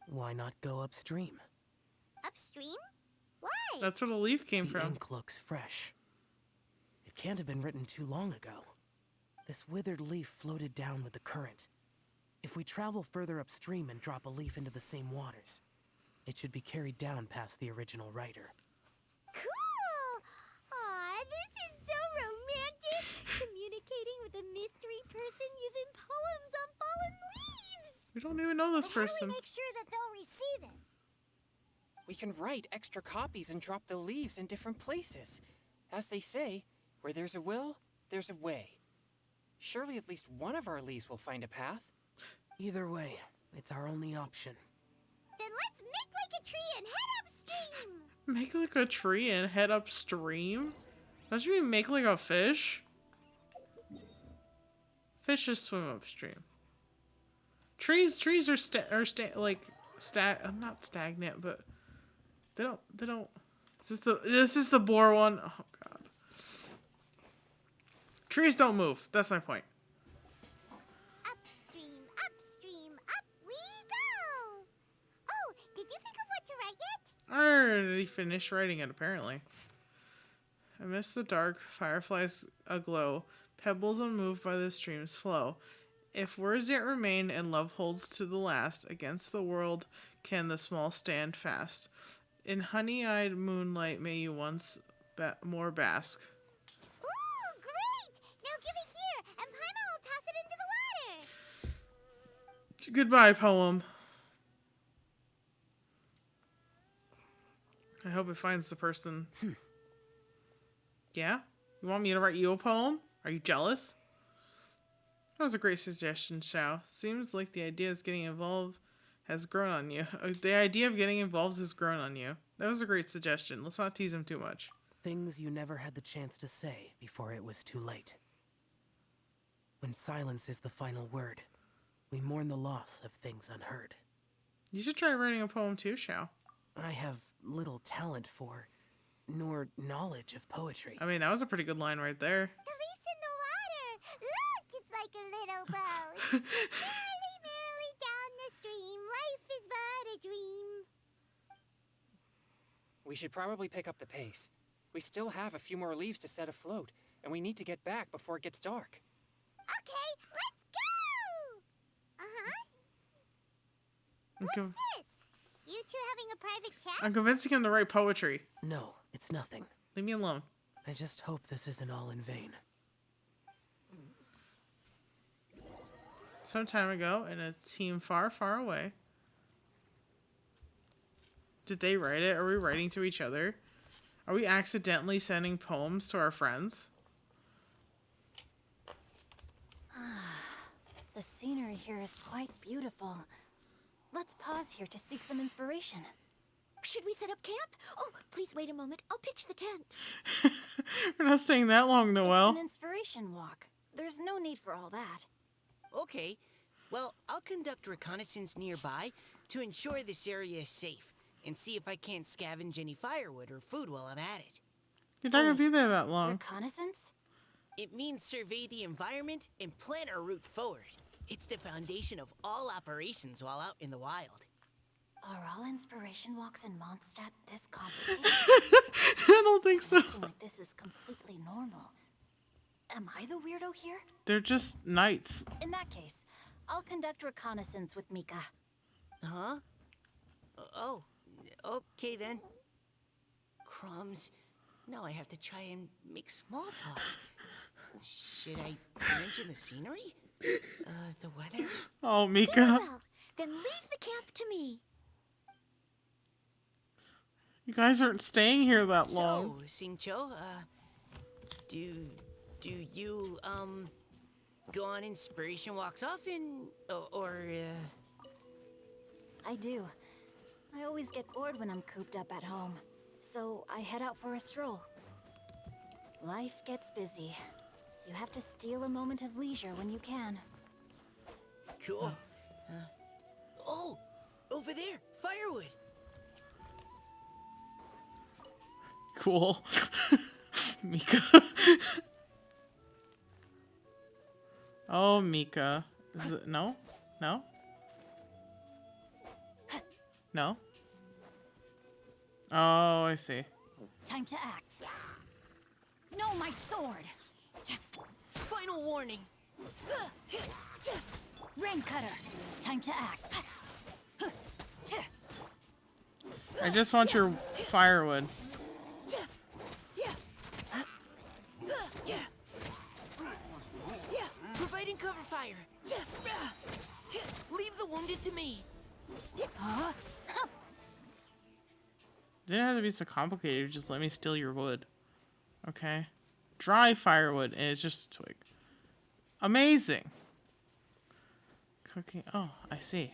Why not go upstream? Upstream? Why? That's where the leaf came The from. ink looks fresh. It can't have been written too long ago. This withered leaf floated down with the current. If we travel further upstream and drop a leaf into the same waters, it should be carried down past the original writer. Cool! Aw, this is so romantic! Communicating with a mystery person using poems on fallen leaves! We don't even know this But how do person. we make sure that they'll receive it? We can write extra copies and drop the leaves in different places. As they say, where there's a will, there's a way. Surely at least one of our leaves will find a path. Either way, it's our only option. Then let's make like a tree and head upstream! Make like a tree and head upstream? Don't you mean make like a fish? Fishes swim upstream. Trees are not stagnant, but they don't. This is the boar one. Oh god. Trees don't move. That's my point. Upstream, upstream, up we go! Oh, did you think of what to write yet? I already finished writing it, apparently. I miss the dark, fireflies aglow, pebbles unmoved by the stream's flow. If words yet remain and love holds to the last, against the world can the small stand fast. In honey-eyed moonlight may you once more bask. Ooh, great! Now give it here, and Paimon will toss it into the water. Goodbye, poem. I hope it finds the person. Yeah? You want me to write you a poem? Are you jealous? That was a great suggestion, Xiao. Seems like the idea of getting involved has grown on you. The idea of getting involved has grown on you. That was a great suggestion. Let's not tease him too much. Things you never had the chance to say before it was too late. When silence is the final word, we mourn the loss of things unheard. You should try writing a poem too, Xiao. I have little talent for, nor knowledge of poetry. I mean, that was a pretty good line right there. The leaf's in the water. Look, it's like a little boat. Merrily, merrily down the stream. Life is but a dream. We should probably pick up the pace. We still have a few more leaves to set afloat, and we need to get back before it gets dark. Okay, let's go! What's this? You two having a private chat? I'm convincing him to write poetry. No, it's nothing. Leave me alone. I just hope this isn't all in vain. Some time ago, in a team far, far away. Did they write it? Are we writing to each other? Are we accidentally sending poems to our friends? The scenery here is quite beautiful. Let's pause here to seek some inspiration. Should we set up camp? Oh, please wait a moment. I'll pitch the tent. We're not staying that long, Noelle. It's an inspiration walk. There's no need for all that. Okay. Well, I'll conduct reconnaissance nearby to ensure this area is safe and see if I can't scavenge any firewood or food while I'm at it. You're not gonna be there that long. Reconnaissance? It means survey the environment and plan our route forward. It's the foundation of all operations while out in the wild. Are all inspiration walks in Mondstadt this complicated? I don't think so. Acting like this is completely normal. Am I the weirdo here? They're just knights. In that case, I'll conduct reconnaissance with Mika. Huh? Oh, okay then. Crumbs. Now I have to try and make small talk. Should I mention the scenery? The weather? Oh, Very Mika. well. Then leave the camp to me. You guys aren't staying here that long. So, Singcho, do you, go on inspiration walks often, or I do. I always get bored when I'm cooped up at home. So I head out for a stroll. Life gets busy. You have to steal a moment of leisure when you can. Cool. Oh, over there, firewood. Cool. Mika. Oh, Mika. Is it, no? No? No? Oh, I see. Time to act. No, my sword! Final warning. Rain cutter. Time to act. I just want your firewood. Providing cover fire. Leave the wounded to me. Didn't have to be so complicated. Just let me steal your wood. Okay. Dry firewood, and it's just a twig. Amazing. Cooking. Oh, I see.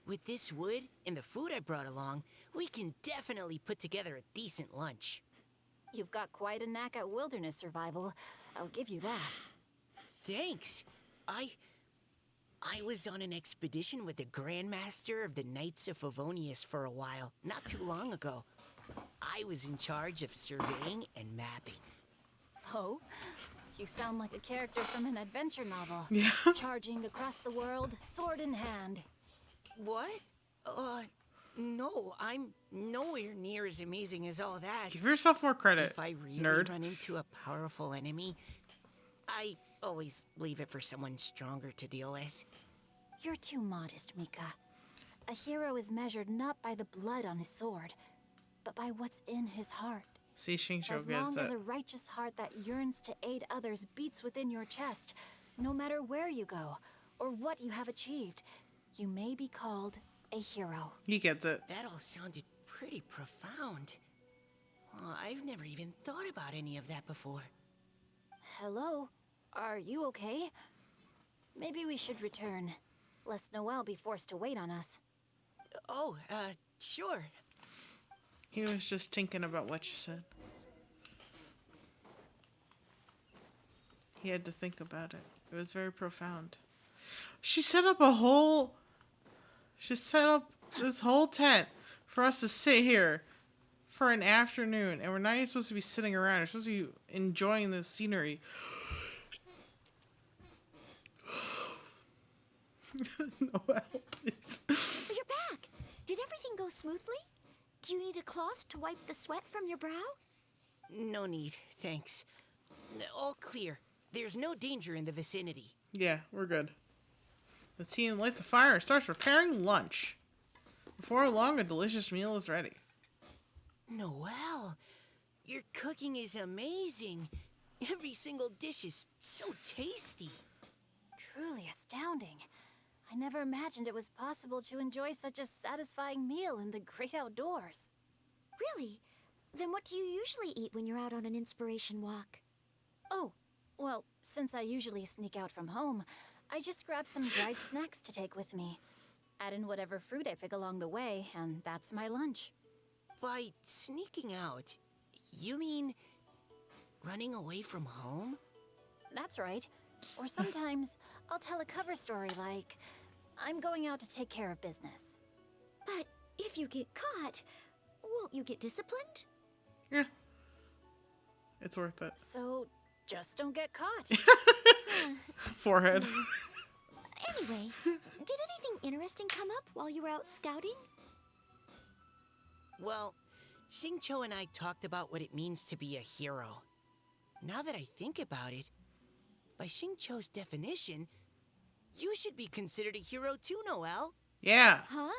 With this wood and the food I brought along, we can definitely put together a decent lunch. You've got quite a knack at wilderness survival. I'll give you that. Thanks. I was on an expedition with the Grandmaster of the Knights of Favonius for a while, not too long ago. I was in charge of surveying and mapping. Oh? You sound like a character from an adventure novel. Yeah. Charging across the world, sword in hand. What? No, I'm nowhere near as amazing as all that. Give yourself more credit, If I really nerd. run into a powerful enemy, I always leave it for someone stronger to deal with. You're too modest, Mika. A hero is measured not by the blood on his sword, but by what's in his heart. See, Xingqiu As gets long it. as a righteous heart that yearns to aid others beats within your chest, no matter where you go or what you have achieved, you may be called a hero. He gets it. That all sounded pretty profound. Well, I've never even thought about any of that before. Hello? Are you okay? Maybe we should return, lest Noelle be forced to wait on us. Oh, sure. He was just thinking about what you said. He had to think about it. It was very profound. She set up this whole tent for us to sit here for an afternoon, and we're not even supposed to be sitting around. We're supposed to be enjoying the scenery. Noelle, please. You're back. Did everything go smoothly? Do you need a cloth to wipe the sweat from your brow? No need, thanks. All clear. There's no danger in the vicinity. Yeah, we're good. The team lights a fire and starts preparing lunch. Before long, a delicious meal is ready. Noelle, your cooking is amazing. Every single dish is so tasty. Truly astounding. I never imagined it was possible to enjoy such a satisfying meal in the great outdoors. Really? Then what do you usually eat when you're out on an inspiration walk? Oh, well, since I usually sneak out from home, I just grab some dried snacks to take with me. Add in whatever fruit I pick along the way, and that's my lunch. By sneaking out, you mean running away from home? That's right. Or sometimes I'll tell a cover story like, I'm going out to take care of business. But if you get caught, won't you get disciplined? Yeah. It's worth it. So just don't get caught. Forehead. Anyway, did anything interesting come up while you were out scouting? Well, Xingqiu and I talked about what it means to be a hero. Now that I think about it, by Xingqiu's definition, you should be considered a hero too, Noelle. Yeah. Huh?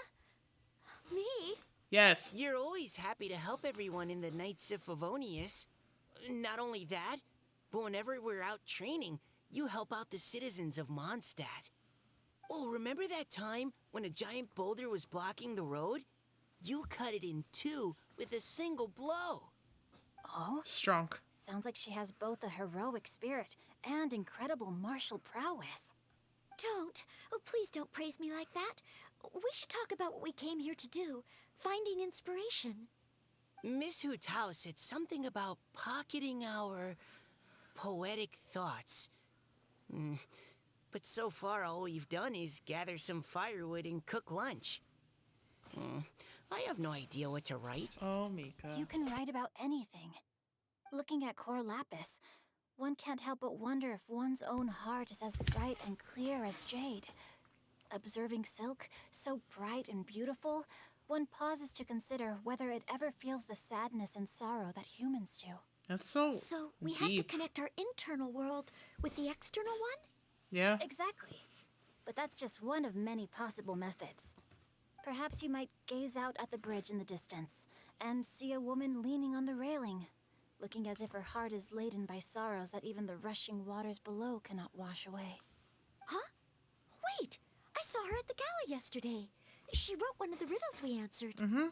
Me? Yes. You're always happy to help everyone in the Knights of Favonius. Not only that, but whenever we're out training, you help out the citizens of Mondstadt. Oh, remember that time when a giant boulder was blocking the road? You cut it in two with a single blow. Oh? Strong. Sounds like she has both a heroic spirit and incredible martial prowess. Please don't praise me like that. We should talk about what we came here to do, finding inspiration. Miss Hu Tao said something about pocketing our poetic thoughts. But so far, all we've done is gather some firewood and cook lunch. I have no idea what to write. Oh, Mika. You can write about anything. Looking at Cor Lapis, one can't help but wonder if one's own heart is as bright and clear as jade. Observing silk, so bright and beautiful, one pauses to consider whether it ever feels the sadness and sorrow that humans do. That's so So we deep. have to connect our internal world with the external one? Yeah. Exactly. But that's just one of many possible methods. Perhaps you might gaze out at the bridge in the distance and see a woman leaning on the railing, looking as if her heart is laden by sorrows that even the rushing waters below cannot wash away. Huh? Wait! I saw her at the gala yesterday. She wrote one of the riddles we answered. Mm-hmm.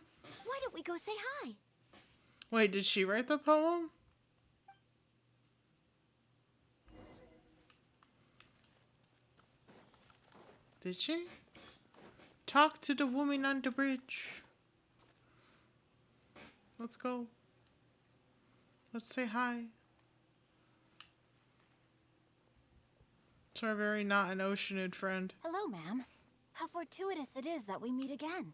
Why don't we go say hi? Wait, did she write the poem? Did she? Talk to the woman on the bridge. Let's go. Let's say hi. To our very not an oceanid friend. Hello, ma'am. How fortuitous it is that we meet again.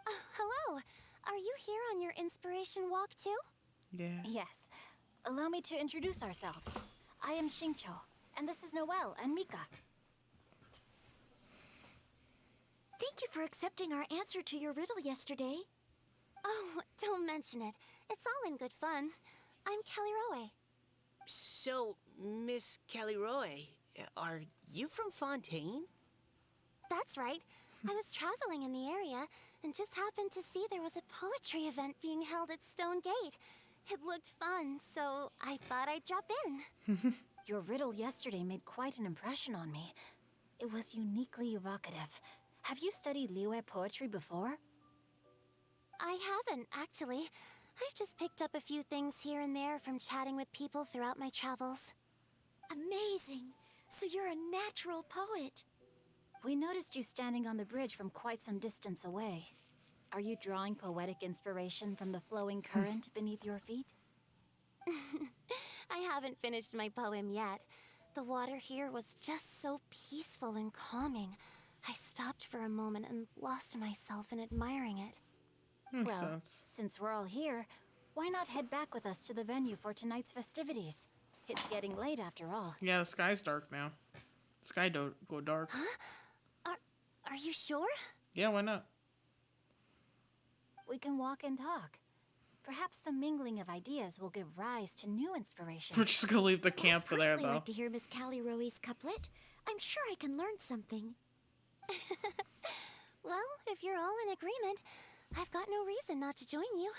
Hello. Are you here on your inspiration walk too? Yeah. Yes. Allow me to introduce ourselves. I am Xingqiu, and this is Noelle and Mika. Thank you for accepting our answer to your riddle yesterday. Oh, don't mention it. It's all in good fun. I'm Kelly Roe. So, Miss Caliroe, are you from Fontaine? That's right. I was traveling in the area and just happened to see there was a poetry event being held at Stone Gate. It looked fun, so I thought I'd drop in. Your riddle yesterday made quite an impression on me. It was uniquely evocative. Have you studied Liyue poetry before? I haven't, actually. I've just picked up a few things here and there from chatting with people throughout my travels. Amazing! So you're a natural poet. We noticed you standing on the bridge from quite some distance away. Are you drawing poetic inspiration from the flowing current beneath your feet? I haven't finished my poem yet. The water here was just so peaceful and calming. I stopped for a moment and lost myself in admiring it. Makes Well, sense. since we're all here, why not head back with us to the venue for tonight's festivities? It's getting late after all. Yeah, the sky's dark now. Sky don't go dark. Are you sure? Yeah, why not? We can walk and talk. Perhaps the mingling of ideas will give rise to new inspiration. We're just gonna leave the camp for I'd there, personally though. like to hear Miss Callie Roe's couplet. I'm sure I can learn something. Well, if you're all in agreement, I've got no reason not to join you.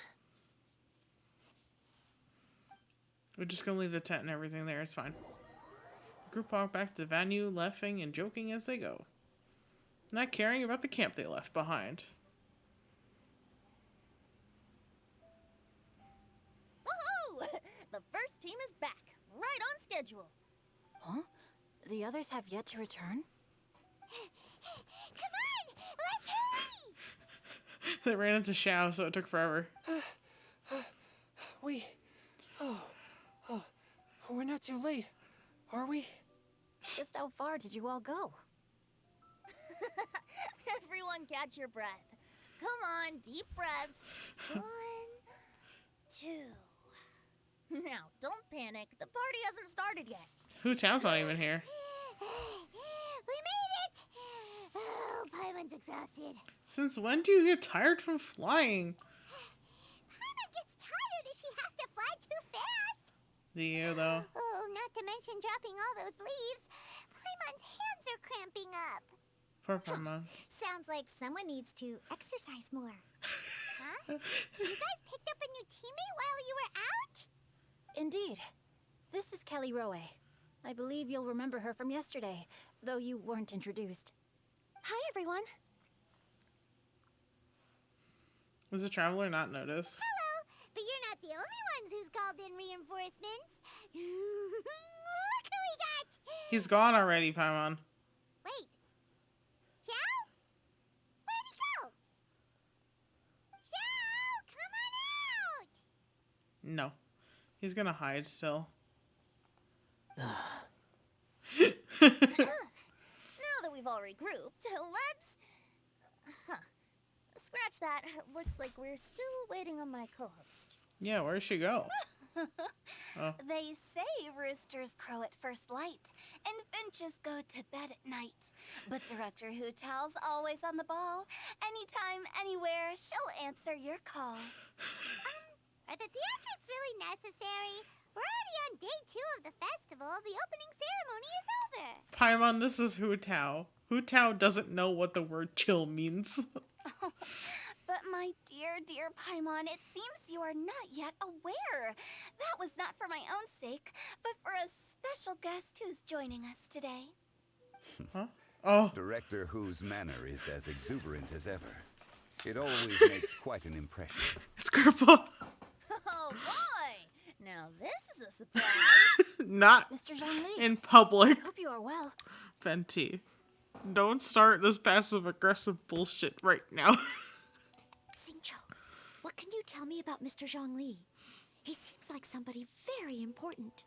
We're just gonna leave the tent and everything there. It's fine. The group walk back to the venue, laughing and joking as they go. not caring about the camp they left behind. Woohoo! The first team is back, right on schedule. Huh? The others have yet to return? Come on, let's hurry! They ran into Xiao, so it took forever. We're not too late, are we? Just how far did you all go? Everyone catch your breath. Come on, deep breaths. 1, 2. Now, don't panic. The party hasn't started yet. Hu Tao's not even here. We made it! Oh, Paimon's exhausted. Since when do you get tired from flying? Paimon gets tired if she has to fly too fast. Do you, though? Oh, not to mention dropping all those leaves. Paimon's hands are cramping up. Poor Paimon. Sounds like someone needs to exercise more. Huh? You guys picked up a new teammate while you were out? Indeed. This is Kelly Rowe. I believe you'll remember her from yesterday, though you weren't introduced. Hi, everyone. Does the traveler not notice? Hello, but you're not the only ones who's called in reinforcements. Look who we got! He's gone already, Paimon. Wait. Xiao? Where'd he go? Xiao, come on out! No. He's gonna hide still. Now that we've all regrouped, let's... Scratch that. Looks like we're still waiting on my co-host. Yeah, where'd she go? Oh. They say roosters crow at first light and finches go to bed at night. But Director Hu Tao's always on the ball. Anytime, anywhere, she'll answer your call. Are the theatrics really necessary? We're already on day 2 of the festival. The opening ceremony is over. Paimon, this is Hu Tao. Hu Tao doesn't know what the word chill means. But my dear, dear Paimon, it seems you are not yet aware. That was not for my own sake, but for a special guest who's joining us today. Huh? Oh. Director Whose manner is as exuberant as ever. It always makes quite an impression. It's Grandpa. Oh boy! Now this is a surprise. Not Mr. Zhongli, in public. hope you are well. Venti. Don't start this passive-aggressive bullshit right now. Xingqiu, what can you tell me about Mr. Zhongli? He seems like somebody very important.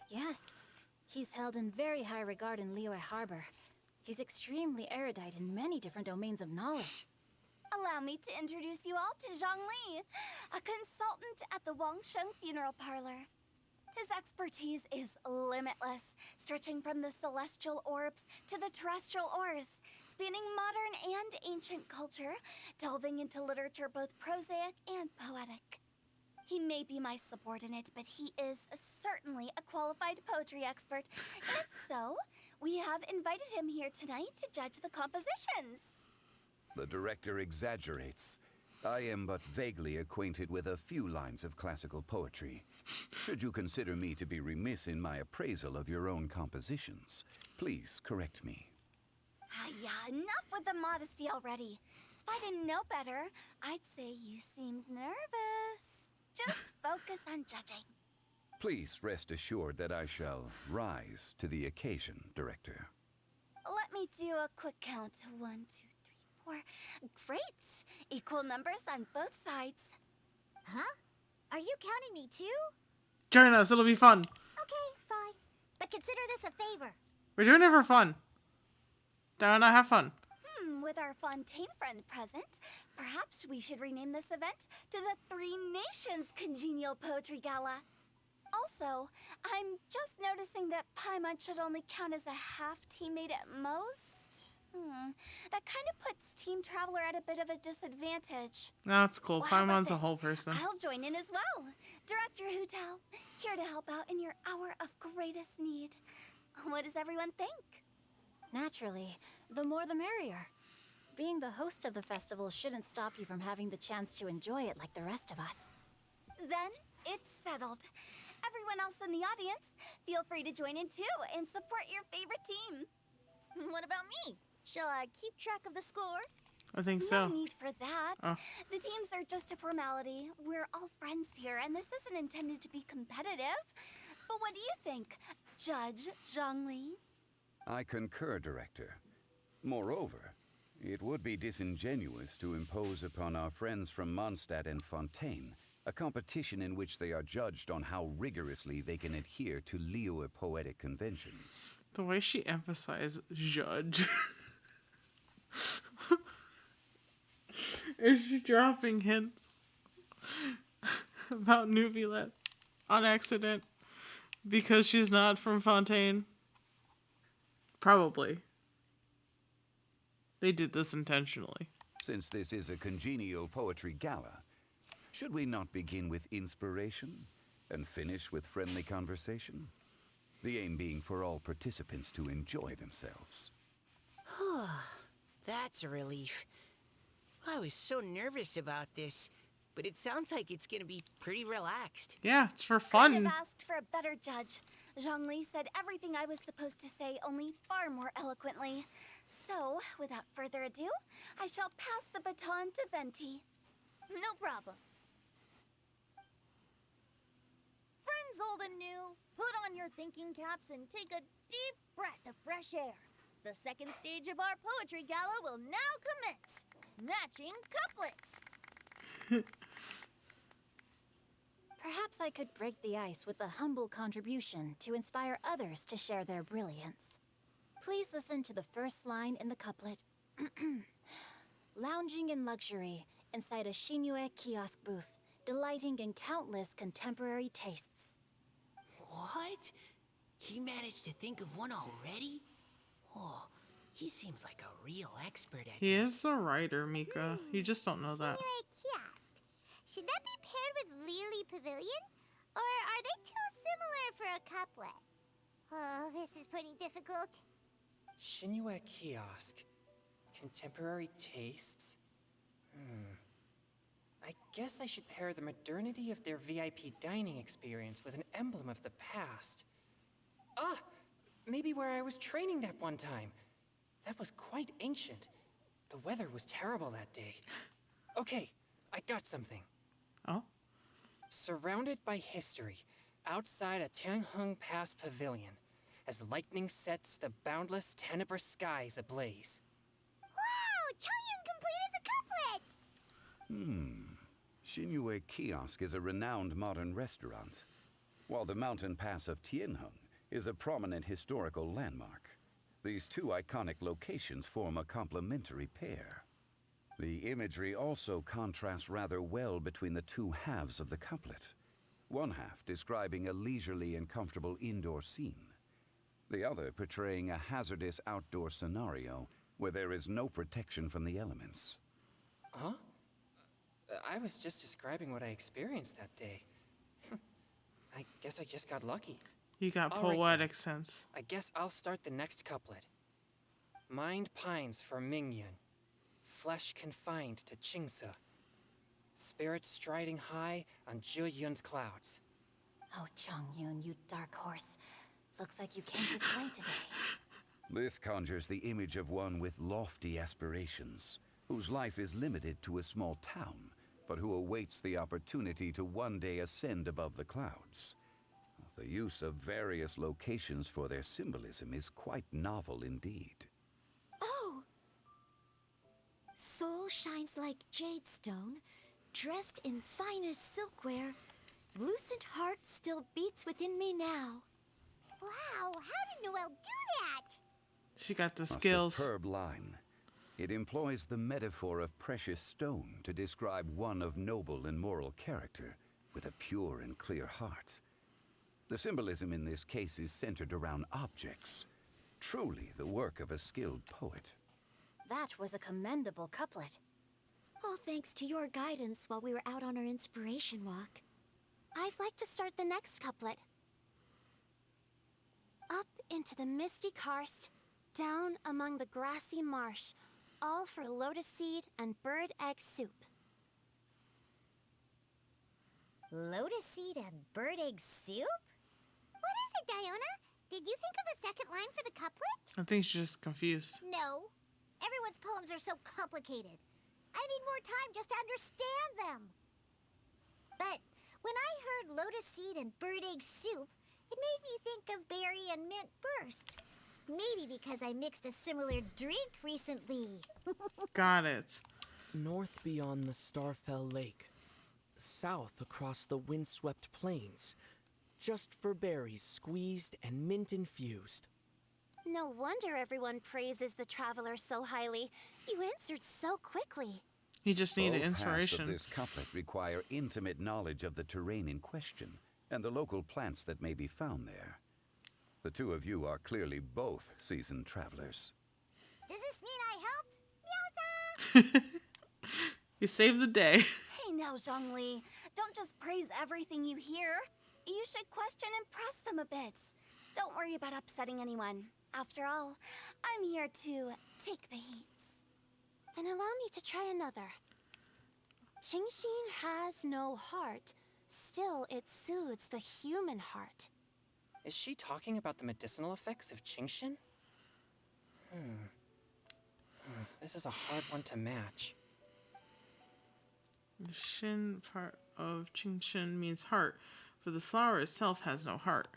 Yes, he's held in very high regard in Liyue Harbor. He's extremely erudite in many different domains of knowledge. Allow me to introduce you all to Zhongli, a consultant at the Wangsheng Funeral Parlor. His expertise is limitless, stretching from the celestial orbs to the terrestrial ores, spanning modern and ancient culture, delving into literature both prosaic and poetic. He may be my subordinate, but he is certainly a qualified poetry expert, and so we have invited him here tonight to judge the compositions. The director exaggerates. I am but vaguely acquainted with a few lines of classical poetry. Should you consider me to be remiss in my appraisal of your own compositions, please correct me. Yeah, enough with the modesty already. If I didn't know better, I'd say you seemed nervous. Just focus on judging. Please rest assured that I shall rise to the occasion, Director. Let me do a quick count. 1, 2, 3, 4. Great! Equal numbers on both sides. Huh? Are you counting me too? Join us, it'll be fun. Okay, fine. But consider this a favor. We're doing it for fun. Don't I have fun? With our Fontaine friend present, perhaps we should rename this event to the Three Nations Congenial Poetry Gala. Also, I'm just noticing that Paimon should only count as a half teammate at most. That kind of puts Team Traveler at a bit of a disadvantage. No, that's cool. Well, how about Paimon's a this? whole person. I'll join in as well. Director Hu Tao, here to help out in your hour of greatest need. What does everyone think? Naturally, the more the merrier. Being the host of the festival shouldn't stop you from having the chance to enjoy it like the rest of us. Then it's settled. Everyone else in the audience, feel free to join in too and support your favorite team. What about me? Shall I keep track of the score? I think No so. need for that. Oh. The teams are just a formality. We're all friends here, and this isn't intended to be competitive. But what do you think, Judge Zhongli? I concur, Director. Moreover, it would be disingenuous to impose upon our friends from Mondstadt and Fontaine a competition in which they are judged on how rigorously they can adhere to Liyue poetic conventions. The way she emphasized judge. Is she dropping hints about Nuvilet on accident because she's not from Fontaine? Probably. They did this intentionally. Since this is a congenial poetry gala, should we not begin with inspiration and finish with friendly conversation? The aim being for all participants to enjoy themselves. That's a relief. I was so nervous about this, but it sounds like it's gonna be pretty relaxed. Yeah, it's for Couldn't fun. have asked for a better judge. Zhongli said everything I was supposed to say, only far more eloquently. So, without further ado, I shall pass the baton to Venti. No problem. Friends old and new, put on your thinking caps and take a deep breath of fresh air. The second stage of our poetry gala will now commence. Matching couplets. Perhaps I could break the ice with a humble contribution to inspire others to share their brilliance. Please listen to the first line in the couplet. Lounging in luxury inside a Shinue kiosk booth, delighting in countless contemporary tastes. What? He managed to think of one already? Oh, he seems like a real expert at He this. is a writer, Mika. You just don't know that. Shinue Kiosk. Should that be paired with Lily Pavilion? Or are they too similar for a couplet? Oh, this is pretty difficult. Shinue Kiosk. Contemporary tastes? I guess I should pair the modernity of their VIP dining experience with an emblem of the past. Ah! Maybe where I was training that one time. That was quite ancient. The weather was terrible that day. Okay, I got something. Oh? Surrounded by history, outside a Tianheng Pass pavilion, as lightning sets the boundless tenebrous skies ablaze. Wow! Changyun completed the couplet! Shinue Kiosk is a renowned modern restaurant, while the mountain pass of Tianheng is a prominent historical landmark. These two iconic locations form a complementary pair. The imagery also contrasts rather well between the two halves of the couplet. One half describing a leisurely and comfortable indoor scene, the other portraying a hazardous outdoor scenario where there is no protection from the elements. Huh? I was just describing what I experienced that day. I guess I just got lucky. You got All right, poetic then. sense. I guess I'll start the next couplet. Mind pines for Mingyun, flesh confined to Qingse, spirit striding high on Zheyun's clouds. Oh, Chongyun, you dark horse. Looks like you came to play today. This conjures the image of one with lofty aspirations, whose life is limited to a small town, but who awaits the opportunity to one day ascend above the clouds. The use of various locations for their symbolism is quite novel indeed. Oh! Soul shines like jade stone, dressed in finest silkwear. Lucent heart still beats within me now. Wow, how did Noelle do that? She got the A skills. superb line. It employs the metaphor of precious stone to describe one of noble and moral character, with a pure and clear heart. The symbolism in this case is centered around objects, truly the work of a skilled poet. That was a commendable couplet. All thanks to your guidance while we were out on our inspiration walk. I'd like to start the next couplet. Up into the misty karst, down among the grassy marsh, all for lotus seed and bird egg soup. Lotus seed and bird egg soup? What is it, Diona? Did you think of a second line for the couplet? I think she's just confused. No. everyone's poems are so complicated. I need more time just to understand them. But when I heard lotus seed and bird egg soup, it made me think of berry and mint burst. Maybe because I mixed a similar drink recently. Got it. North beyond the Starfell Lake. South across the windswept plains. Just for berries squeezed and mint infused. No wonder everyone praises the traveler so highly. You answered so quickly. You just needed Both halves inspiration. of this couplet require intimate knowledge of the terrain in question and the local plants that may be found there. The two of you are clearly both seasoned travelers. Does this mean I helped? Meowza! You saved the day. Hey now, Zhongli. Don't just praise everything you hear. You should question and press them a bit. Don't worry about upsetting anyone. After all, I'm here to take the heat. Then allow me to try another. Qingxin has no heart. Still, it soothes the human heart. Is she talking about the medicinal effects of Qingxin? This is a hard one to match. The shin part of Qingshin means heart, but the flower itself has no heart.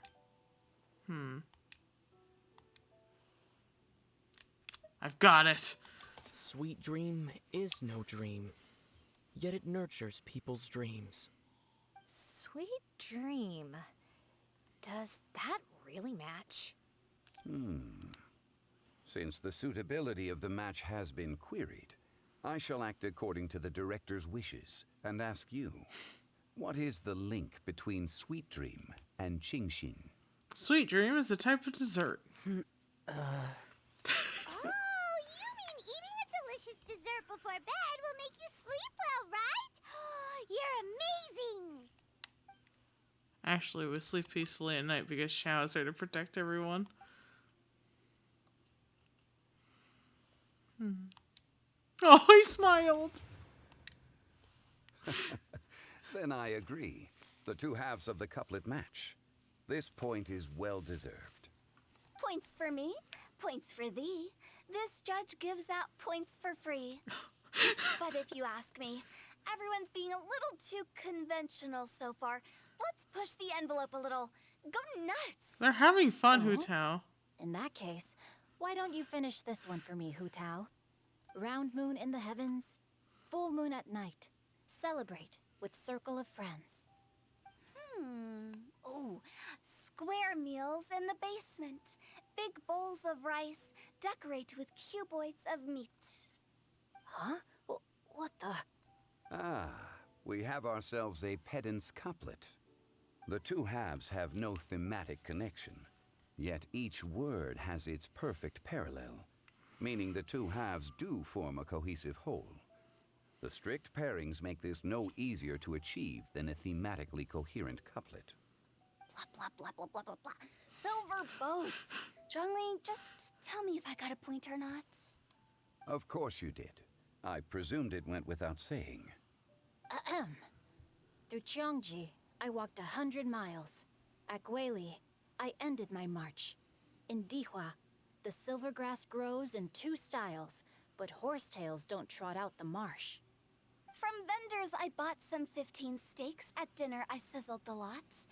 I've got it. Sweet dream is no dream, yet it nurtures people's dreams. Sweet dream. Does that really match? Since the suitability of the match has been queried, I shall act according to the director's wishes and ask you, what is the link between Sweet Dream and Qingxin? Sweet dream is a type of dessert. Oh, you mean eating a delicious dessert before bed will make you sleep well, right? You're amazing! Actually, we sleep peacefully at night because Xiao is there to protect everyone. Oh, he smiled. Then I agree. The two halves of the couplet match. This point is well deserved. Points for me, points for thee. This judge gives out points for free. But if you ask me, everyone's being a little too conventional so far. Let's push the envelope a little. Go nuts! They're having fun, Hu Tao. In that case, why don't you finish this one for me, Hu Tao? Round moon in the heavens, full moon at night. Celebrate with circle of friends. Oh, square meals in the basement. Big bowls of rice. Decorate with cuboids of meat. Huh? What the? Ah, we have ourselves a pedant's couplet. The two halves have no thematic connection, yet each word has its perfect parallel, meaning the two halves do form a cohesive whole. The strict pairings make this no easier to achieve than a thematically coherent couplet. Blah, blah, blah, blah, blah, blah, blah. So verbose. Zhongli, just tell me if I got a point or not. Of course you did. I presumed it went without saying. Ahem. Through Cheongji, I walked 100 miles. At Guili, I ended my march. In Dihua, the silver grass grows in 2 styles, but horsetails don't trot out the marsh. From vendors, I bought some 15 steaks. At dinner, I sizzled the lots.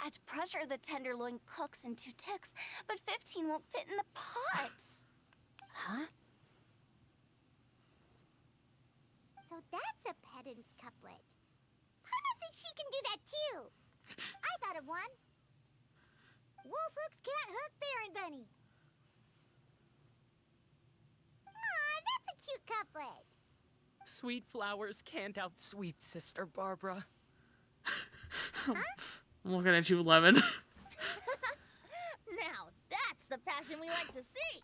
At pressure, the tenderloin cooks in 2 ticks, but 15 won't fit in the pots. Huh? So that's a pedant's couplet. I don't think she can do that too. I thought of one. Wolf hooks can't hook Baron Bunny. Aw, that's a cute couplet. Sweet flowers can't outsweet Sister Barbara. I'm looking at you, Lemon. Now, that's the passion we like to see.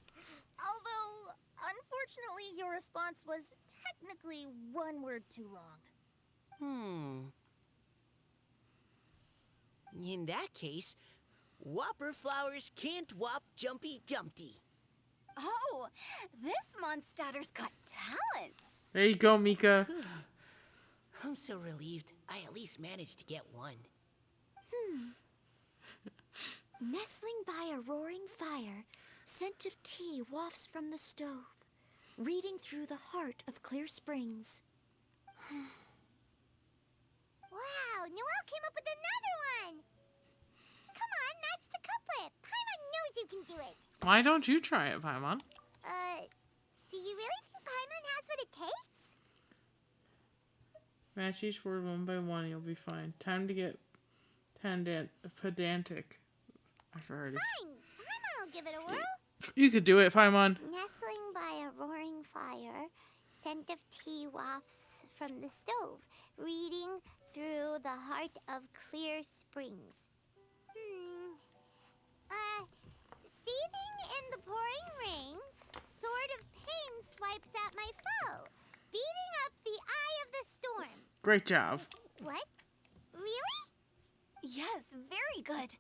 Although, unfortunately, your response was technically 1 word too long. In that case, Whopper flowers can't whop Jumpy Dumpty. Oh, this monster's got talents. There you go, Mika. I'm so relieved I at least managed to get one. Nestling by a roaring fire, scent of tea wafts from the stove. reading through the heart of Clear Springs. Wow, Noelle came up with another one! Come on, match the couplet. Paimon knows you can do it. Why don't you try it, Paimon? Do you really think Paimon has what it takes? Match each word one by one, you'll be fine. Time to get pedantic. I've heard it. Fine, Paimon will give it a whirl. You could do it, Paimon. Nestling by a roaring fire, scent of tea wafts from the stove, reading through the heart of Clear Springs. Seething in the pouring rain, sword of pain swipes at my foe, beating up the eye of the storm. Great job. What? Really? Yes, very good.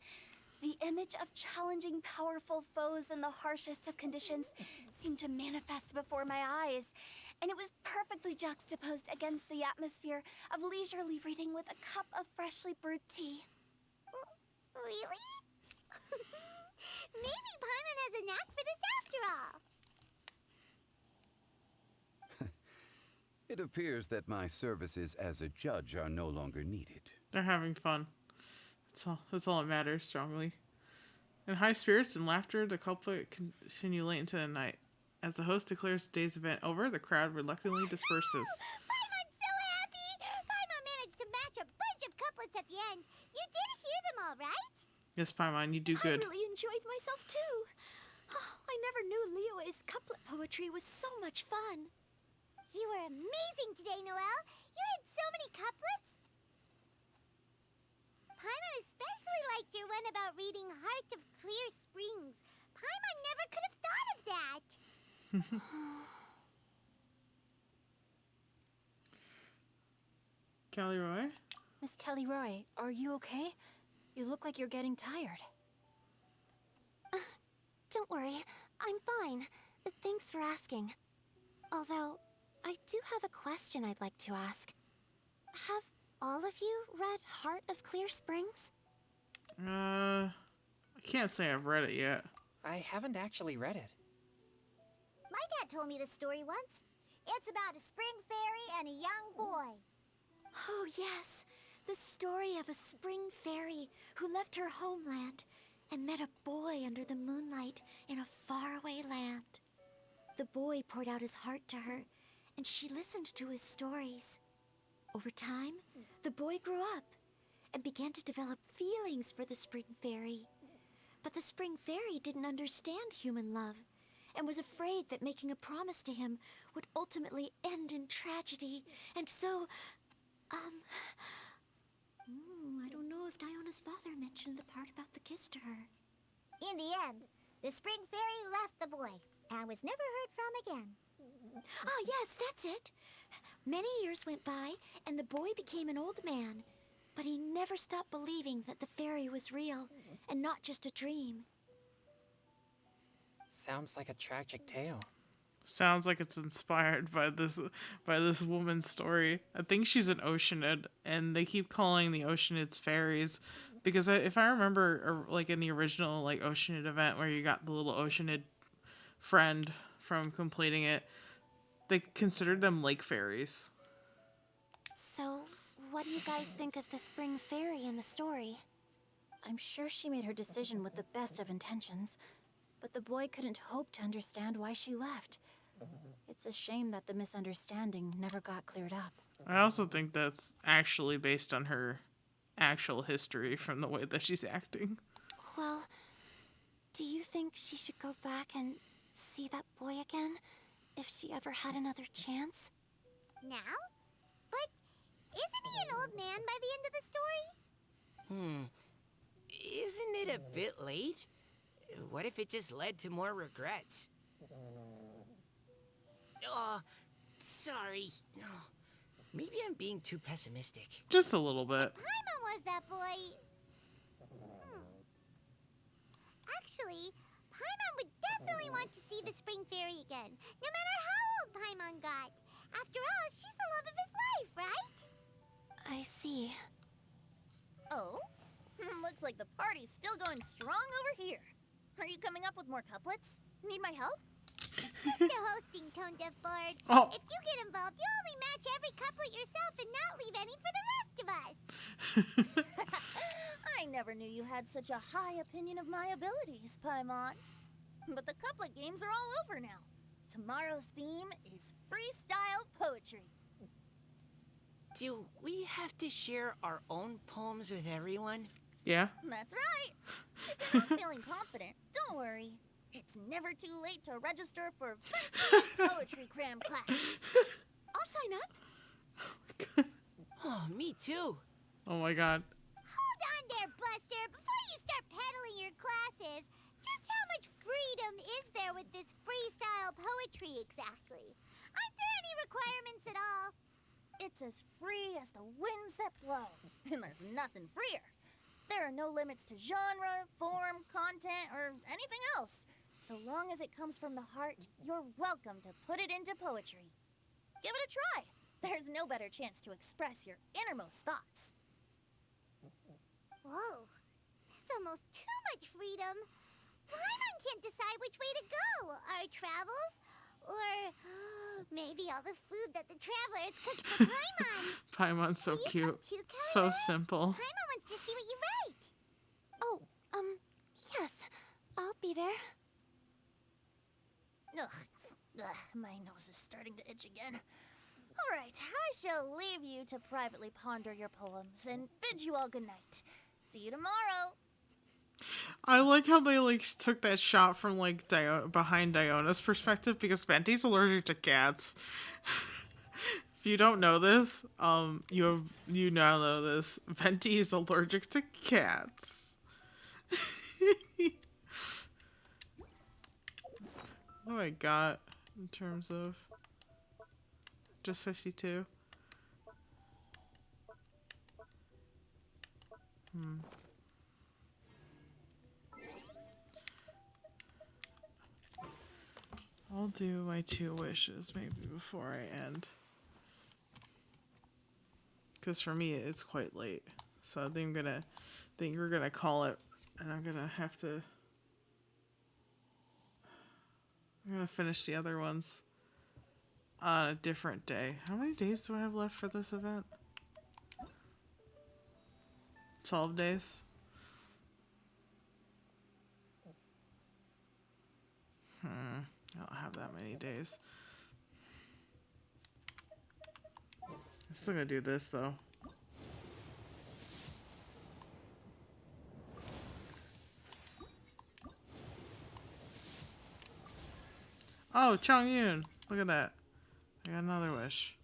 The image of challenging powerful foes in the harshest of conditions seemed to manifest before my eyes, and it was perfectly juxtaposed against the atmosphere of leisurely reading with a cup of freshly brewed tea. Really? Maybe Paimon has a knack for this after all. It appears that my services as a judge are no longer needed. They're having fun. That's all that matters, strongly. In high spirits and laughter, the couplet continue late into the night. As the host declares the day's event over, the crowd reluctantly disperses. Paimon's so happy! Paimon managed to match a bunch of couplets at the end. You did hear them all, right? Yes, Paimon, you do good. I really enjoyed myself too. Oh, I never knew Liyue's couplet poetry was so much fun. You were amazing today, Noelle. You did so many couplets. Paimon especially liked your one about reading Heart of Clear Springs. Paimon never could have thought of that. Callie Roy? Miss Kelly Roy, are you okay? You look like you're getting tired. Don't worry, I'm fine. Thanks for asking. Although, I do have a question I'd like to ask. Have all of you read Heart of Clear Springs? I can't say I've read it yet. I haven't actually read it. My dad told me the story once. It's about a spring fairy and a young boy. Oh, yes. The story of a spring fairy who left her homeland and met a boy under the moonlight in a faraway land. The boy poured out his heart to her, and she listened to his stories. Over time, the boy grew up and began to develop feelings for the spring fairy. But the spring fairy didn't understand human love and was afraid that making a promise to him would ultimately end in tragedy. And so, I don't know if Diona's father mentioned the part about the kiss to her. In the end, the spring fairy left the boy and was never heard from again. Oh, yes, that's it. Many years went by, and the boy became an old man. But he never stopped believing that the fairy was real, and not just a dream. Sounds like a tragic tale. Sounds like it's inspired by this woman's story. I think she's an Oceanid, and they keep calling the Oceanids fairies because if I remember, like in the original like Oceanid event where you got the little Oceanid friend from completing it, they considered them lake fairies. So, what do you guys think of the spring fairy in the story? I'm sure she made her decision with the best of intentions, but the boy couldn't hope to understand why she left. It's a shame that the misunderstanding never got cleared up. I also think that's actually based on her actual history from the way that she's acting. Well, do you think she should go back and see that boy again if she ever had another chance? Now? But isn't he an old man by the end of the story? Isn't it a bit late? What if it just led to more regrets? Oh, sorry. Maybe I'm being too pessimistic. Just a little bit. Paimon was that boy. Actually, Paimon would definitely want to see the spring fairy again, no matter how old Paimon got. After all, she's the love of his life, right? I see. Oh? Looks like the party's still going strong over here. Are you coming up with more couplets? Need my help? Skip the hosting, Tone Deaf Bard. Oh. If you get involved, you'll only match every couplet yourself and not leave any for the rest of us. I never knew you had such a high opinion of my abilities, Paimon. But the couplet games are all over now. Tomorrow's theme is freestyle poetry. Do we have to share our own poems with everyone? Yeah. That's right. If you're not feeling confident, don't worry. It's never too late to register for French Poetry Cram class. I'll sign up. Oh, me too. Oh my god. Hold on there, Buster. Before you start peddling your classes, just how much freedom is there with this freestyle poetry exactly? Aren't there any requirements at all? It's as free as the winds that blow, and there's nothing freer. There are no limits to genre, form, content, or anything else. So long as it comes from the heart, you're welcome to put it into poetry. Give it a try. There's no better chance to express your innermost thoughts. Whoa, that's almost too much freedom. Paimon can't decide which way to go. Our travels, or maybe all the food that the travelers cooked for Paimon. Paimon's so Will you cute. come too, So Calibre? simple. Paimon wants to see what you write. Oh, yes. I'll be there. Ugh, my nose is starting to itch again. All right, I shall leave you to privately ponder your poems and bid you all good night. See you tomorrow. I like how they like took that shot from like behind Diona's perspective because Venti's allergic to cats. If you don't know this, you now know this. Venti is allergic to cats. What do I got in terms of just 52? I'll do my 2 wishes maybe before I end. Because for me it's quite late. So I think we're gonna call it, and I'm gonna finish the other ones on a different day. How many days do I have left for this event? 12 days? I don't have that many days. I'm still gonna do this though. Oh, Chongyun! Look at that. I got another wish.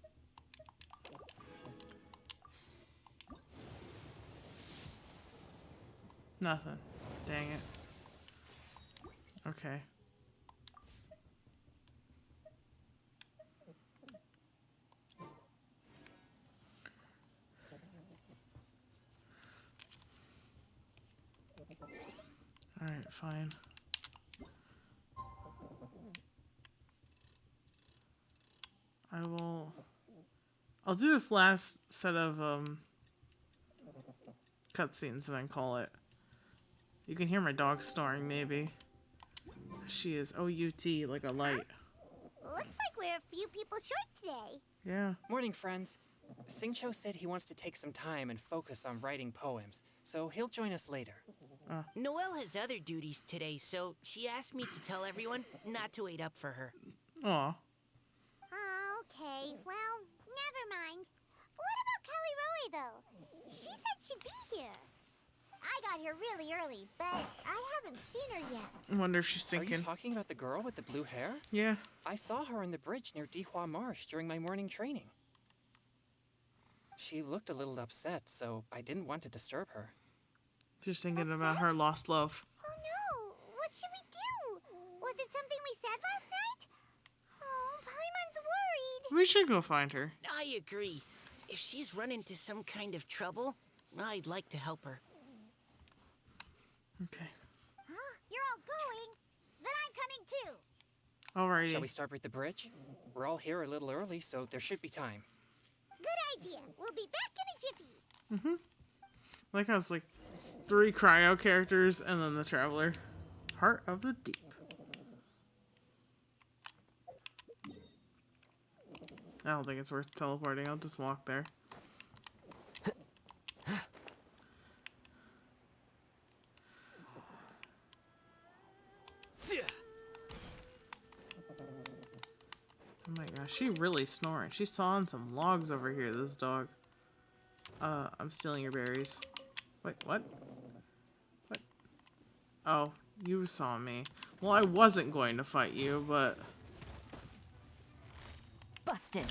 Nothing. Dang it. Okay. Alright, fine. I'll do this last set of cutscenes and then call it. You can hear my dog snoring maybe. She is OUT like a light. Looks like we're a few people short today. Yeah. Morning, friends. Singcho said he wants to take some time and focus on writing poems, so he'll join us later. Noelle has other duties today, so she asked me to tell everyone not to wait up for her. Aw. Okay, well, never mind. What about Kelly Roy, though? She said she'd be here. I got here really early, but I haven't seen her yet. I wonder if she's Are thinking. you talking about the girl with the blue hair? Yeah. I saw her on the bridge near Dihua Marsh during my morning training. She looked a little upset, so I didn't want to disturb her. She's thinking about her lost love. Oh no, what should we do? Was it something we said last night? Oh, Paimon's worried. We should go find her. I agree. If she's run into some kind of trouble, I'd like to help her. Okay. Huh? You're all going? Then I'm coming too. Alrighty. Shall we start with the bridge? We're all here a little early, so there should be time. Good idea. We'll be back in a jiffy. Like how it's like 3 cryo characters and then the traveler. Heart of the Deep. I don't think it's worth teleporting. I'll just walk there. Oh my gosh, she really snoring. She's sawing some logs over here, this dog. I'm stealing your berries. Wait, what? What? Oh, you saw me. Well, I wasn't going to fight you, but... Busted.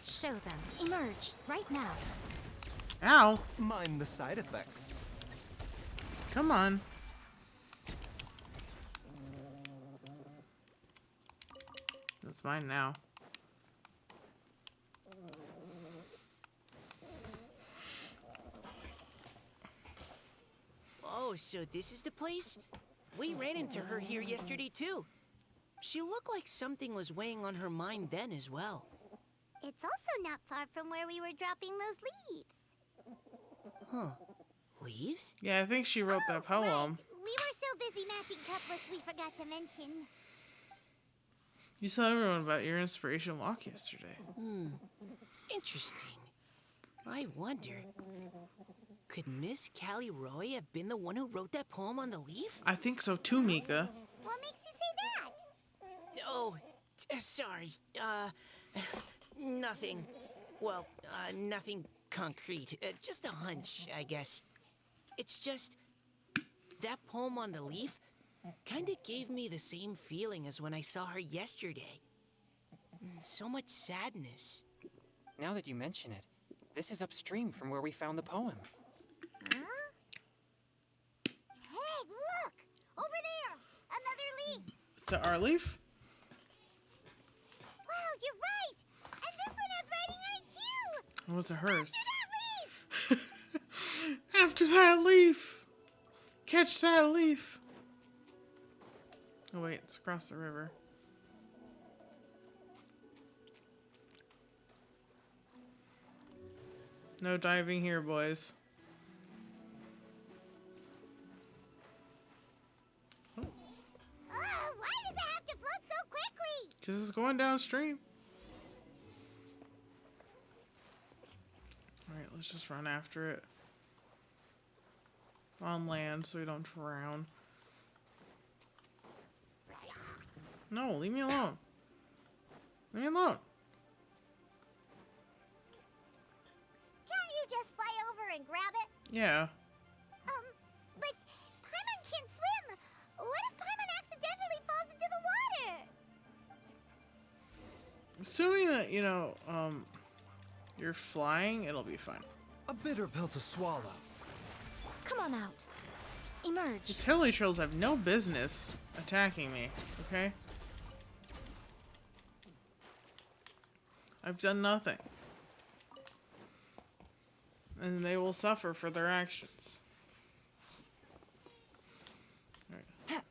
Show them. Emerge right now. Ow! Mind the side effects. Come on. That's mine now. Oh, so this is the place? We ran into her here yesterday, too. She looked like something was weighing on her mind then as well. It's also not far from where we were dropping those leaves. Huh. Leaves? Yeah, I think she wrote that poem. Right. We were so busy matching couplets we forgot to mention. You told everyone about your inspiration walk yesterday. Interesting. I wonder, could Miss Callie Roy have been the one who wrote that poem on the leaf? I think so too, Mika. What makes you say that? Oh, sorry. Nothing. Well, nothing concrete. Just a hunch, I guess. It's just, that poem on the leaf kinda gave me the same feeling as when I saw her yesterday. So much sadness. Now that you mention it, this is upstream from where we found the poem. Huh? Hey, look! Over there! Another leaf! Is that our leaf? Wow, you're right! And this one has writing on it too! Or was it hers? After that leaf! After that leaf! Catch that leaf! Oh wait, it's across the river. No diving here, boys. Why does it have to float so quickly? Because it's going downstream. Alright, let's just run after it. On land so we don't drown. No, leave me alone. Leave me alone. Can't you just fly over and grab it? Yeah. But Paimon can't swim. What if Paimon accidentally falls into the water? Assuming that, you know, you're flying, it'll be fine. A bitter pill to swallow. Come on out. Emerge. These hilly trolls have no business attacking me, okay? I've done nothing. And they will suffer for their actions. Right.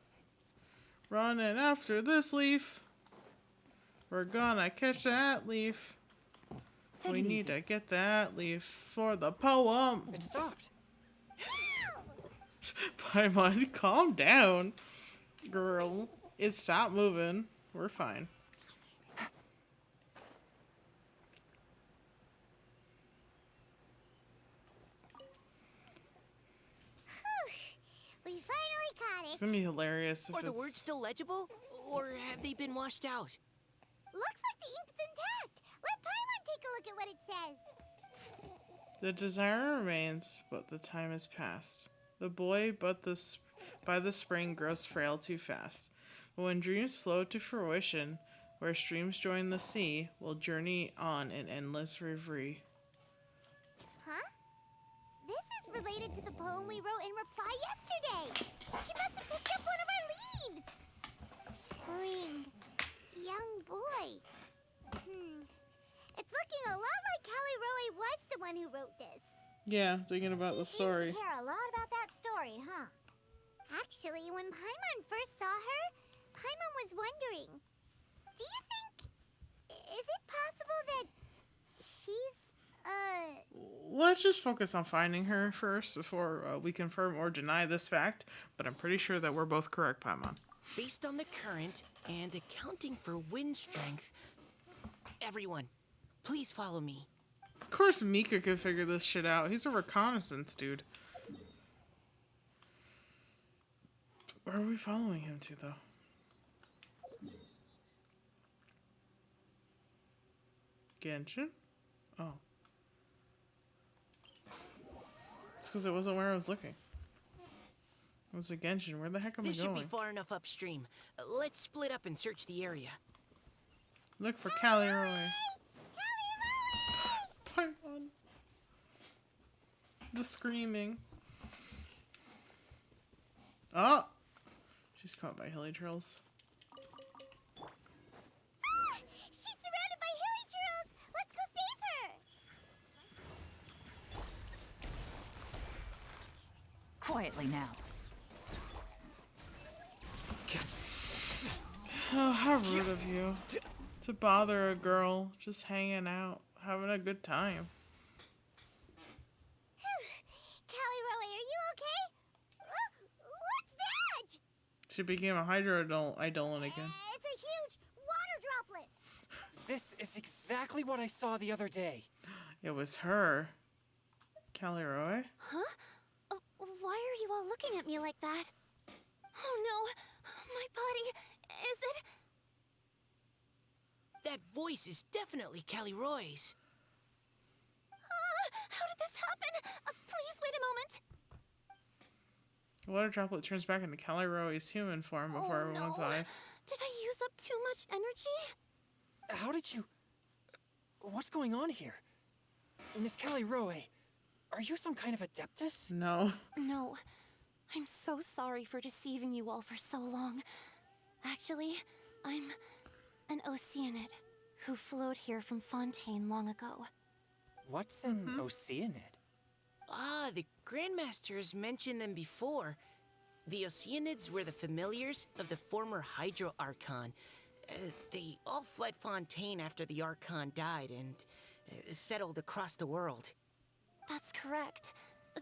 Running after this leaf. We're gonna catch that leaf. Take We it need easy. to get that leaf for the poem. It stopped. Paimon, calm down. Girl, it stopped moving. We're fine. We finally caught it. It's gonna be hilarious if Are the it's... words still legible? Or have they been washed out? Looks like the ink's intact. Let Paimon take a look at what it says. The desire remains, but the time is past. The boy by the spring grows frail too fast. But when dreams flow to fruition, where streams join the sea, we'll journey on in endless reverie. Huh? This is related to the poem we wrote in reply yesterday. She must have picked up one of our leaves. Spring. Young boy. It's looking a lot like Callie Roe was the one who wrote this. Yeah, thinking about the story. She seems to care a lot about that story, huh? Actually, when Paimon first saw her, Paimon was wondering, do you think... is it possible that she's, Let's just focus on finding her first before we confirm or deny this fact. But I'm pretty sure that we're both correct, Paimon. Based on the current and accounting for wind strength, everyone, Please follow me. Of course Mika could figure this shit out. He's a reconnaissance dude. Where are we following him to, though? Genshin? Oh. It's because it wasn't where I was looking. It was a Genshin. Where the heck am I This should going? be far enough upstream. Let's split up and search the area. Look for Caliroy. Paimon. The screaming. Oh! She's caught by hilly trails. She's surrounded by hilly churls! Let's go save her! Quietly now. Oh, how rude of you. To bother a girl just hanging out, having a good time. Caliroy, are you okay? What's that? She became a hydro idolin again. It's a huge water droplet. This is exactly what I saw the other day. It was her. Caliroy? Huh? Why are you all looking at me like that? Oh no, my body, is it? That voice is definitely Caliroy's. How did this happen? Please wait a moment. The water droplet turns back into Caliroy's human form before everyone's eyes. Did I use up too much energy? How did you... What's going on here? Miss Caliroy, are you some kind of adeptus? No. No. I'm so sorry for deceiving you all for so long. Actually, I'm an Oceanid who flowed here from Fontaine long ago. What's an Oceanid? Ah, the Grandmaster has mentioned them before. The Oceanids were the familiars of the former Hydro Archon. They all fled Fontaine after the Archon died and settled across the world. That's correct.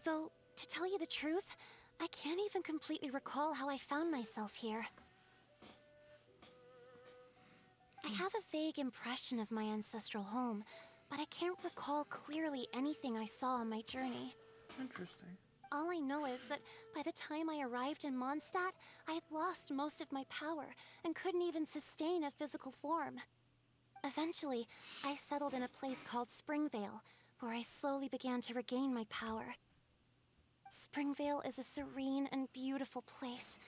Though, to tell you the truth, I can't even completely recall how I found myself here. I have a vague impression of my ancestral home, but I can't recall clearly anything I saw on my journey. Interesting. All I know is that by the time I arrived in Mondstadt, I had lost most of my power and couldn't even sustain a physical form. Eventually, I settled in a place called Springvale, where I slowly began to regain my power. Springvale is a serene and beautiful place.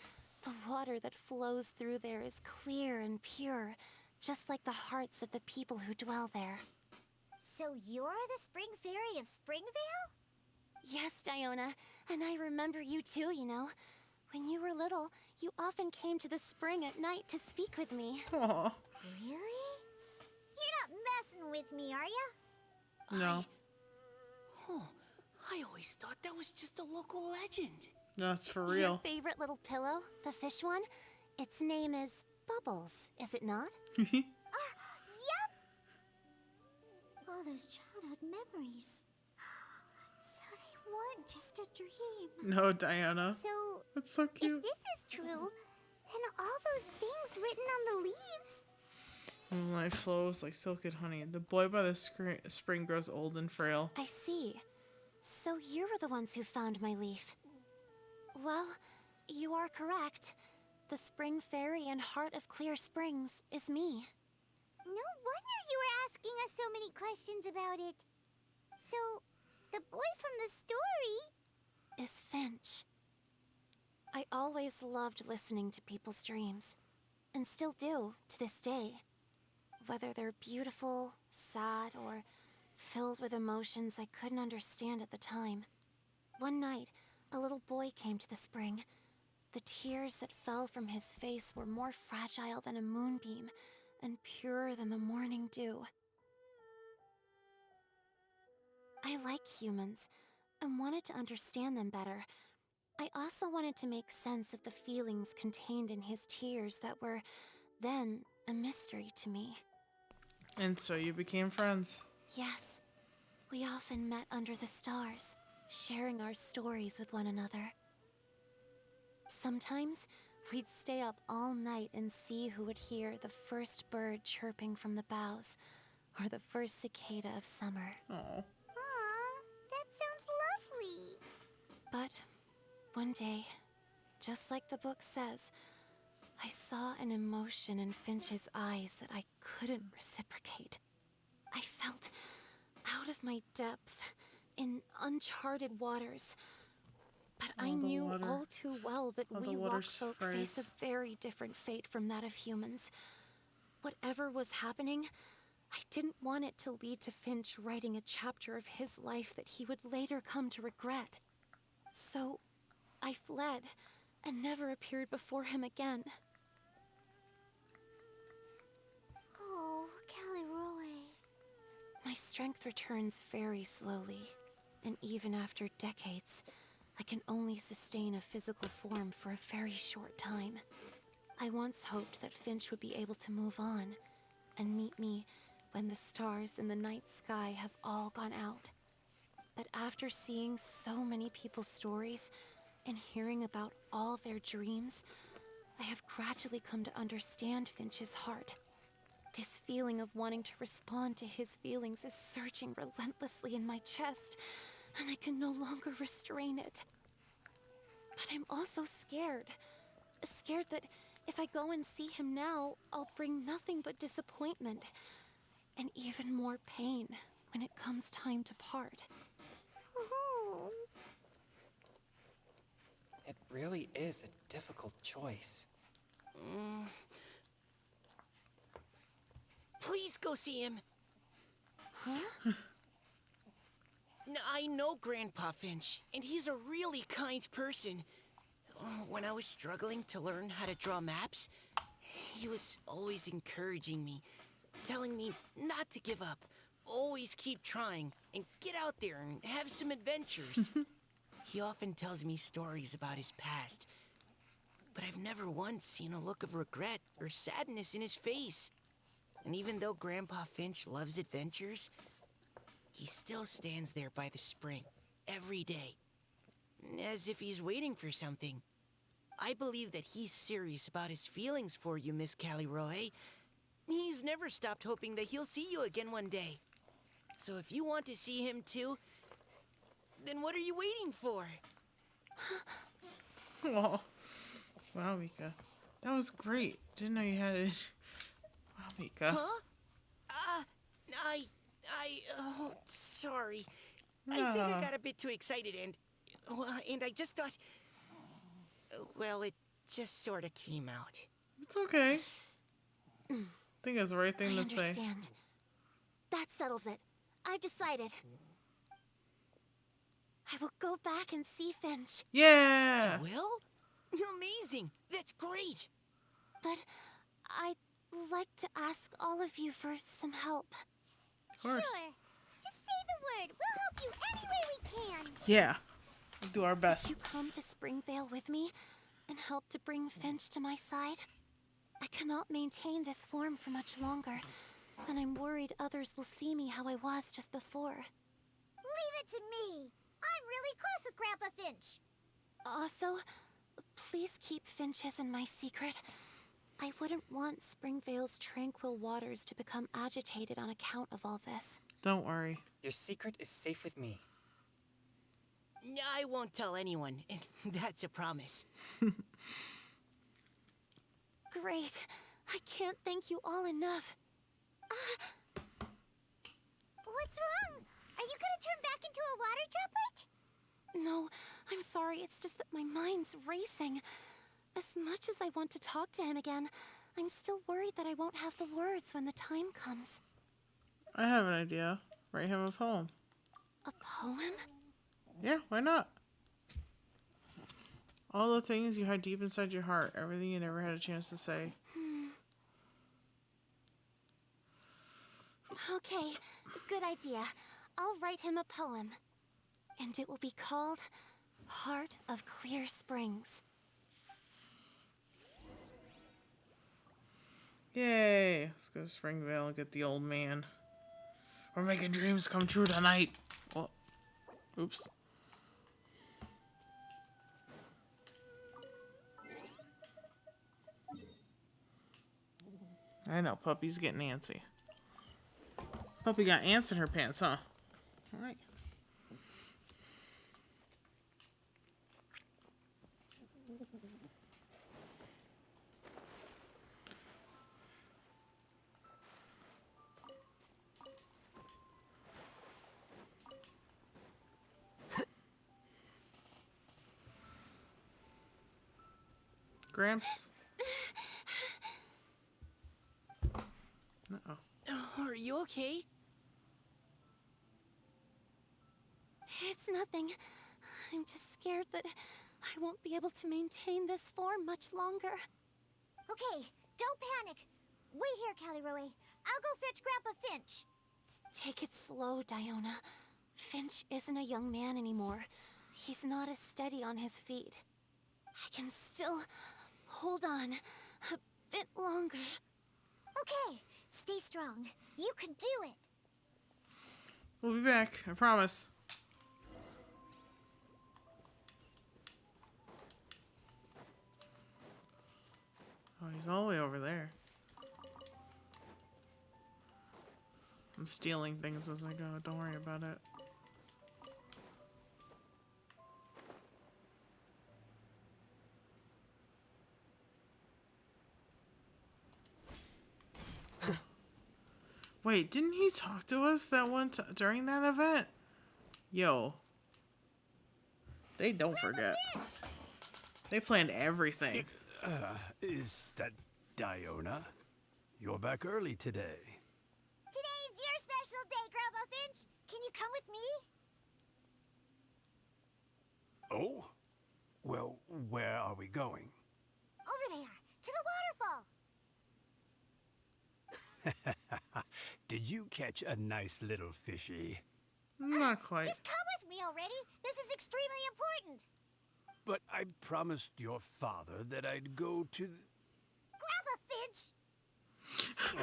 The water that flows through there is clear and pure, just like the hearts of the people who dwell there. So you're the Spring Fairy of Springvale? Yes, Diona, and I remember you too, you know. When you were little, you often came to the spring at night to speak with me. Aww. Really? You're not messing with me, are ya? No. Oh, I always thought that was just a local legend. That's for Your real. favorite little pillow, the fish one? Its name is Bubbles, is it not? Yep! All those childhood memories. So they weren't just a dream. No, Diana. So, That's so if cute. this is true, then all those things written on the leaves. Moonlight flows like silk and honey. The boy by the spring grows old and frail. I see. So you were the ones who found my leaf. Well, you are correct. The Spring Fairy and Heart of Clear Springs is me. No wonder you were asking us so many questions about it. So, the boy from the story... Is Finch. I always loved listening to people's dreams, and still do to this day. Whether they're beautiful, sad, or filled with emotions I couldn't understand at the time. One night, a little boy came to the spring. The tears that fell from his face were more fragile than a moonbeam, and purer than the morning dew. I like humans, and wanted to understand them better. I also wanted to make sense of the feelings contained in his tears that were, then, a mystery to me. And so you became friends. Yes, we often met under the stars, sharing our stories with one another. Sometimes, we'd stay up all night and see who would hear the first bird chirping from the boughs, or the first cicada of summer. Oh. Aw, that sounds lovely. But one day, just like the book says, I saw an emotion in Finch's eyes that I couldn't reciprocate. I felt out of my depth, in uncharted waters. But I knew all too well that we rock folk face a very different fate from that of humans. Whatever was happening, I didn't want it to lead to Finch writing a chapter of his life that he would later come to regret. So, I fled, and never appeared before him again. Oh, Caliroe. My strength returns very slowly, and even after decades, I can only sustain a physical form for a very short time. I once hoped that Finch would be able to move on, and meet me when the stars in the night sky have all gone out. But after seeing so many people's stories, and hearing about all their dreams, I have gradually come to understand Finch's heart. This feeling of wanting to respond to his feelings is surging relentlessly in my chest, and I can no longer restrain it. But I'm also scared. Scared that if I go and see him now, I'll bring nothing but disappointment, and even more pain when it comes time to part. Oh. It really is a difficult choice. Please go see him. I know Grandpa Finch, and he's a really kind person. When I was struggling to learn how to draw maps, he was always encouraging me, telling me not to give up, always keep trying, and get out there and have some adventures. He often tells me stories about his past, but I've never once seen a look of regret or sadness in his face. And even though Grandpa Finch loves adventures, he still stands there by the spring, every day, as if he's waiting for something. I believe that he's serious about his feelings for you, Miss Caliroe. He's never stopped hoping that he'll see you again one day. So if you want to see him too, then what are you waiting for? Oh. Wow, Mika. That was great. Didn't know you had it. Wow, Mika. Huh? Oh, sorry. I think I got a bit too excited and I just thought, well, it just sort of came out. It's okay. I think it's the right thing to say. I understand. That settles it. I've decided. I will go back and see Finch. Yeah! You will? Amazing! That's great! But I'd like to ask all of you for some help. Of course. Sure. Just say the word. We'll help you any way we can. Yeah. We'll do our best. Would you come to Springvale with me and help to bring Finch to my side? I cannot maintain this form for much longer, and I'm worried others will see me how I was just before. Leave it to me. I'm really close with Grandpa Finch. Also, please keep Finch's in my secret. I wouldn't want Springvale's tranquil waters to become agitated on account of all this. Don't worry. Your secret is safe with me. I won't tell anyone. That's a promise. Great. I can't thank you all enough. What's wrong? Are you gonna turn back into a water droplet? No, I'm sorry. It's just that my mind's racing. As much as I want to talk to him again, I'm still worried that I won't have the words when the time comes. I have an idea. Write him a poem. A poem? Yeah, why not? All the things you had deep inside your heart, everything you never had a chance to say. Okay, good idea. I'll write him a poem. And it will be called Heart of Clear Springs. Yay! Let's go to Springvale and get the old man. We're making dreams come true tonight. Oh, oops. I know, puppies get antsy. Hope you got ants in her pants, huh? Alright. Gramps? Uh-oh. Are you okay? It's nothing. I'm just scared that I won't be able to maintain this form much longer. Okay, don't panic. Wait here, Caliroe. I'll go fetch Grandpa Finch. Take it slow, Diona. Finch isn't a young man anymore. He's not as steady on his feet. I can still hold on a bit longer. Okay, stay strong. You can do it. We'll be back, I promise. Oh, he's all the way over there. I'm stealing things as I go, don't worry about it. Wait, didn't he talk to us that one during that event? Yo. They don't forget. They planned everything. Is that Diona? You're back early today. Today's your special day, Grandpa Finch. Can you come with me? Oh? Well, where are we going? Over there, to the waterfall. Did you catch a nice little fishy? Not quite. Just come with me already. This is extremely important. But I promised your father that I'd go to Grandpa Finch!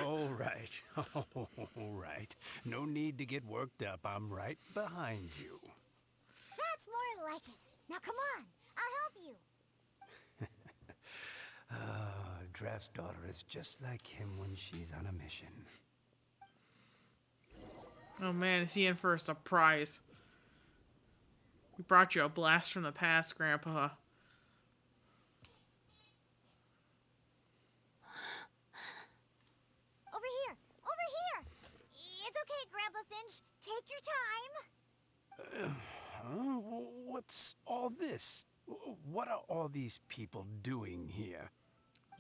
All right. All right. No need to get worked up. I'm right behind you. That's more like it. Now come on. I'll help you. Draft's daughter is just like him when she's on a mission. Oh man, is he in for a surprise? We brought you a blast from the past, Grandpa. Over here! Over here! It's okay, Grandpa Finch. Take your time. What's all this? What are all these people doing here?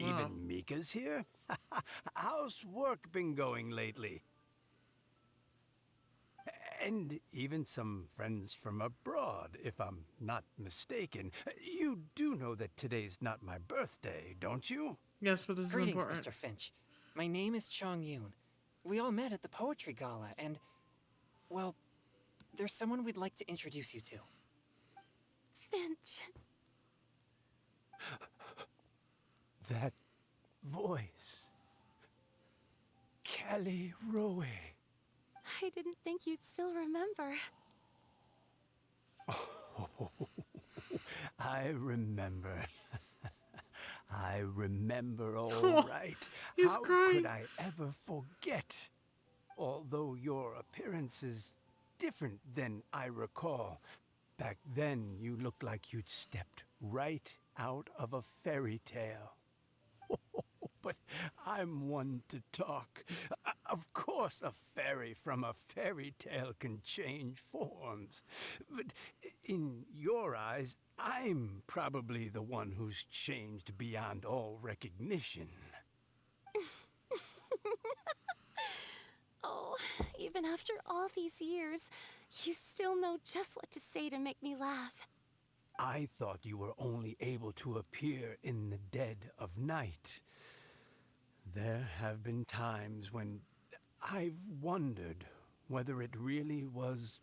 Even Mika's here? How's work been going lately? And even some friends from abroad, if I'm not mistaken. You do know that today's not my birthday, don't you? Yes, but this is Greetings, important. Mr. Finch. My name is Chong Yoon. We all met at the poetry gala, and, well, there's someone we'd like to introduce you to. Finch. That voice. Callie Rowe. I didn't think you'd still remember. Oh, I remember. I remember all right. He's How crying. could I ever forget? Although your appearance is different than I recall. Back then, you looked like you'd stepped right out of a fairy tale. But I'm one to talk. Of course, a fairy from a fairy tale can change forms. But in your eyes, I'm probably the one who's changed beyond all recognition. Oh, even after all these years, you still know just what to say to make me laugh. I thought you were only able to appear in the dead of night. There have been times when I've wondered whether it really was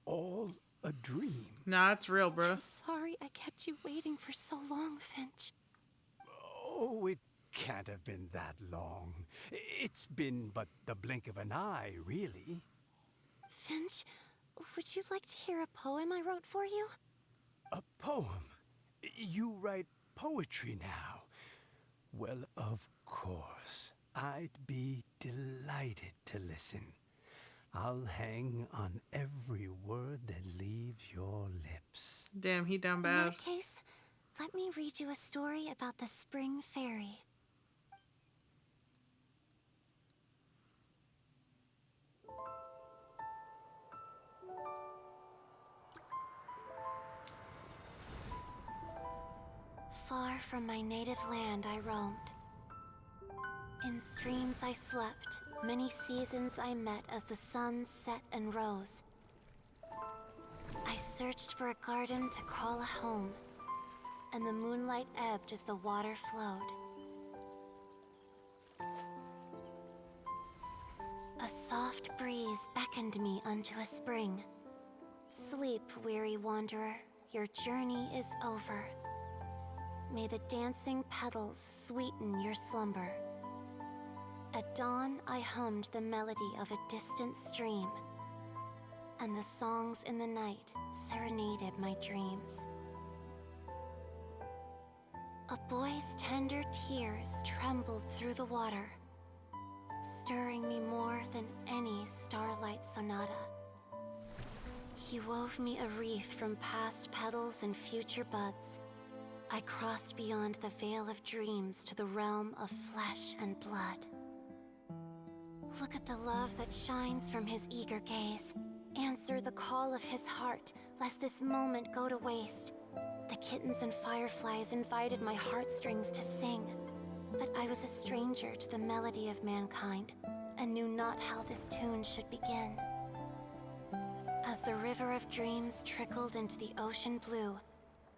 all a dream. Nah, it's real, bro. I'm sorry I kept you waiting for so long, Finch. Oh, it can't have been that long. It's been but the blink of an eye, really. Finch, would you like to hear a poem I wrote for you? A poem? You write poetry now? Well, of course. I'd be delighted to listen. I'll hang on every word that leaves your lips. Damn, he down In bad. that case, let me read you a story about the Spring Fairy. Far from my native land I roamed. In streams I slept, many seasons I met as the sun set and rose. I searched for a garden to call a home, and the moonlight ebbed as the water flowed. A soft breeze beckoned me unto a spring. Sleep, weary wanderer, your journey is over. May the dancing petals sweeten your slumber. At dawn, I hummed the melody of a distant stream, and the songs in the night serenaded my dreams. A boy's tender tears trembled through the water, stirring me more than any starlight sonata. He wove me a wreath from past petals and future buds. I crossed beyond the veil of dreams to the realm of flesh and blood. Look at the love that shines from his eager gaze. Answer the call of his heart, lest this moment go to waste. The kittens and fireflies invited my heartstrings to sing, but I was a stranger to the melody of mankind, and knew not how this tune should begin. As the river of dreams trickled into the ocean blue,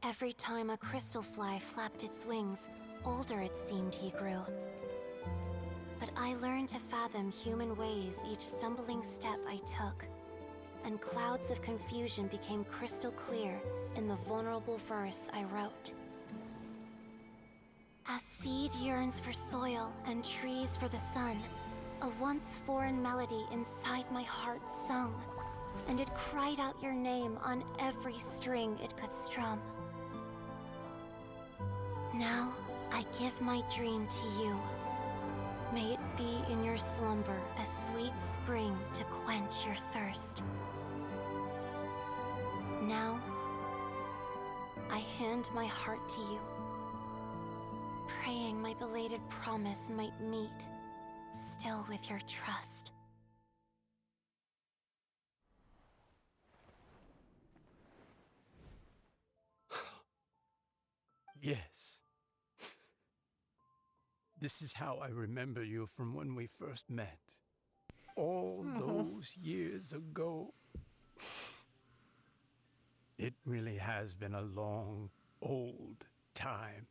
every time a crystal fly flapped its wings, older it seemed he grew. But I learned to fathom human ways each stumbling step I took, and clouds of confusion became crystal clear in the vulnerable verse I wrote. As seed yearns for soil and trees for the sun, a once foreign melody inside my heart sung, and it cried out your name on every string it could strum. Now, I give my dream to you. May it be in your slumber a sweet spring to quench your thirst. Now, I hand my heart to you, praying my belated promise might meet, still with your trust. Yes. This is how I remember you from when we first met. All those years ago. It really has been a long, old time,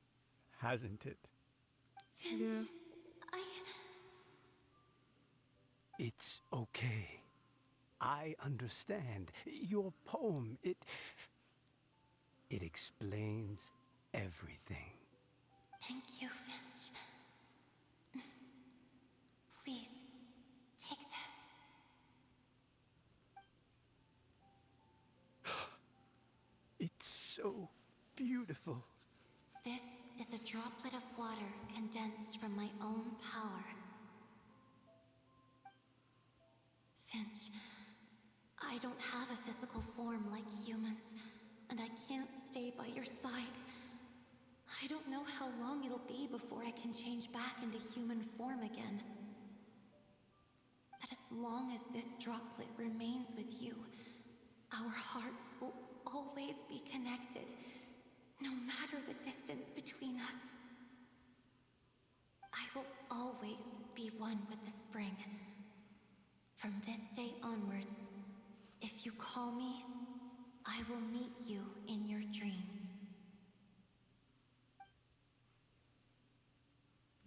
hasn't it? Yeah. It's okay. I understand. Your poem, it explains everything. Thank you, Finch. Please, take this. It's so beautiful. This is a droplet of water condensed from my own power. Finch, I don't have a physical form like humans, and I can't stay by your side. I don't know how long it'll be before I can change back into human form again. But as long as this droplet remains with you, our hearts will always be connected, no matter the distance between us. I will always be one with the spring. From this day onwards, if you call me, I will meet you in your dreams.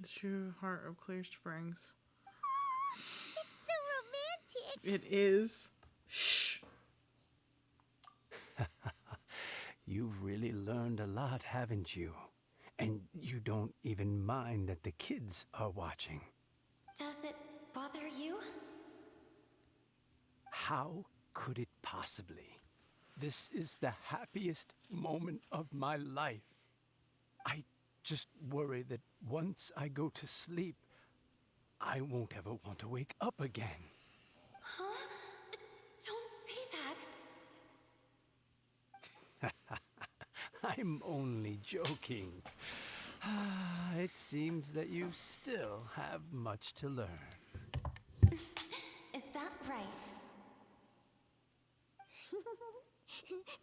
The true heart of Clear Springs. It's so romantic. It is. Shh. You've really learned a lot, haven't you? And you don't even mind that the kids are watching. Does it bother you? How could it possibly? This is the happiest moment of my life. I just worry that once I go to sleep, I won't ever want to wake up again. Huh? I'm only joking. It seems that you still have much to learn. Is that right?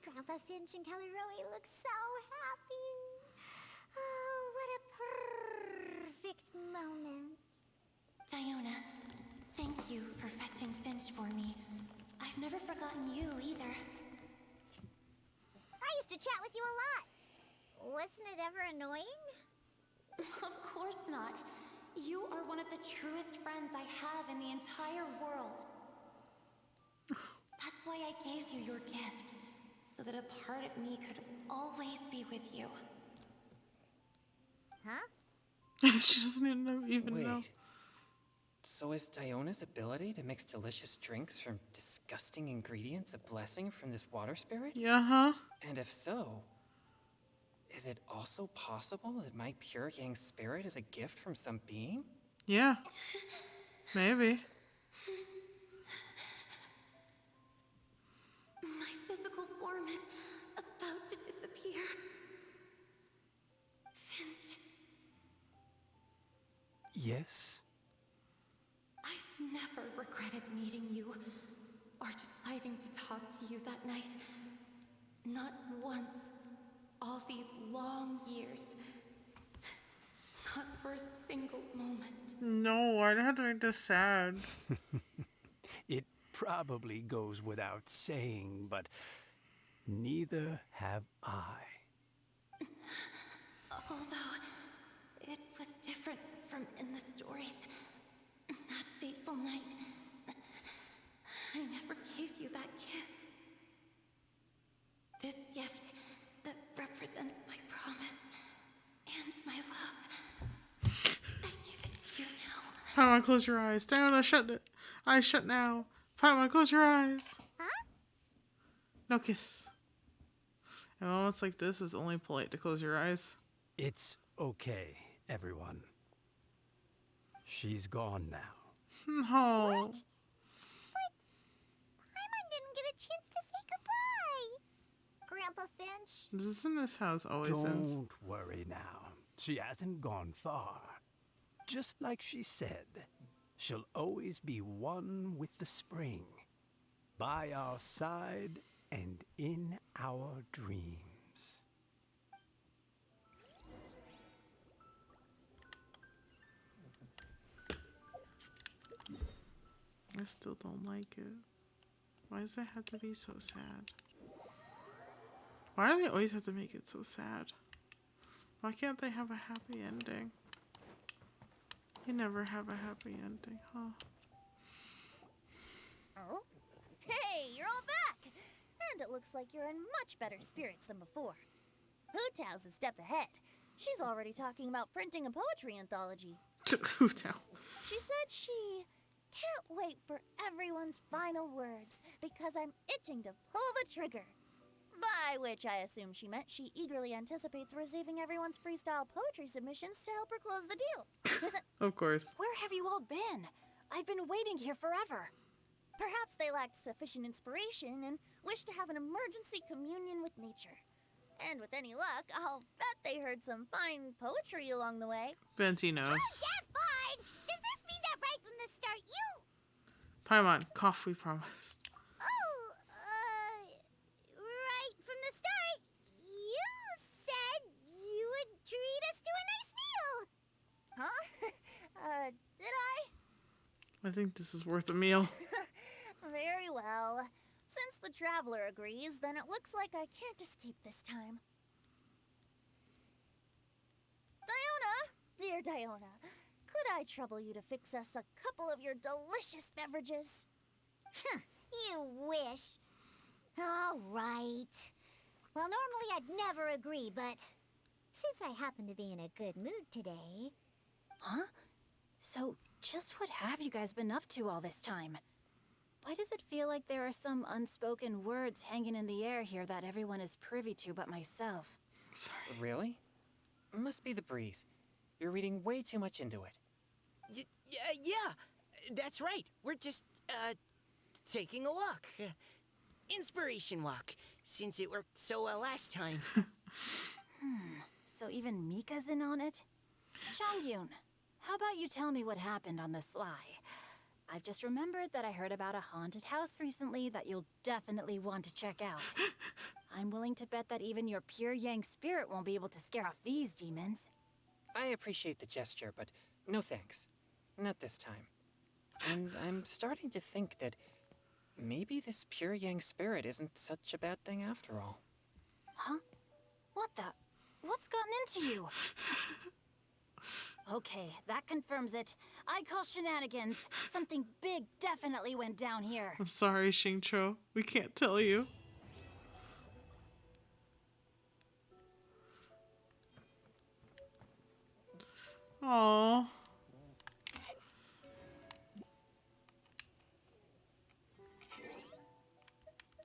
Grandpa Finch and Caleroe look so happy. Oh, what a perfect moment. Diona, thank you for fetching Finch for me. I've never forgotten you either. I used to chat with you a lot. Wasn't it ever annoying? Of course not. You are one of the truest friends I have in the entire world. That's why I gave you your gift, so that a part of me could always be with you. Huh? She doesn't even know. Wait. So is Diona's ability to mix delicious drinks from disgusting ingredients a blessing from this water spirit? Yeah, huh? And if so, is it also possible that my pure yang spirit is a gift from some being? Yeah. Maybe. My physical form is about to disappear. Finch, Yes? I've never regretted meeting you or deciding to talk to you that night. Not once. All these long years. Not for a single moment. No, why'd I have to make this sad? It probably goes without saying, but neither have I. Although it was different from in the stories. That fateful night, I never gave you that kiss. This gift that represents my promise and my love. I give it to you now. Paimon, close your eyes. Diona, shut it. Eyes shut now. Paimon, close your eyes. Huh? No kiss. In moments like this, it's only polite to close your eyes. It's okay, everyone. She's gone now. No. But Paimon didn't get a chance to say goodbye. Grandpa Finch. Isn't this how it always ends? Don't worry now. She hasn't gone far. Just like she said, she'll always be one with the spring. By our side and in our dreams. I still don't like it. Why does it have to be so sad? Why do they always have to make it so sad? Why can't they have a happy ending? You never have a happy ending, huh? Oh? Hey, you're all back! And it looks like you're in much better spirits than before. Hootow's a step ahead. She's already talking about printing a poetry anthology. Hootao. She said she can't wait for everyone's final words because I'm itching to pull the trigger. By which I assume she meant she eagerly anticipates receiving everyone's freestyle poetry submissions to help her close the deal. Of course. Where have you all been? I've been waiting here forever. Perhaps they lacked sufficient inspiration and wished to have an emergency communion with nature. And with any luck, I'll bet they heard some fine poetry along the way. Venti knows. Oh, yeah, fine. Does this mean that right from the start you... Paimon, cough, we promised. Oh, right from the start, you said you would treat us to a nice meal. Huh? Did I? I think this is worth a meal. Very well. Since the traveler agrees, then it looks like I can't escape this time. Diona, dear Diona, could I trouble you to fix us a couple of your delicious beverages? You wish. All right. Well, normally I'd never agree, but since I happen to be in a good mood today... Huh? So, just what have you guys been up to all this time? Why does it feel like there are some unspoken words hanging in the air here that everyone is privy to but myself? Sorry. Really? Must be the breeze. You're reading way too much into it. Yeah, that's right. We're just, taking a walk. Inspiration walk, since it worked so well last time. So even Mika's in on it? Chongyun, how about you tell me what happened on the sly? I've just remembered that I heard about a haunted house recently that you'll definitely want to check out. I'm willing to bet that even your pure Yang spirit won't be able to scare off these demons. I appreciate the gesture, but no thanks. Not this time. And I'm starting to think that maybe this pure Yang spirit isn't such a bad thing after all. Huh? What the? What's gotten into you? Okay, that confirms it. I call shenanigans. Something big definitely went down here. I'm sorry, Xingqiu. We can't tell you. Aww.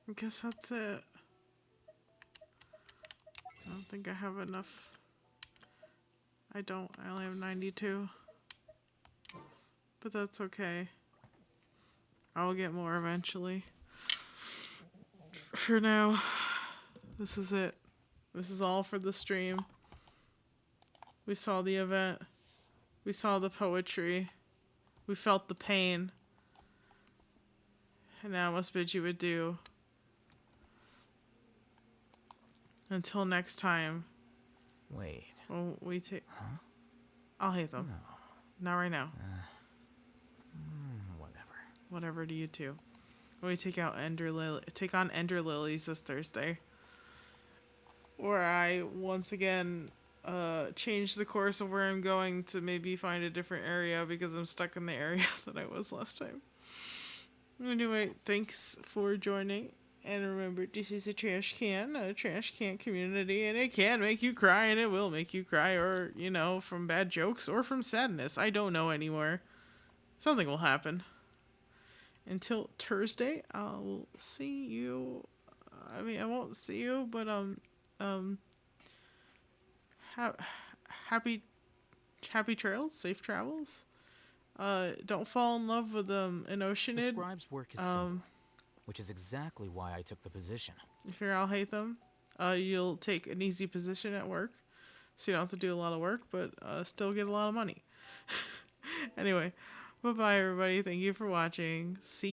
I guess that's it. I don't think I have enough. I don't. I only have 92. But that's okay. I'll get more eventually. For now, this is it. This is all for the stream. We saw the event. We saw the poetry. We felt the pain. And now I must bid you adieu. Until next time. Wait. Well, we take. Huh? I'll hate them. No. Not right now. Whatever. Whatever to you too. We take on Ender Lilies this Thursday. Where I once again change the course of where I'm going to maybe find a different area because I'm stuck in the area that I was last time. Anyway, thanks for joining. And remember, this is a trash can, not a trash can community, and it can make you cry, and it will make you cry, or, you know, from bad jokes, or from sadness. I don't know anymore. Something will happen. Until Thursday, I'll see you. I mean, I won't see you, but, happy trails, safe travels. Don't fall in love with, an Oceanid. The scribe's work is simple, which is exactly why I took the position. If you're Al Hatham, you'll take an easy position at work, so you don't have to do a lot of work, but still get a lot of money. Anyway, bye-bye, everybody. Thank you for watching. See